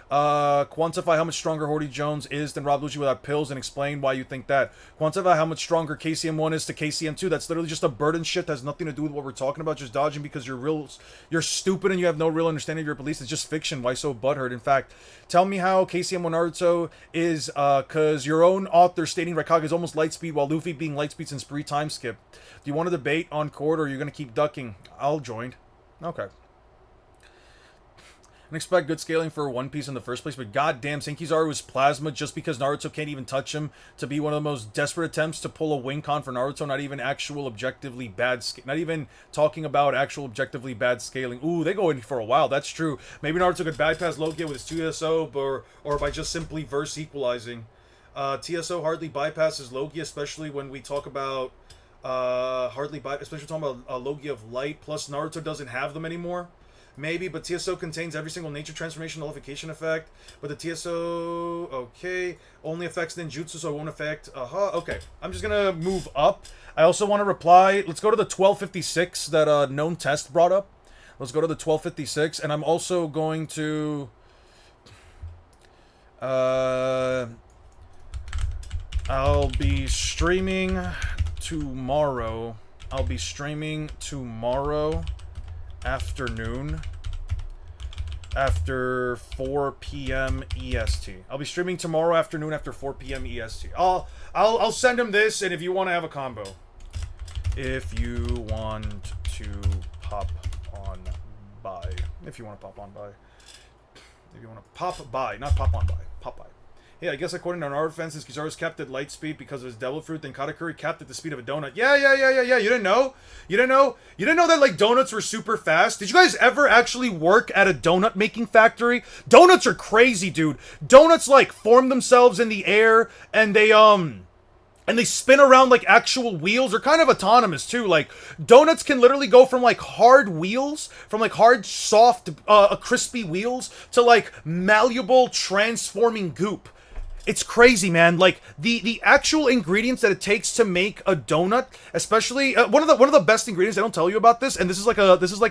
Quantify how much stronger Horty Jones is than Rob Lucci without pills and explain why you think that. Quantify how much stronger KCM1 is to KCM2. That's literally just a burden shit that has nothing to do with what we're talking about. Just dodging because you're stupid and you have no real understanding of your beliefs. It's just fiction. Why so butthurt? In fact, tell me how KCM1 Naruto is, cause your own author stating Raikage is almost light speed while Luffy being light speed since pre time skip. Do you want to debate on court or are you gonna keep ducking? I'll join. Okay. And expect good scaling for One Piece in the first place, but goddamn, Senkizaru was plasma just because Naruto can't even touch him to be one of the most desperate attempts to pull a win con for Naruto. Not even actual objectively bad, not even talking about actual objectively bad scaling. Ooh, they go in for a while. That's true. Maybe Naruto could bypass Logia with his 2SO, or by just simply verse equalizing. TSO hardly bypasses Logia, especially when we talk about especially talking about Logia of Light. Plus, Naruto doesn't have them anymore. Maybe, but TSO contains every single nature transformation nullification effect. But the TSO, okay, only affects ninjutsu, so it won't affect. Okay. I'm just gonna move up. I also want to reply. Let's go to the 1256 that Known Test brought up. Let's go to the 1256, and I'm also going to. I'll be streaming tomorrow. Afternoon after 4 p.m. EST. I'll be streaming tomorrow afternoon after 4 p.m. EST. I'll send him this, and if you want to have a combo. If you want to pop on by. If you want to pop on by. If you want to pop by, not pop on by. Pop by. Yeah, I guess according to our fans, since Kizaru's capped at light speed because of his devil fruit, then Katakuri capped at the speed of a donut. Yeah. You didn't know? You didn't know that, like, donuts were super fast? Did you guys ever actually work at a donut making factory? Donuts are crazy, dude. Donuts, like, form themselves in the air, and they spin around like actual wheels. They're kind of autonomous too. Like, donuts can literally go from like hard wheels, from like hard, soft, crispy wheels to like malleable, transforming goop. It's crazy, man. Like, the actual ingredients that it takes to make a donut, especially one of the best ingredients. I don't tell you about this, and this is like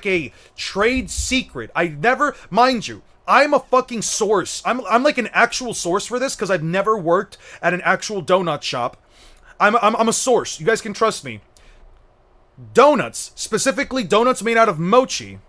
a trade secret. I never, mind you, I'm a fucking source. I'm like an actual source for this because I've never worked at an actual donut shop. I'm a source. You guys can trust me. Donuts, specifically donuts made out of mochi,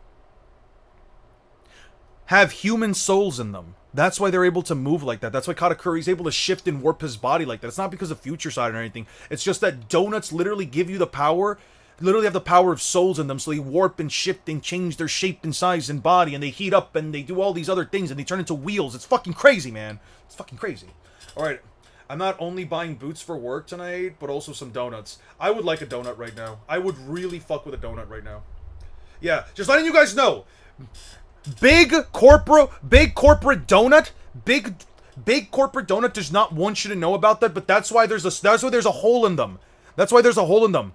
have human souls in them. That's why they're able to move like that. That's why Katakuri's able to shift and warp his body like that. It's not because of Future Side or anything. It's just that donuts literally give you the power, literally have the power of souls in them, so they warp and shift and change their shape and size and body, and they heat up and they do all these other things, and they turn into wheels. It's fucking crazy, man. It's fucking crazy. Alright, I'm not only buying boots for work tonight, but also some donuts. I would like a donut right now. I would really fuck with a donut right now. Yeah, just letting you guys know. Big corporate donut, big Big corporate donut does not want you to know about that, but that's why there's a hole in them. That's why there's a hole in them.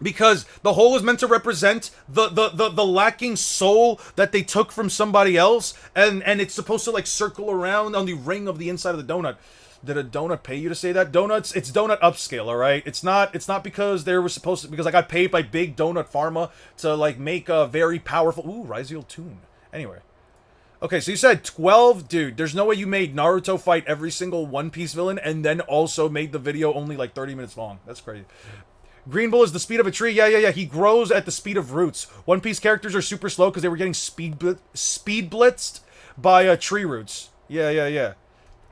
Because the hole is meant to represent the lacking soul that they took from somebody else, and it's supposed to like circle around on the ring of the inside of the donut. Did a donut pay you to say that? Donuts, it's donut upscale, all right? It's not because they were supposed to, because I got paid by Big Donut Pharma to like make a very powerful, ooh, Ryziel Tune. Anyway. Okay, so you said 12, dude, there's no way you made Naruto fight every single One Piece villain and then also made the video only like 30 minutes long. That's crazy. Green Bull is the speed of a tree. Yeah. He grows at the speed of roots. One Piece characters are super slow because they were getting speed blitzed by tree roots. Yeah.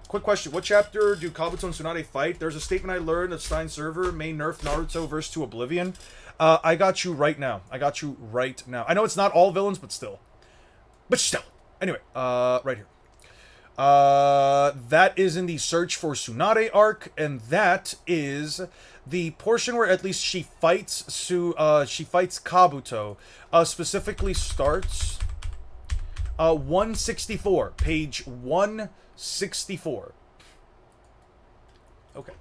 Quick question. What chapter do Kabuto and Tsunade fight? There's a statement I learned that Stein server may nerf Naruto verse to Oblivion. I got you right now. I know it's not all villains, but still. Anyway, right here. That is in the Search for Tsunade arc, and that is the portion where at least she fights Kabuto. Specifically starts 164, page 164. Okay.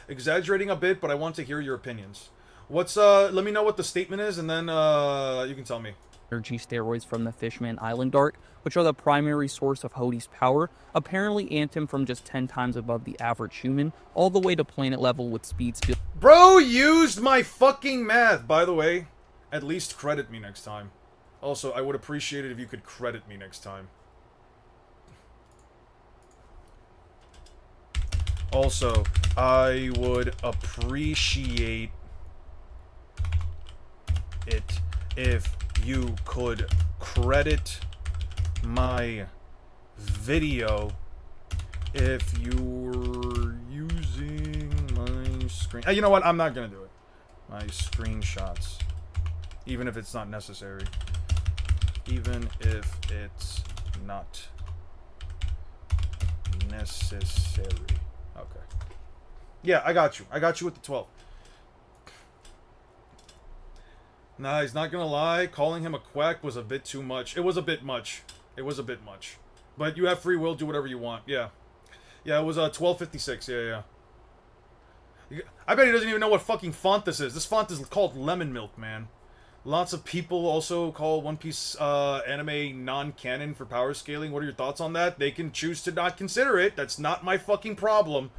Exaggerating a bit, but I want to hear your opinions. Let me know what the statement is, and then you can tell me. Energy steroids from the Fishman Island arc, which are the primary source of Hodi's power, apparently amped him from just 10 times above the average human, all the way to planet level with speeds. Bro used my fucking math, by the way. At least credit me next time. Also, I would appreciate it if you could credit me next time. Also, I would appreciate it if you could credit my video if you're using my screen. You know what? I'm not gonna do it. My screenshots. Even if it's not necessary. Even if it's not necessary. Okay. Yeah, I got you. I got you with the 12. Nah, he's not gonna lie. Calling him a quack was a bit too much. It was a bit much. But you have free will. Do whatever you want. Yeah. Yeah, it was 1256. Yeah. I bet he doesn't even know what fucking font this is. This font is called Lemon Milk, man. Lots of people also call One Piece anime non-canon for power scaling. What are your thoughts on that? They can choose to not consider it. That's not my fucking problem.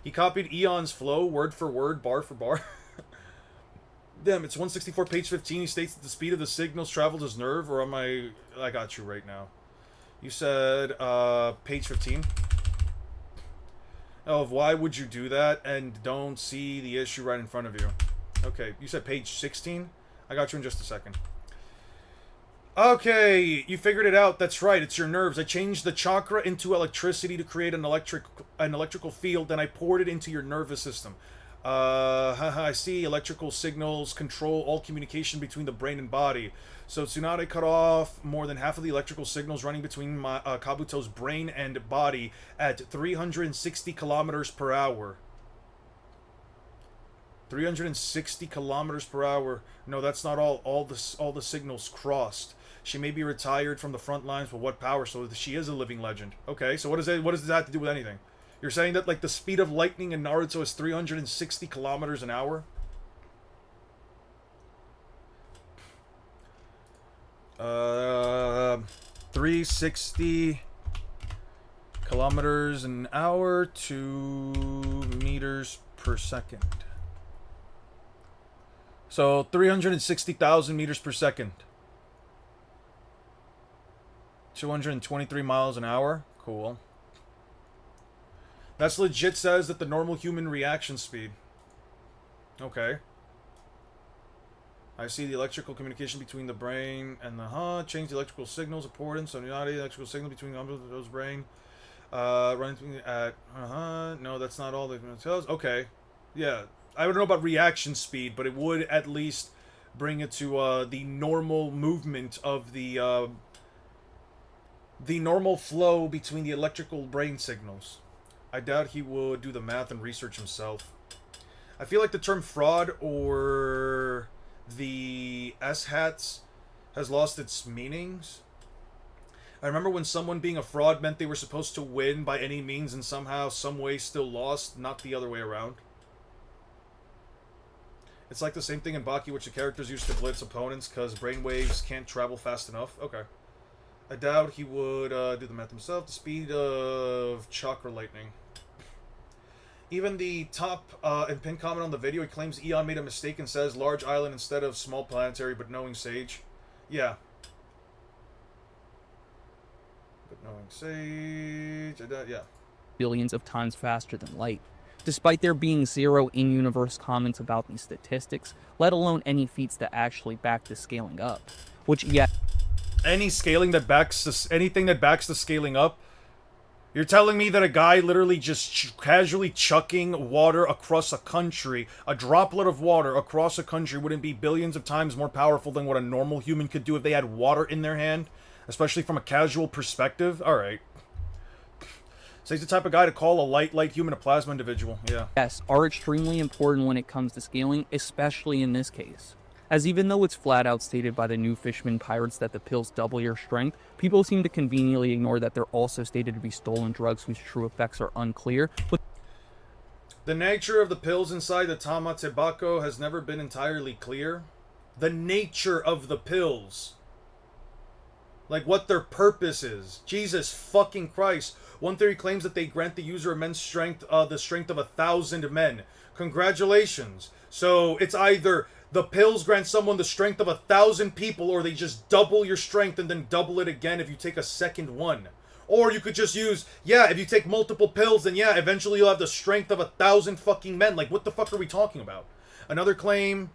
He copied Eon's flow, word for word, bar for bar. Damn, it's 164, page 15. He states that the speed of the signals travels his nerve, or am I got you right now. You said, page 15. Oh, why would you do that and don't see the issue right in front of you? Okay, you said page 16? I got you in just a second. Okay, you figured it out. That's right, it's your nerves. I changed the chakra into electricity to create an electrical field, then I poured it into your nervous system. I see. Electrical signals control all communication between the brain and body. So Tsunade cut off more than half of the electrical signals running between Kabuto's brain and body at 360 kilometers per hour. 360 kilometers per hour. No, that's not all. All the signals crossed. She may be retired from the front lines, but what power? So she is a living legend. Okay, so what does that have to do with anything? You're saying that, like, the speed of lightning in Naruto is 360 kilometers an hour? 360 kilometers an hour to meters per second. So, 360,000 meters per second. 223 miles an hour? Cool. That's legit says that the normal human reaction speed. Okay. I see the electrical communication between the brain and the change the electrical signals important. So not the electrical signal between those brain. Running at no, that's not all that tells. Okay. Yeah. I don't know about reaction speed, but it would at least bring it to the normal movement of the normal flow between the electrical brain signals. I doubt he would do the math and research himself. I feel like the term fraud or the S-hats has lost its meanings. I remember when someone being a fraud meant they were supposed to win by any means and somehow, some way still lost, not the other way around. It's like the same thing in Baki, which the characters used to blitz opponents because brainwaves can't travel fast enough. Okay. I doubt he would do the math himself. The speed of chakra lightning. Even the top and pin comment on the video, he claims Eon made a mistake and says large island instead of small planetary, but knowing Sage. Yeah. But knowing Sage, yeah. billions of times faster than light. Despite there being zero in-universe comments about these statistics, let alone any feats that actually back the scaling up. Which, yeah, Any scaling that backs anything that backs the scaling up. You're telling me that a guy literally just casually chucking water across a country, a droplet of water across a country, wouldn't be billions of times more powerful than what a normal human could do if they had water in their hand? Especially from a casual perspective? Alright. So he's the type of guy to call a light human a plasma individual. Yeah. yes, are extremely important when it comes to scaling, especially in this case. As even though it's flat out stated by the new Fishman pirates that the pills double your strength, people seem to conveniently ignore that they're also stated to be stolen drugs whose true effects are unclear. With The nature of the pills inside the Tama Tobacco has never been entirely clear. The nature of the pills. Like what their purpose is. Jesus fucking Christ. One theory claims that they grant the user immense strength, the strength of 1,000 men. Congratulations. So it's either the pills grant someone the strength of 1,000 people, or they just double your strength and then double it again if you take a second one. Or you could just use, yeah, if you take multiple pills, then yeah, eventually you'll have the strength of 1,000 fucking men. Like, what the fuck are we talking about? Another claim,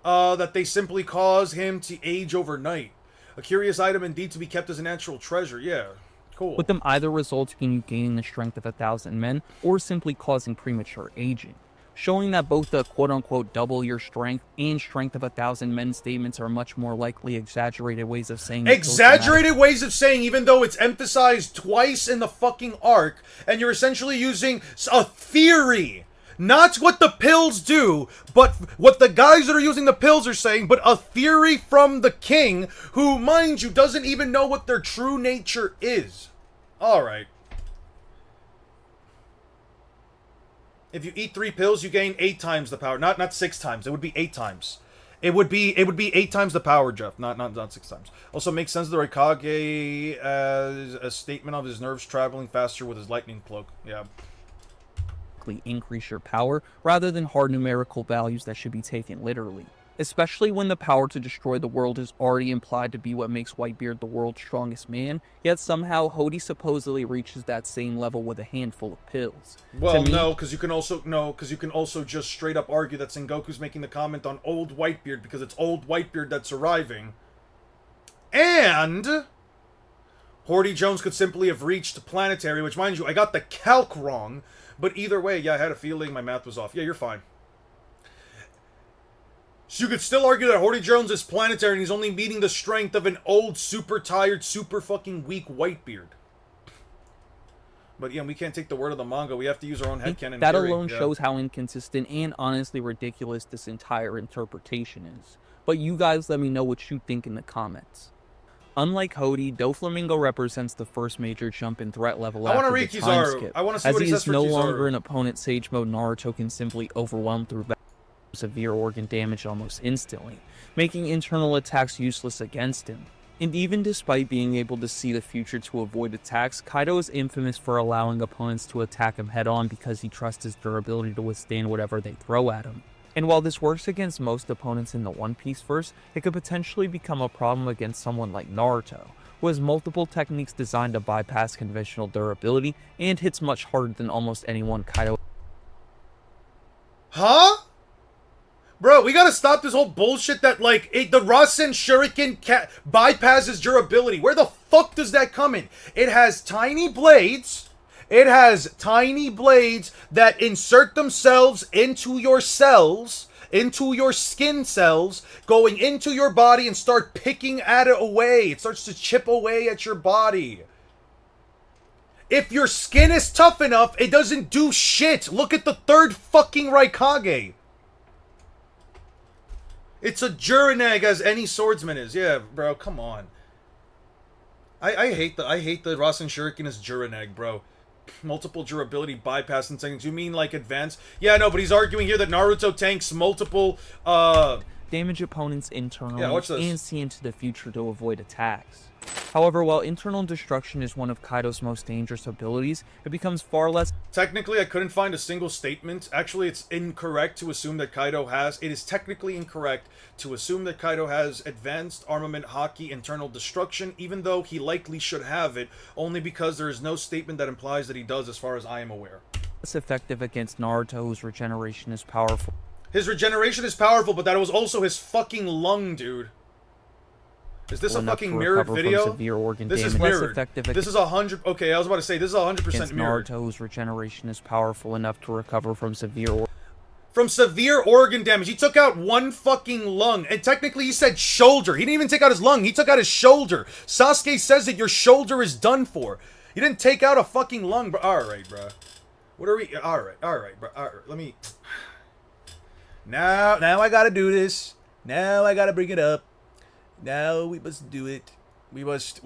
that they simply cause him to age overnight. A curious item indeed to be kept as a natural treasure. Yeah, cool. with them either resulting in you gaining the strength of 1,000 men, or simply causing premature aging. Showing that both the quote-unquote double your strength and strength of 1,000 men statements are much more likely exaggerated ways of saying... Exaggerated ways of saying, even though it's emphasized twice in the fucking arc, and you're essentially using a theory. Not what the pills do, but what the guys that are using the pills are saying, but a theory from the king, who, mind you, doesn't even know what their true nature is. Alright. If you eat 3 pills, you gain 8 times the power. Not 6 times. It would be 8 times. It would be 8 times the power, Jeff. Not 6 times. Also makes sense of the Raikage as a statement of his nerves traveling faster with his lightning cloak. Yeah. increase your power, rather than hard numerical values that should be taken literally. Especially when the power to destroy the world is already implied to be what makes Whitebeard the world's strongest man, yet somehow Hody supposedly reaches that same level with a handful of pills. Well, no, because you can also just straight up argue that Sengoku's making the comment on old Whitebeard because it's old Whitebeard that's arriving. And Horty Jones could simply have reached planetary, which, mind you, I got the calc wrong, but either way, yeah, I had a feeling my math was off. Yeah, you're fine. So you could still argue that Horty Jones is planetary and he's only meeting the strength of an old, super tired, super fucking weak Whitebeard. But yeah, we can't take the word of the manga. We have to use our own headcanon. That alone shows how inconsistent and honestly ridiculous this entire interpretation is. But you guys let me know what you think in the comments. Unlike Hody, Doflamingo represents the first major jump in threat level after the time skip. I want to see as what he he says is for no Kizaru. longer an opponent Sage Mode, Naruto can simply overwhelm through severe organ damage almost instantly, making internal attacks useless against him. And even despite being able to see the future to avoid attacks, Kaido is infamous for allowing opponents to attack him head-on because he trusts his durability to withstand whatever they throw at him. And while this works against most opponents in the One Piece verse, it could potentially become a problem against someone like Naruto, who has multiple techniques designed to bypass conventional durability and hits much harder than almost anyone Kaido. Huh? Bro, we gotta stop this whole bullshit that, like, the Rasen Shuriken bypasses durability. Where the fuck does that come in? It has tiny blades. It has tiny blades that insert themselves into your cells, into your skin cells, going into your body and start picking at it away. It starts to chip away at your body. If your skin is tough enough, it doesn't do shit. Look at the third fucking Raikage. It's a Jurineg as any swordsman is. Yeah, bro, come on. I hate the Rasen Shuriken as Juraneg, bro. Multiple durability bypass in seconds. You mean like advanced? Yeah, no, but he's arguing here that Naruto tanks multiple damage opponents internally watch this. and see into the future to avoid attacks. However, while internal destruction is one of Kaido's most dangerous abilities, it becomes far less Technically, I couldn't find a single statement. Actually, it's incorrect to assume that Kaido has... It is technically incorrect to assume that Kaido has advanced armament haki internal destruction, even though he likely should have it, only because there is no statement that implies that he does, as far as I am aware. effective against Naruto, whose regeneration is powerful. His regeneration is powerful, but that was also his fucking lung, dude. Is this a enough fucking to mirrored recover from video? severe organ This is damage. Less mirrored. effective This is 100... Okay, I was about to say, this is 100% against mirrored. Naruto, whose regeneration is powerful enough to recover from severe From severe organ damage. He took out one fucking lung. And technically he said shoulder. He didn't even take out his lung. He took out his shoulder. Sasuke says that your shoulder is done for. You didn't take out a fucking lung, bro. Alright, bro. What are we... Alright, bro. Alright, let me... Now I gotta do this. Now I gotta bring it up. Now we must do it. We must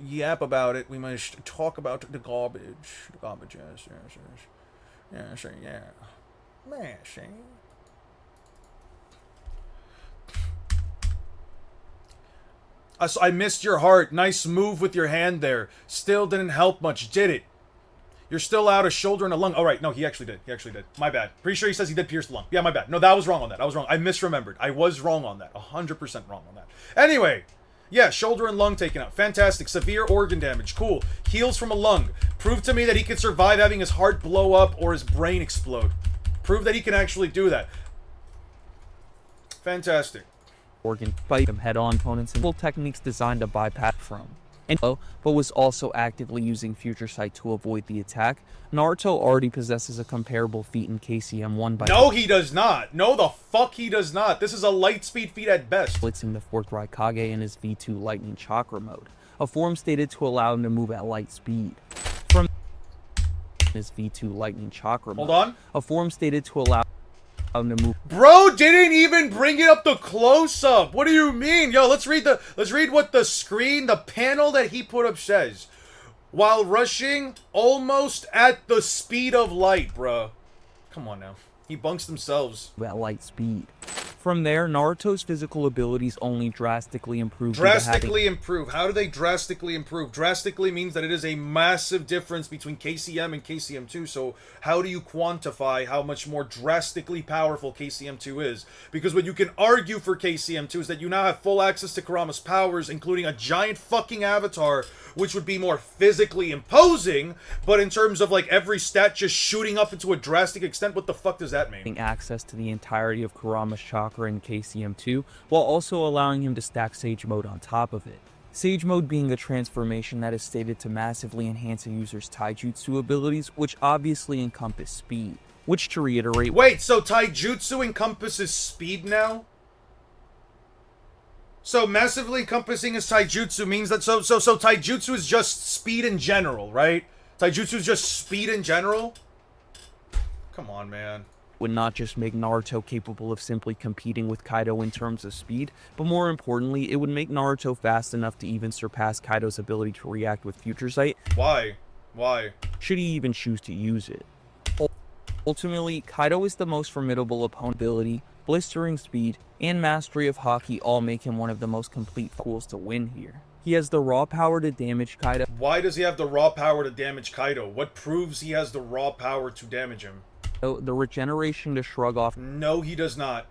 yap about it. We must talk about the garbage. The garbage, yes. Yeah. Mashing. I missed your heart. Nice move with your hand there. Still didn't help much, did it? You're still out a shoulder and a lung. Oh, right. No, he actually did. My bad. Pretty sure he says he did pierce the lung. Yeah, my bad. No, that was wrong on that. I was wrong. I misremembered. I was wrong on that. 100% wrong on that. Anyway. Yeah, shoulder and lung taken out. Fantastic. Severe organ damage. Cool. Heals from a lung. Prove to me that he can survive having his heart blow up or his brain explode. Prove that he can actually do that. Fantastic. organ fight them head-on opponents and techniques designed to bypass from. But was also actively using Future Sight to avoid the attack. Naruto already possesses a comparable feat in KCM1 by No, he does not. No, the fuck he does not. This is a light speed feat at best. blitzing the fourth Raikage in his V2 Lightning Chakra mode, a form stated to allow him to move at light speed. From his V2 Lightning Chakra mode, Hold on. a form stated to allow him to move. Bro didn't even bring it up the close-up. What do you mean? Yo, let's read what the panel that he put up says. While rushing almost at the speed of light, bro. Come on now. He bunks themselves. At light speed. From there, Naruto's physical abilities only drastically improve. Drastically improve. How do they drastically improve? Drastically means that it is a massive difference between KCM and KCM2. So how do you quantify how much more drastically powerful KCM2 is? Because what you can argue for KCM2 is that you now have full access to Kurama's powers, including a giant fucking avatar, which would be more physically imposing, but in terms of like every stat just shooting up into a drastic extent, what the fuck does that mean? Access to the entirety of Kurama's chakra in KCM2, while also allowing him to stack Sage Mode on top of it. Sage Mode being a transformation that is stated to massively enhance a user's taijutsu abilities, which obviously encompass speed. Which, to reiterate... Wait, so taijutsu encompasses speed now? So massively encompassing his taijutsu means that so taijutsu is just speed in general, right? Taijutsu is just speed in general? Come on, man. Would not just make Naruto capable of simply competing with Kaido in terms of speed, but more importantly, it would make Naruto fast enough to even surpass Kaido's ability to react with Future Sight. Why? Should he even choose to use it. Ultimately, Kaido is the most formidable opponent. Ability, blistering speed, and mastery of Haki all make him one of the most complete tools to win here. He has the raw power to damage Kaido. Why does he have the raw power to damage Kaido? What proves he has the raw power to damage him? The regeneration to shrug off. No, he does not.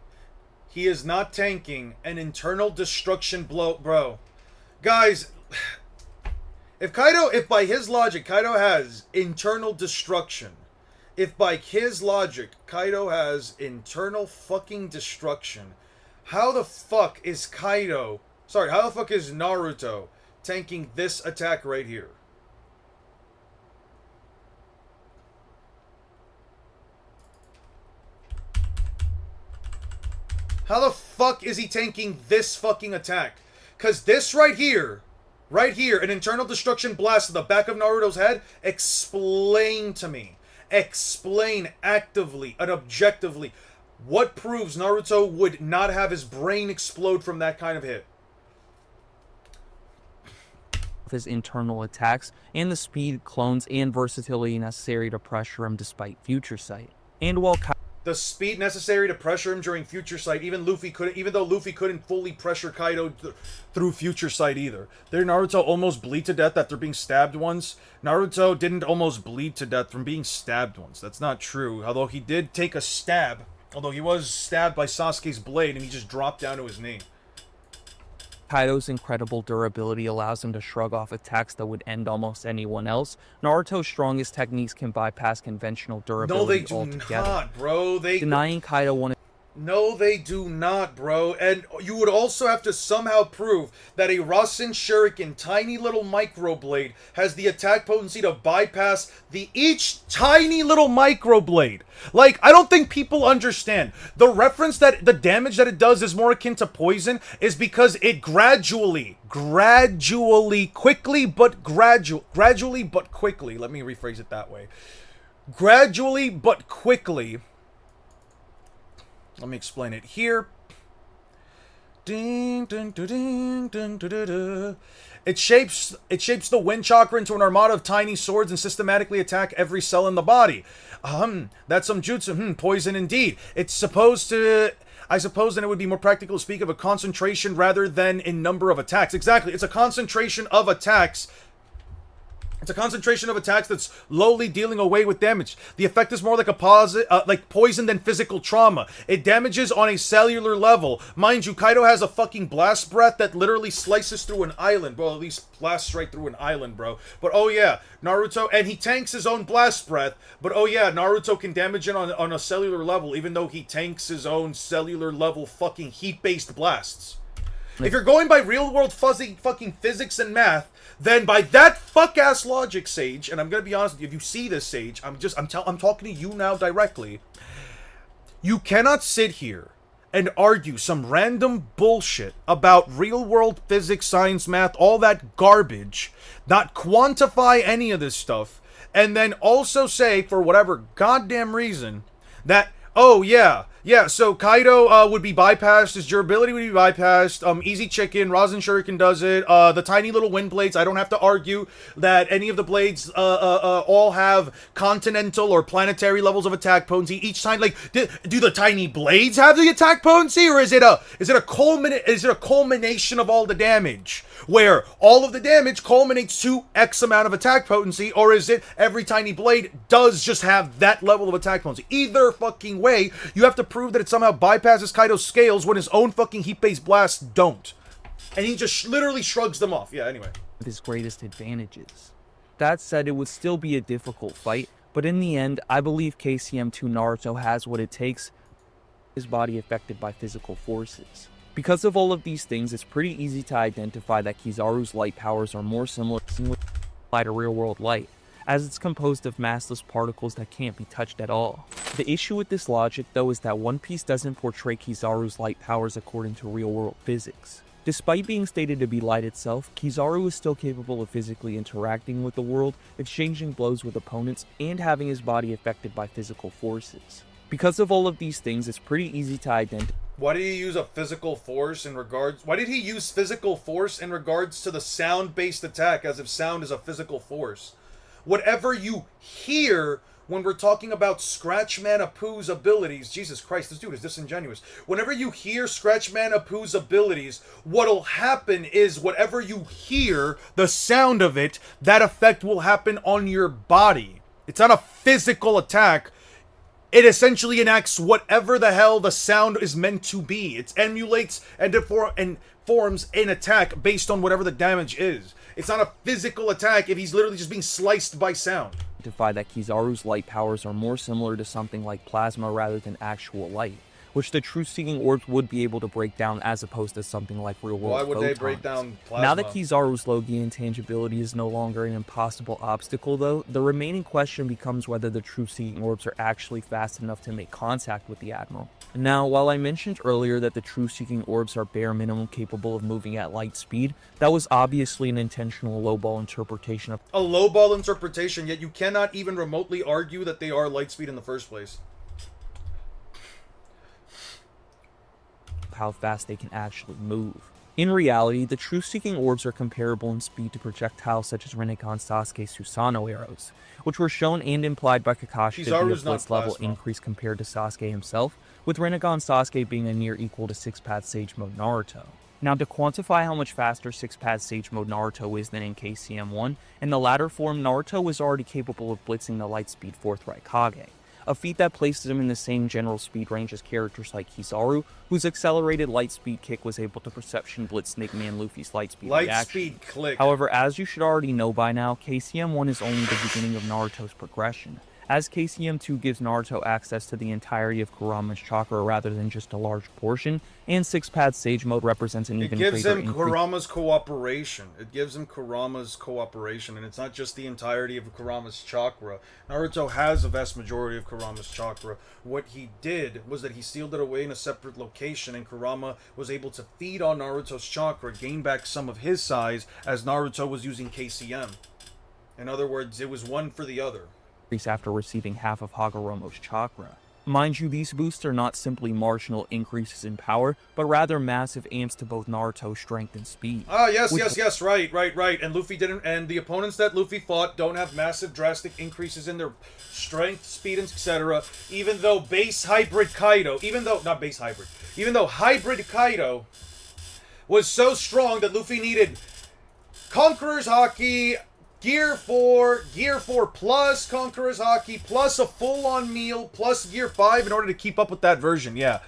He is not tanking an internal destruction blow, bro. Guys, if by his logic, Kaido has internal destruction. If by his logic, Kaido has internal fucking destruction, how the fuck is Naruto tanking this attack right here? How the fuck is he tanking this fucking attack? Because this right here, an internal destruction blast to the back of Naruto's head, explain to me. Explain actively and objectively what proves Naruto would not have his brain explode from that kind of hit. his internal attacks and the speed, clones, and versatility necessary to pressure him despite Future Sight. And while The speed necessary to pressure him during Future Sight, even though Luffy couldn't fully pressure Kaido through Future Sight either. Did Naruto almost bleed to death after being stabbed once? Naruto didn't almost bleed to death from being stabbed once. That's not true. Although he did take a stab. Although he was stabbed by Sasuke's blade and he just dropped down to his knee. Kaido's incredible durability allows him to shrug off attacks that would end almost anyone else. Naruto's strongest techniques can bypass conventional durability No, they do altogether. not, bro. Denying Kaido one No, they do not, bro. And you would also have to somehow prove that a Rasen Shuriken tiny little microblade has the attack potency to bypass each tiny little microblade. Like, I don't think people understand. The reference that the damage that it does is more akin to poison is because it gradually, quickly but quickly, let me rephrase it that way. Gradually but quickly. Let me explain it here. Ding, ding, ding, ding, ding, ding, ding. It shapes the wind chakra into an armada of tiny swords and systematically attack every cell in the body. That's some jutsu. Poison indeed. It's supposed to... I suppose then it would be more practical to speak of a concentration rather than in number of attacks. Exactly. It's a concentration of attacks. It's a concentration of attacks that's slowly dealing away with damage. The effect is more like like poison than physical trauma. It damages on a cellular level. Mind you, Kaido has a fucking blast breath that literally slices through an island. Bro, at least blasts right through an island, bro. But oh yeah, Naruto, and he tanks his own blast breath. But oh yeah, Naruto can damage it on a cellular level, even though he tanks his own cellular level fucking heat-based blasts. If you're going by real-world fuzzy fucking physics and math, then by that fuck-ass logic, Sage, and I'm gonna be honest with you, if you see this, Sage, I'm talking to you now directly, you cannot sit here and argue some random bullshit about real-world physics, science, math, all that garbage, not quantify any of this stuff, and then also say, for whatever goddamn reason, that, oh yeah, so Kaido would be bypassed, his durability would be bypassed, Easy Chicken, Rasen Shuriken does it, the tiny little wind blades, I don't have to argue that any of the blades all have continental or planetary levels of attack potency. Each time, like, do the tiny blades have the attack potency, or is it a culmination of all the damage? Where all of the damage culminates to X amount of attack potency, or is it every tiny blade does just have that level of attack potency? Either fucking way, you have to prove that it somehow bypasses Kaido's scales when his own fucking heat-based blasts don't. And he just literally shrugs them off. Yeah, anyway. his greatest advantages. That said, it would still be a difficult fight, but in the end, I believe KCM2 Naruto has what it takes, his body affected by physical forces. Because of all of these things, it's pretty easy to identify that Kizaru's light powers are more similar to real-world light, as it's composed of massless particles that can't be touched at all. The issue with this logic, though, is that One Piece doesn't portray Kizaru's light powers according to real-world physics. Despite being stated to be light itself, Kizaru is still capable of physically interacting with the world, exchanging blows with opponents, and having his body affected by physical forces. Because of all of these things, it's pretty easy to identify. Why did he use a physical force in regards... Why did he use physical force in regards to the sound-based attack, as if sound is a physical force? Whatever you hear when we're talking about Scratchman Apu's abilities... Jesus Christ, this dude is disingenuous. Whenever you hear Scratchman Apu's abilities, what'll happen is whatever you hear, the sound of it, that effect will happen on your body. It's not a physical attack. It essentially enacts whatever the hell the sound is meant to be. It emulates and forms an attack based on whatever the damage is. It's not a physical attack if he's literally just being sliced by sound. That Kizaru's light powers are more similar to something like plasma rather than actual light, which the truth-seeking orbs would be able to break down as opposed to something like real-world Why would photons. they break down plasma? Now that Kizaru's Logi intangibility is no longer an impossible obstacle, though, the remaining question becomes whether the truth-seeking orbs are actually fast enough to make contact with the Admiral. Now, while I mentioned earlier that the truth-seeking orbs are bare minimum capable of moving at light speed, that was obviously an intentional lowball interpretation of a lowball interpretation, yet you cannot even remotely argue that they are light speed in the first place. how fast they can actually move. In reality, the truth-seeking orbs are comparable in speed to projectiles such as Rinnegan Sasuke Susanoo arrows, which were shown and implied by Kakashi to be a Kizaru's not blitz level plasma. increase compared to Sasuke himself, with Rinnegan Sasuke being a near equal to 6-Path Sage Mode Naruto. Now, to quantify how much faster 6-Path Sage Mode Naruto is than in KCM1, in the latter form, Naruto was already capable of blitzing the Lightspeed 4th Raikage, a feat that places him in the same general speed range as characters like Kizaru, whose accelerated Lightspeed kick was able to Perception Blitz Snake Man Luffy's Lightspeed reaction. Lightspeed click. However, as you should already know by now, KCM1 is only the beginning of Naruto's progression, as KCM2 gives Naruto access to the entirety of Kurama's chakra rather than just a large portion, and 6-Path Sage Mode represents an It even gives greater him increase. Kurama's cooperation. It gives him Kurama's cooperation, and it's not just the entirety of Kurama's chakra. Naruto has a vast majority of Kurama's chakra. What he did was that he sealed it away in a separate location, and Kurama was able to feed on Naruto's chakra, gain back some of his size, as Naruto was using KCM. In other words, it was one for the other. After receiving half of Hagoromo's chakra. Mind you, these boosts are not simply marginal increases in power, but rather massive amps to both Naruto's strength and speed. Ah, yes, right. And Luffy didn't, and the opponents that Luffy fought don't have massive, drastic increases in their strength, speed, etc. Even though hybrid Kaido was so strong that Luffy needed Conqueror's Haki, Gear 4 plus Conqueror's Haki, plus a full-on meal, plus Gear 5 in order to keep up with that version, yeah.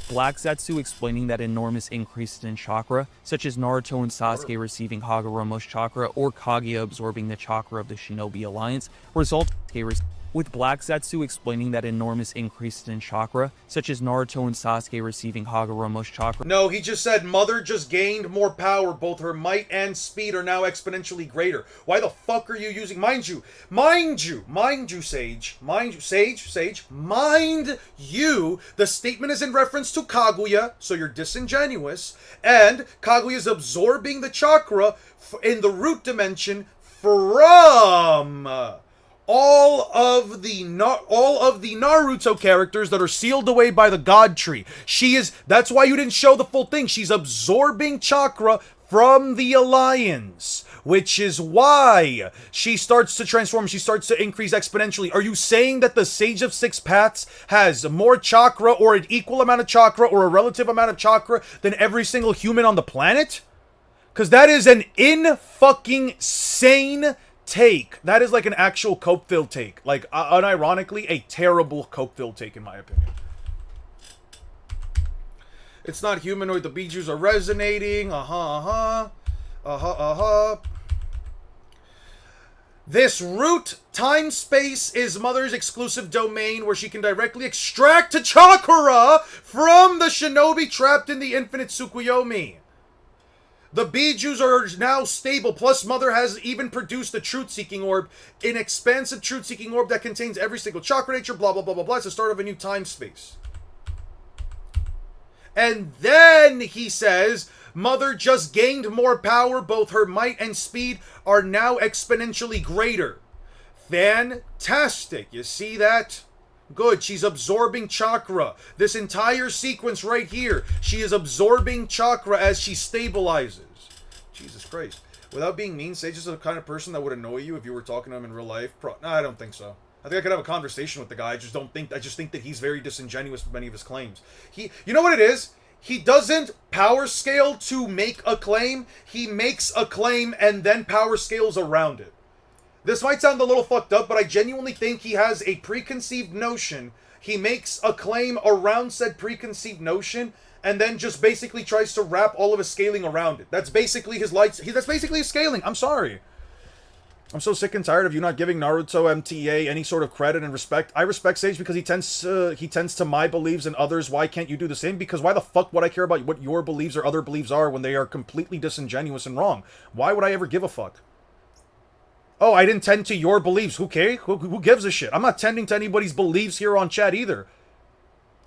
Black Zetsu explaining that enormous increases in chakra, such as Naruto and Sasuke receiving Hagoromo's chakra or Kaguya absorbing the chakra of the Shinobi Alliance, result with Black Zetsu explaining that enormous increases in chakra, such as Naruto and Sasuke receiving Hagoromo's chakra. No, he just said Mother just gained more power. Both her might and speed are now exponentially greater. Why the fuck are you using... Mind you, Sage. Mind you, the statement is in reference to Kaguya, so you're disingenuous. And Kaguya's absorbing the chakra in the root dimension from... all of the Naruto characters that are sealed away by the God Tree. That's why you didn't show the full thing. She's absorbing chakra from the Alliance, which is why she starts to transform, she starts to increase exponentially. Are you saying that the Sage of Six Paths has more chakra, or an equal amount of chakra, or a relative amount of chakra than every single human on the planet? Because that is an in-fucking-sane take. That is like an actual Cope-filled take. Like, unironically, a terrible Cope-filled take, in my opinion. It's not humanoid. The Bijus are resonating. This root time-space is Mother's exclusive domain where she can directly extract chakra from the shinobi trapped in the infinite Tsukuyomi. The Bijus are now stable, plus Mother has even produced a Truth-Seeking Orb, an expansive Truth-Seeking Orb that contains every single chakra nature, blah, blah, blah, blah, blah. It's the start of a new time-space. And then he says, Mother just gained more power, both her might and speed are now exponentially greater. Fantastic. You see that? Good. She's absorbing chakra. This entire sequence right here, she is absorbing chakra as she stabilizes. Jesus Christ. Without being mean, Sage is the kind of person that would annoy you if you were talking to him in real life. No, I don't think so. I think I could have a conversation with the guy. I just think that he's very disingenuous with many of his claims. You know what it is? He doesn't power scale to make a claim. He makes a claim and then power scales around it. This might sound a little fucked up, but I genuinely think he has a preconceived notion. He makes a claim around said preconceived notion, and then just basically tries to wrap all of his scaling around it. That's basically his that's basically his scaling. I'm sorry. I'm so sick and tired of you not giving Naruto MTA any sort of credit and respect. I respect Sage because he tends to my beliefs and others. Why can't you do the same? Because why the fuck would I care about what your beliefs or other beliefs are when they are completely disingenuous and wrong? Why would I ever give a fuck? Oh, I didn't tend to your beliefs. Who cares? Who gives a shit? I'm not tending to anybody's beliefs here on chat either.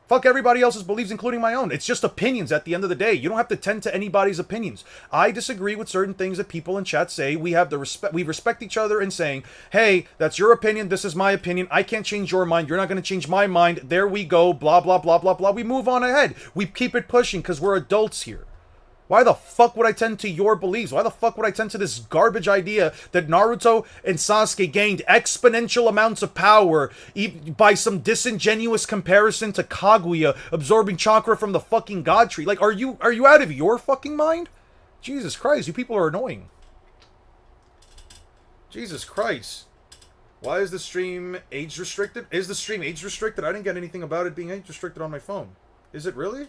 Fuck everybody else's beliefs, including my own. It's just opinions at the end of the day. You don't have to tend to anybody's opinions. I disagree with certain things that people in chat say. We respect each other in saying, hey, that's your opinion, this is my opinion. I can't change your mind. You're not going to change my mind. There we go. Blah, blah, blah, blah, blah. We move on ahead. We keep it pushing because we're adults here. Why the fuck would I tend to your beliefs? Why the fuck would I tend to this garbage idea that Naruto and Sasuke gained exponential amounts of power by some disingenuous comparison to Kaguya absorbing chakra from the fucking god tree? Like, are you out of your fucking mind? Jesus Christ, you people are annoying. Jesus Christ. Why is the stream age restricted? Is the stream age restricted? I didn't get anything about it being age restricted on my phone. Is it really?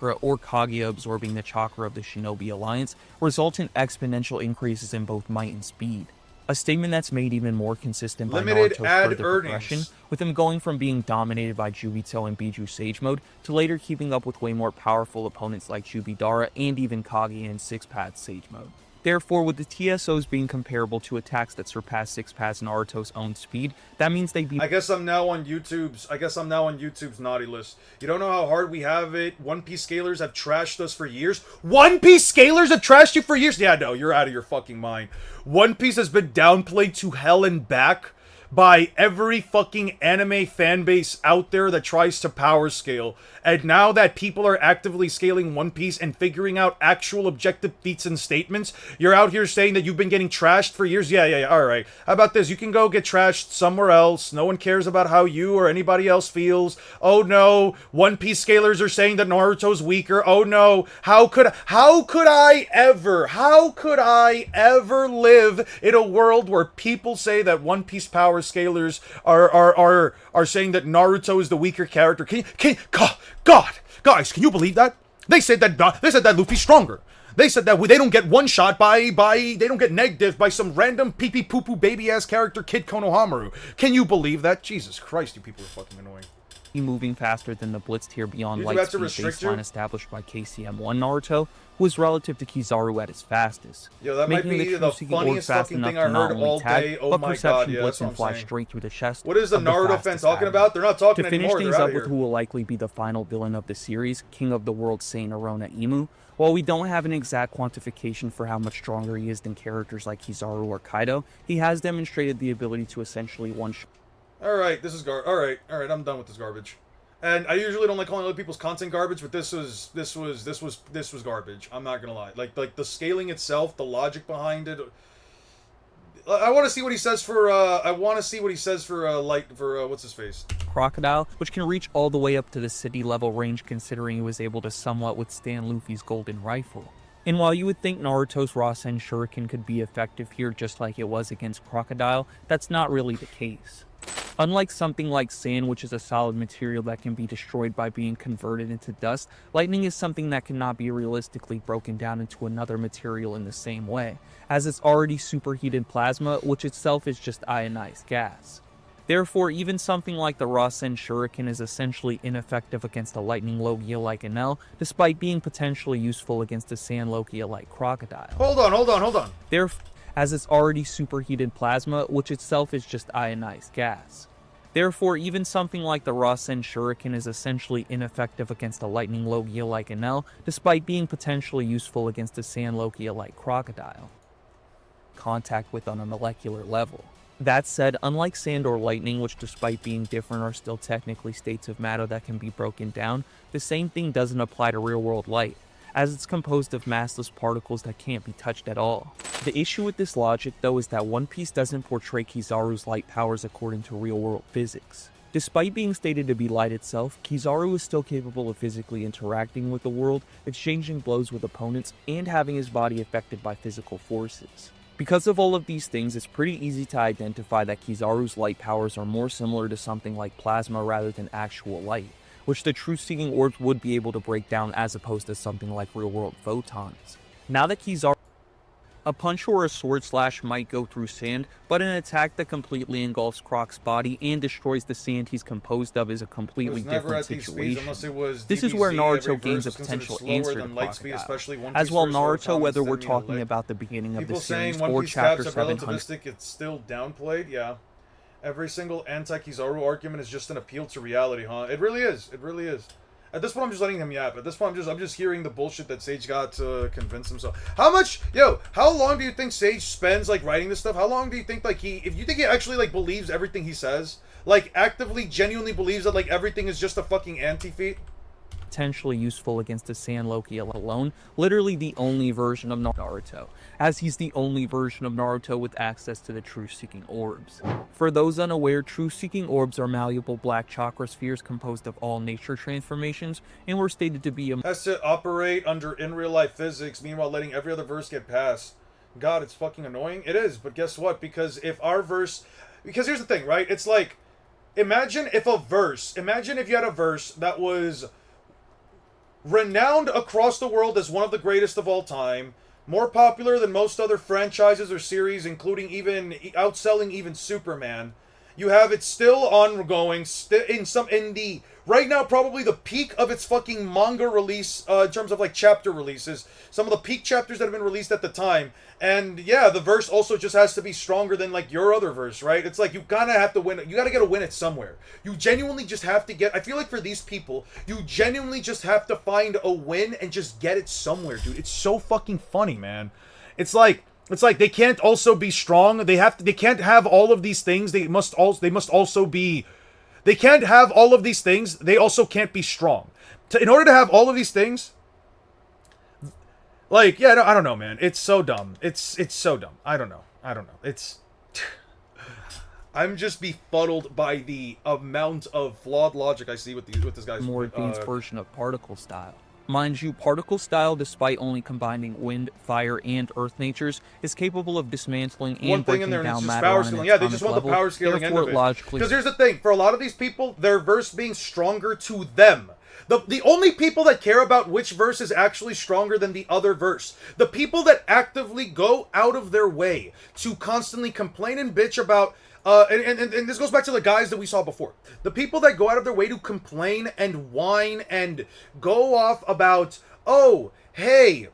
Or Kaguya absorbing the chakra of the Shinobi Alliance result in exponential increases in both might and speed. A statement that's made even more consistent by Limited Naruto's ad further earnings. progression, with him going from being dominated by Jubito and Biju Sage Mode to later keeping up with way more powerful opponents like Jubidara and even Kaguya in 6-Path Sage Mode. Therefore, with the TSOs being comparable to attacks that surpass 6-Path Naruto's own speed, that means they'd be I guess I'm now on YouTube's naughty list. You don't know how hard we have it. One Piece scalers have trashed us for years. One Piece scalers have trashed you for years? Yeah, no, you're out of your fucking mind. One Piece has been downplayed to hell and back by every fucking anime fan base out there that tries to power scale. And now that people are actively scaling One Piece and figuring out actual objective feats and statements, you're out here saying that you've been getting trashed for years? Yeah, alright. How about this? You can go get trashed somewhere else. No one cares about how you or anybody else feels. Oh no, One Piece scalers are saying that Naruto's weaker. Oh no, how could I ever live in a world where people say that One Piece power scalers are saying that Naruto is the weaker character? God, guys, can you believe that? They said that Luffy's stronger. They said that they don't get one shot they don't get negative by some random pee-pee poo-poo baby-ass character, Kid Konohamaru. Can you believe that? Jesus Christ, you people are fucking annoying. moving faster than the Blitz tier beyond You light have to speed restrict you? baseline established by KCM1 Naruto, who was relative to Kizaru at his fastest. Yo, that might making be the True Seeking orb funniest fast fucking enough thing to I not heard only all tag, day. Oh but my perception god, yeah, blitz that's what and fly I'm saying. straight through the chest. What is the of Naruto fastest fans talking ag. about? They're not talking To finish anymore. things They're out up of with here. who will likely be the final villain of the series, King of the World Saint Arona Imu, while we don't have an exact quantification for how much stronger he is than characters like Kizaru or Kaido, he has demonstrated the ability to essentially one-shot. Alright, this is alright, I'm done with this garbage. And I usually don't like calling other people's content garbage, but this was garbage. I'm not gonna lie. Like the scaling itself, the logic behind it. I want to see what he says for what's his face? Crocodile, which can reach all the way up to the city level range considering he was able to somewhat withstand Luffy's golden rifle. And while you would think Naruto's Rasen Shuriken could be effective here just like it was against Crocodile, that's not really the case. Unlike something like sand, which is a solid material that can be destroyed by being converted into dust, lightning is something that cannot be realistically broken down into another material in the same way, as it's already superheated plasma, which itself is just ionized gas. Therefore, even something like the Rasen Shuriken is essentially ineffective against a lightning Logia like Enel, despite being potentially useful against a sand Logia like Crocodile. Hold on. Therefore, as it's already superheated plasma, which itself is just ionized gas. Therefore, even something like the Rasen Shuriken is essentially ineffective against a lightning Logia like Enel, despite being potentially useful against a sand Logia like Crocodile. Contact with on a molecular level. That said, unlike sand or lightning, which despite being different are still technically states of matter that can be broken down, the same thing doesn't apply to real-world light, as it's composed of massless particles that can't be touched at all. The issue with this logic, though, is that One Piece doesn't portray Kizaru's light powers according to real-world physics. Despite being stated to be light itself, Kizaru is still capable of physically interacting with the world, exchanging blows with opponents, and having his body affected by physical forces. Because of all of these things, it's pretty easy to identify that Kizaru's light powers are more similar to something like plasma rather than actual light, which the truth-seeking orbs would be able to break down as opposed to something like real-world photons. Now that Kizaru, a punch or a sword slash might go through sand, but an attack that completely engulfs Croc's body and destroys the sand he's composed of is a completely different situation. This is where Naruto gains a potential answer to Crocodile. As well, Naruto, whether we're talking about the beginning of the series or Chapter 700. It's still downplayed, yeah. Every single anti-Kizaru argument is just an appeal to reality, huh? It really is. At this point, I'm just letting him yap. At this point, I'm just hearing the bullshit that Sage got to convince himself. How long do you think Sage spends, like, writing this stuff? How long do you think, like, if you think he actually, like, believes everything he says? Like, actively, genuinely believes that, like, everything is just a fucking anti-feat? potentially useful against a Sand Loki alone, literally the only version of Naruto, as he's the only version of Naruto with access to the Truth-Seeking Orbs. For those unaware, Truth-Seeking Orbs are malleable black chakra spheres composed of all nature transformations, and were stated to be a Has to operate under in real life physics, meanwhile letting every other verse get past. God, it's fucking annoying. It is, but guess what? Because if our verse... Because here's the thing, right? It's like, imagine if you had a verse that was renowned across the world as one of the greatest of all time, more popular than most other franchises or series, including even outselling even Superman. You have it still ongoing, in the right now probably the peak of its fucking manga release in terms of like chapter releases. Some of the peak chapters that have been released at the time. And yeah, the verse also just has to be stronger than like your other verse, right? It's like you gotta have to win. You gotta get a win it somewhere. You genuinely just have to get. I feel like for these people, you genuinely just have to find a win and just get it somewhere, dude. It's so fucking funny, man. It's like they can't also be strong. They can't have all of these things. They must also be. They can't have all of these things. They also can't be strong. In order to have all of these things. Like, yeah, no, I don't know, man. It's so dumb. It's so dumb. I don't know. It's... I'm just befuddled by the amount of flawed logic I see with this guy's... more advanced version of particle style. Mind you, particle style, despite only combining wind, fire, and earth natures, is capable of dismantling and one thing breaking in there, and down it's just matter power on an scaling. Yeah, they just atomic want the level. power scaling end Therefore, of it. logically Because here's the thing, for a lot of these people, their verse being stronger to them. The only people that care about which verse is actually stronger than the other verse. The people that actively go out of their way to constantly complain and bitch about... and this goes back to the guys that we saw before. The people that go out of their way to complain and whine and go off about, oh, hey...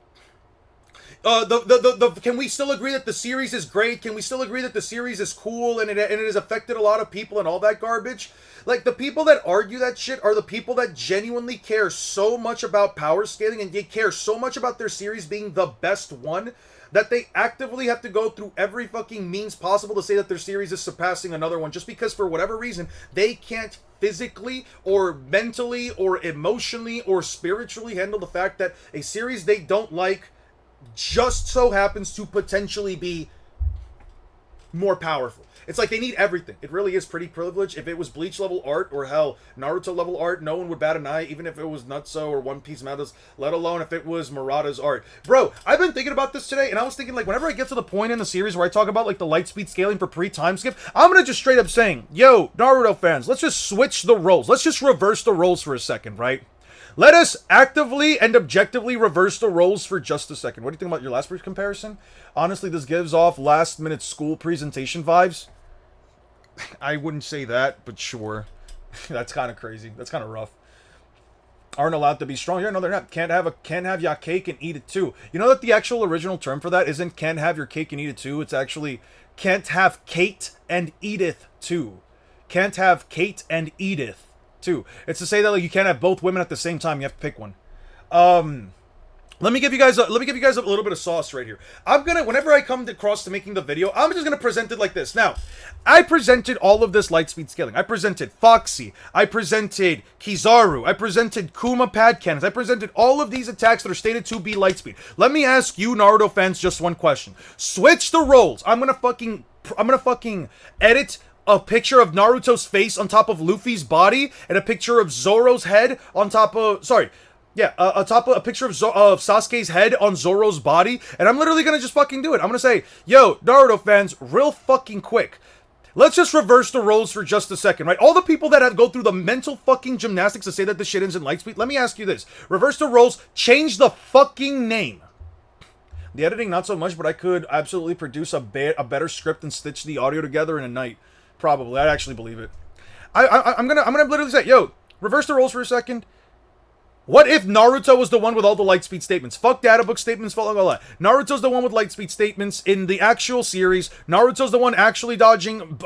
can we still agree that the series is great? Can we still agree that the series is cool and it has affected a lot of people and all that garbage? Like, the people that argue that shit are the people that genuinely care so much about power scaling and they care so much about their series being the best one that they actively have to go through every fucking means possible to say that their series is surpassing another one just because for whatever reason they can't physically or mentally or emotionally or spiritually handle the fact that a series they don't like just so happens to potentially be more powerful. It's like they need everything. It really is pretty privileged. If it was Bleach level art or hell, Naruto level art, no one would bat an eye, even if it was Nutso or One Piece Metas, let alone if it was Murata's art. Bro, I've been thinking about this today, and I was thinking, like, whenever I get to the point in the series where I talk about, like, the light speed scaling for pre-time skip, I'm gonna just straight up saying, yo, Naruto fans, let's just switch the roles. Let's just reverse the roles for a second, right? Let us actively and objectively reverse the roles for just a second. What do you think about your last week's comparison? Honestly, this gives off last-minute school presentation vibes. I wouldn't say that, but sure. That's kind of crazy. That's kind of rough. Aren't allowed to be strong. Yeah, no, they're not. Can't have your cake and eat it too. You know that the actual original term for that isn't can't have your cake and eat it too. It's actually can't have Kate and Edith too. Can't have Kate and Edith too. It's to say that like you can't have both women at the same time. You have to pick one. Let me give you guys a little bit of sauce right here. Whenever I come across to making the video, I'm just gonna present it like this. Now, I presented all of this light speed scaling. I presented Foxy. I presented Kizaru. I presented Kuma pad cannons. I presented all of these attacks that are stated to be light speed. Let me ask you, Naruto fans, just one question. Switch the roles. I'm gonna fucking edit a picture of Naruto's face on top of Luffy's body and a picture of Zoro's head on top of... Yeah, atop a picture of Sasuke's head on Zoro's body, and I'm literally gonna just fucking do it. I'm gonna say, yo, Naruto fans, real fucking quick. Let's just reverse the roles for just a second, right? All the people that go through the mental fucking gymnastics to say that this shit ends in lightspeed, let me ask you this. Reverse the roles, change the fucking name. The editing, not so much, but I could absolutely produce a better script and stitch the audio together in a night. Probably, I actually believe it. I'm gonna literally say, yo, reverse the roles for a second. What if Naruto was the one with all the light-speed statements? Fuck data book statements, fuck all that. Naruto's the one with light-speed statements in the actual series. Naruto's the one actually dodging,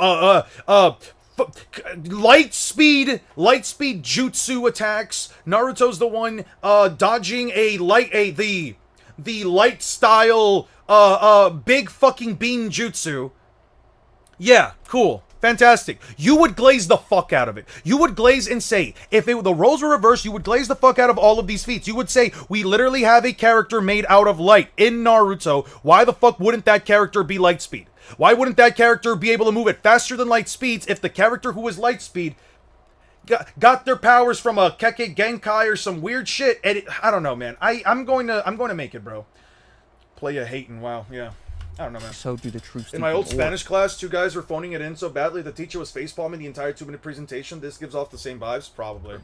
light-speed jutsu attacks. Naruto's the one, dodging the light-style, big fucking beam jutsu. Yeah, cool. Fantastic. You would glaze the fuck out of it. You would glaze and say, if the roles were reversed, you would glaze the fuck out of all of these feats. You would say, we literally have a character made out of light in Naruto. Why the fuck wouldn't that character be light speed? Why wouldn't that character be able to move at faster than light speeds if the character who was light speed got their powers from a Kekkei Genkai or some weird shit? And I don't know, man. I'm going to make it, bro. Play a hating. Wow. Yeah. I don't know, man. So do the true In my old Spanish class, 2 guys were phoning it in so badly the teacher was facepalming the entire 2-minute presentation. This gives off the same vibes? Probably.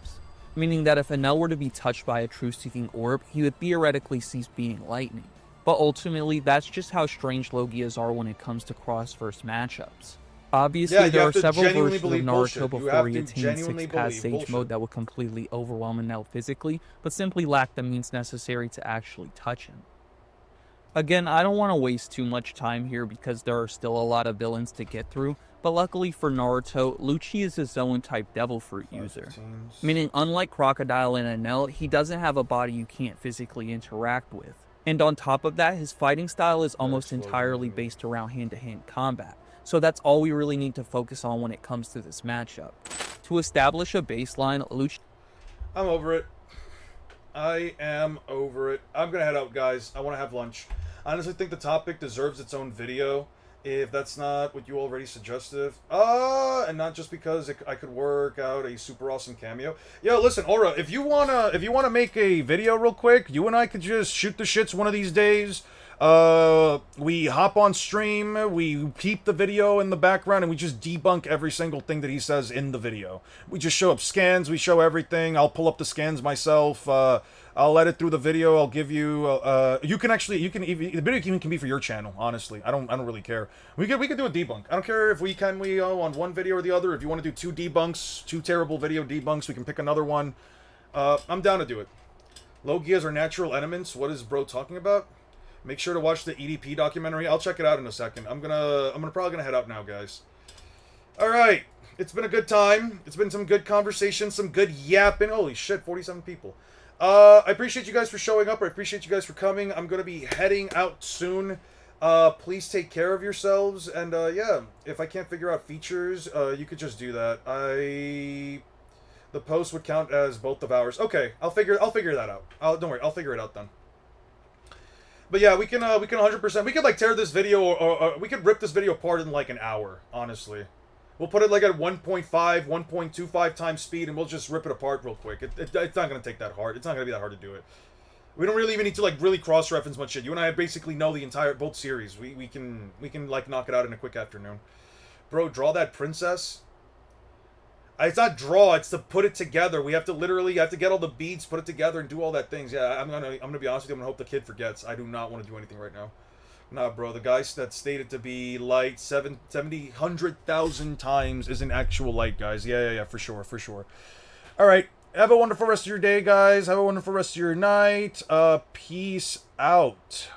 Meaning that if Enel were to be touched by a truth-seeking orb, he would theoretically cease being lightning. But ultimately, that's just how strange Logias are when it comes to cross-verse matchups. Obviously, Yeah, there are several genuinely versions of believe bullshit. Naruto You before have he to attained genuinely 6-pass believe Sage bullshit. Mode that would completely overwhelm Enel physically, but simply lack the means necessary to actually touch him. Again, I don't want to waste too much time here because there are still a lot of villains to get through, but luckily for Naruto, Lucci is a Zoan-type Devil Fruit user. Meaning, unlike Crocodile and Enel, he doesn't have a body you can't physically interact with. And on top of that, his fighting style is almost entirely based around hand-to-hand combat, so that's all we really need to focus on when it comes to this matchup. To establish a baseline, Lucci... I'm over it. I am over it. I'm gonna head out, guys. I want to have lunch. I honestly think the topic deserves its own video, if that's not what you already suggested. And not just because I could work out a super awesome cameo. Yo, listen, Aura, if you wanna make a video real quick, you and I could just shoot the shits one of these days. We hop on stream, we keep the video in the background, and we just debunk every single thing that he says in the video. We just show up scans, we show everything. I'll pull up the scans myself. I'll edit through the video. I'll give you. The video even can be for your channel. Honestly, I don't really care. We could do a debunk. I don't care if we on one video or the other. If you want to do 2 debunks, 2 terrible video debunks, we can pick another one. I'm down to do it. Logias are natural elements. What is bro talking about? Make sure to watch the EDP documentary. I'll check it out in a second. I'm probably gonna head out now, guys. All right. It's been a good time. It's been some good conversation, some good yapping. Holy shit, 47 people. I appreciate you guys for showing up. I appreciate you guys for coming. I'm going to be heading out soon. Please take care of yourselves. And, yeah, if I can't figure out features, you could just do that. The post would count as both of ours. Okay, I'll figure that out. Don't worry, I'll figure it out then. But yeah, we can 100%, we could, like, tear this video, or we could rip this video apart in, like, an hour, honestly. We'll put it like at 1.5, 1.25 times speed, and we'll just rip it apart real quick. It's not going to take that hard. It's not going to be that hard to do it. We don't really even need to, like, really cross-reference much shit. You and I basically know the both series. We can, like, knock it out in a quick afternoon. Bro, draw that princess. It's not draw, it's to put it together. You have to get all the beads, put it together, and do all that things. Yeah, I'm gonna be honest with you, I'm gonna hope the kid forgets. I do not want to do anything right now. Nah, bro, the guy that stated to be light 100,000 times isn't actual light, guys. Yeah, for sure. Alright, have a wonderful rest of your day, guys. Have a wonderful rest of your night. Peace out.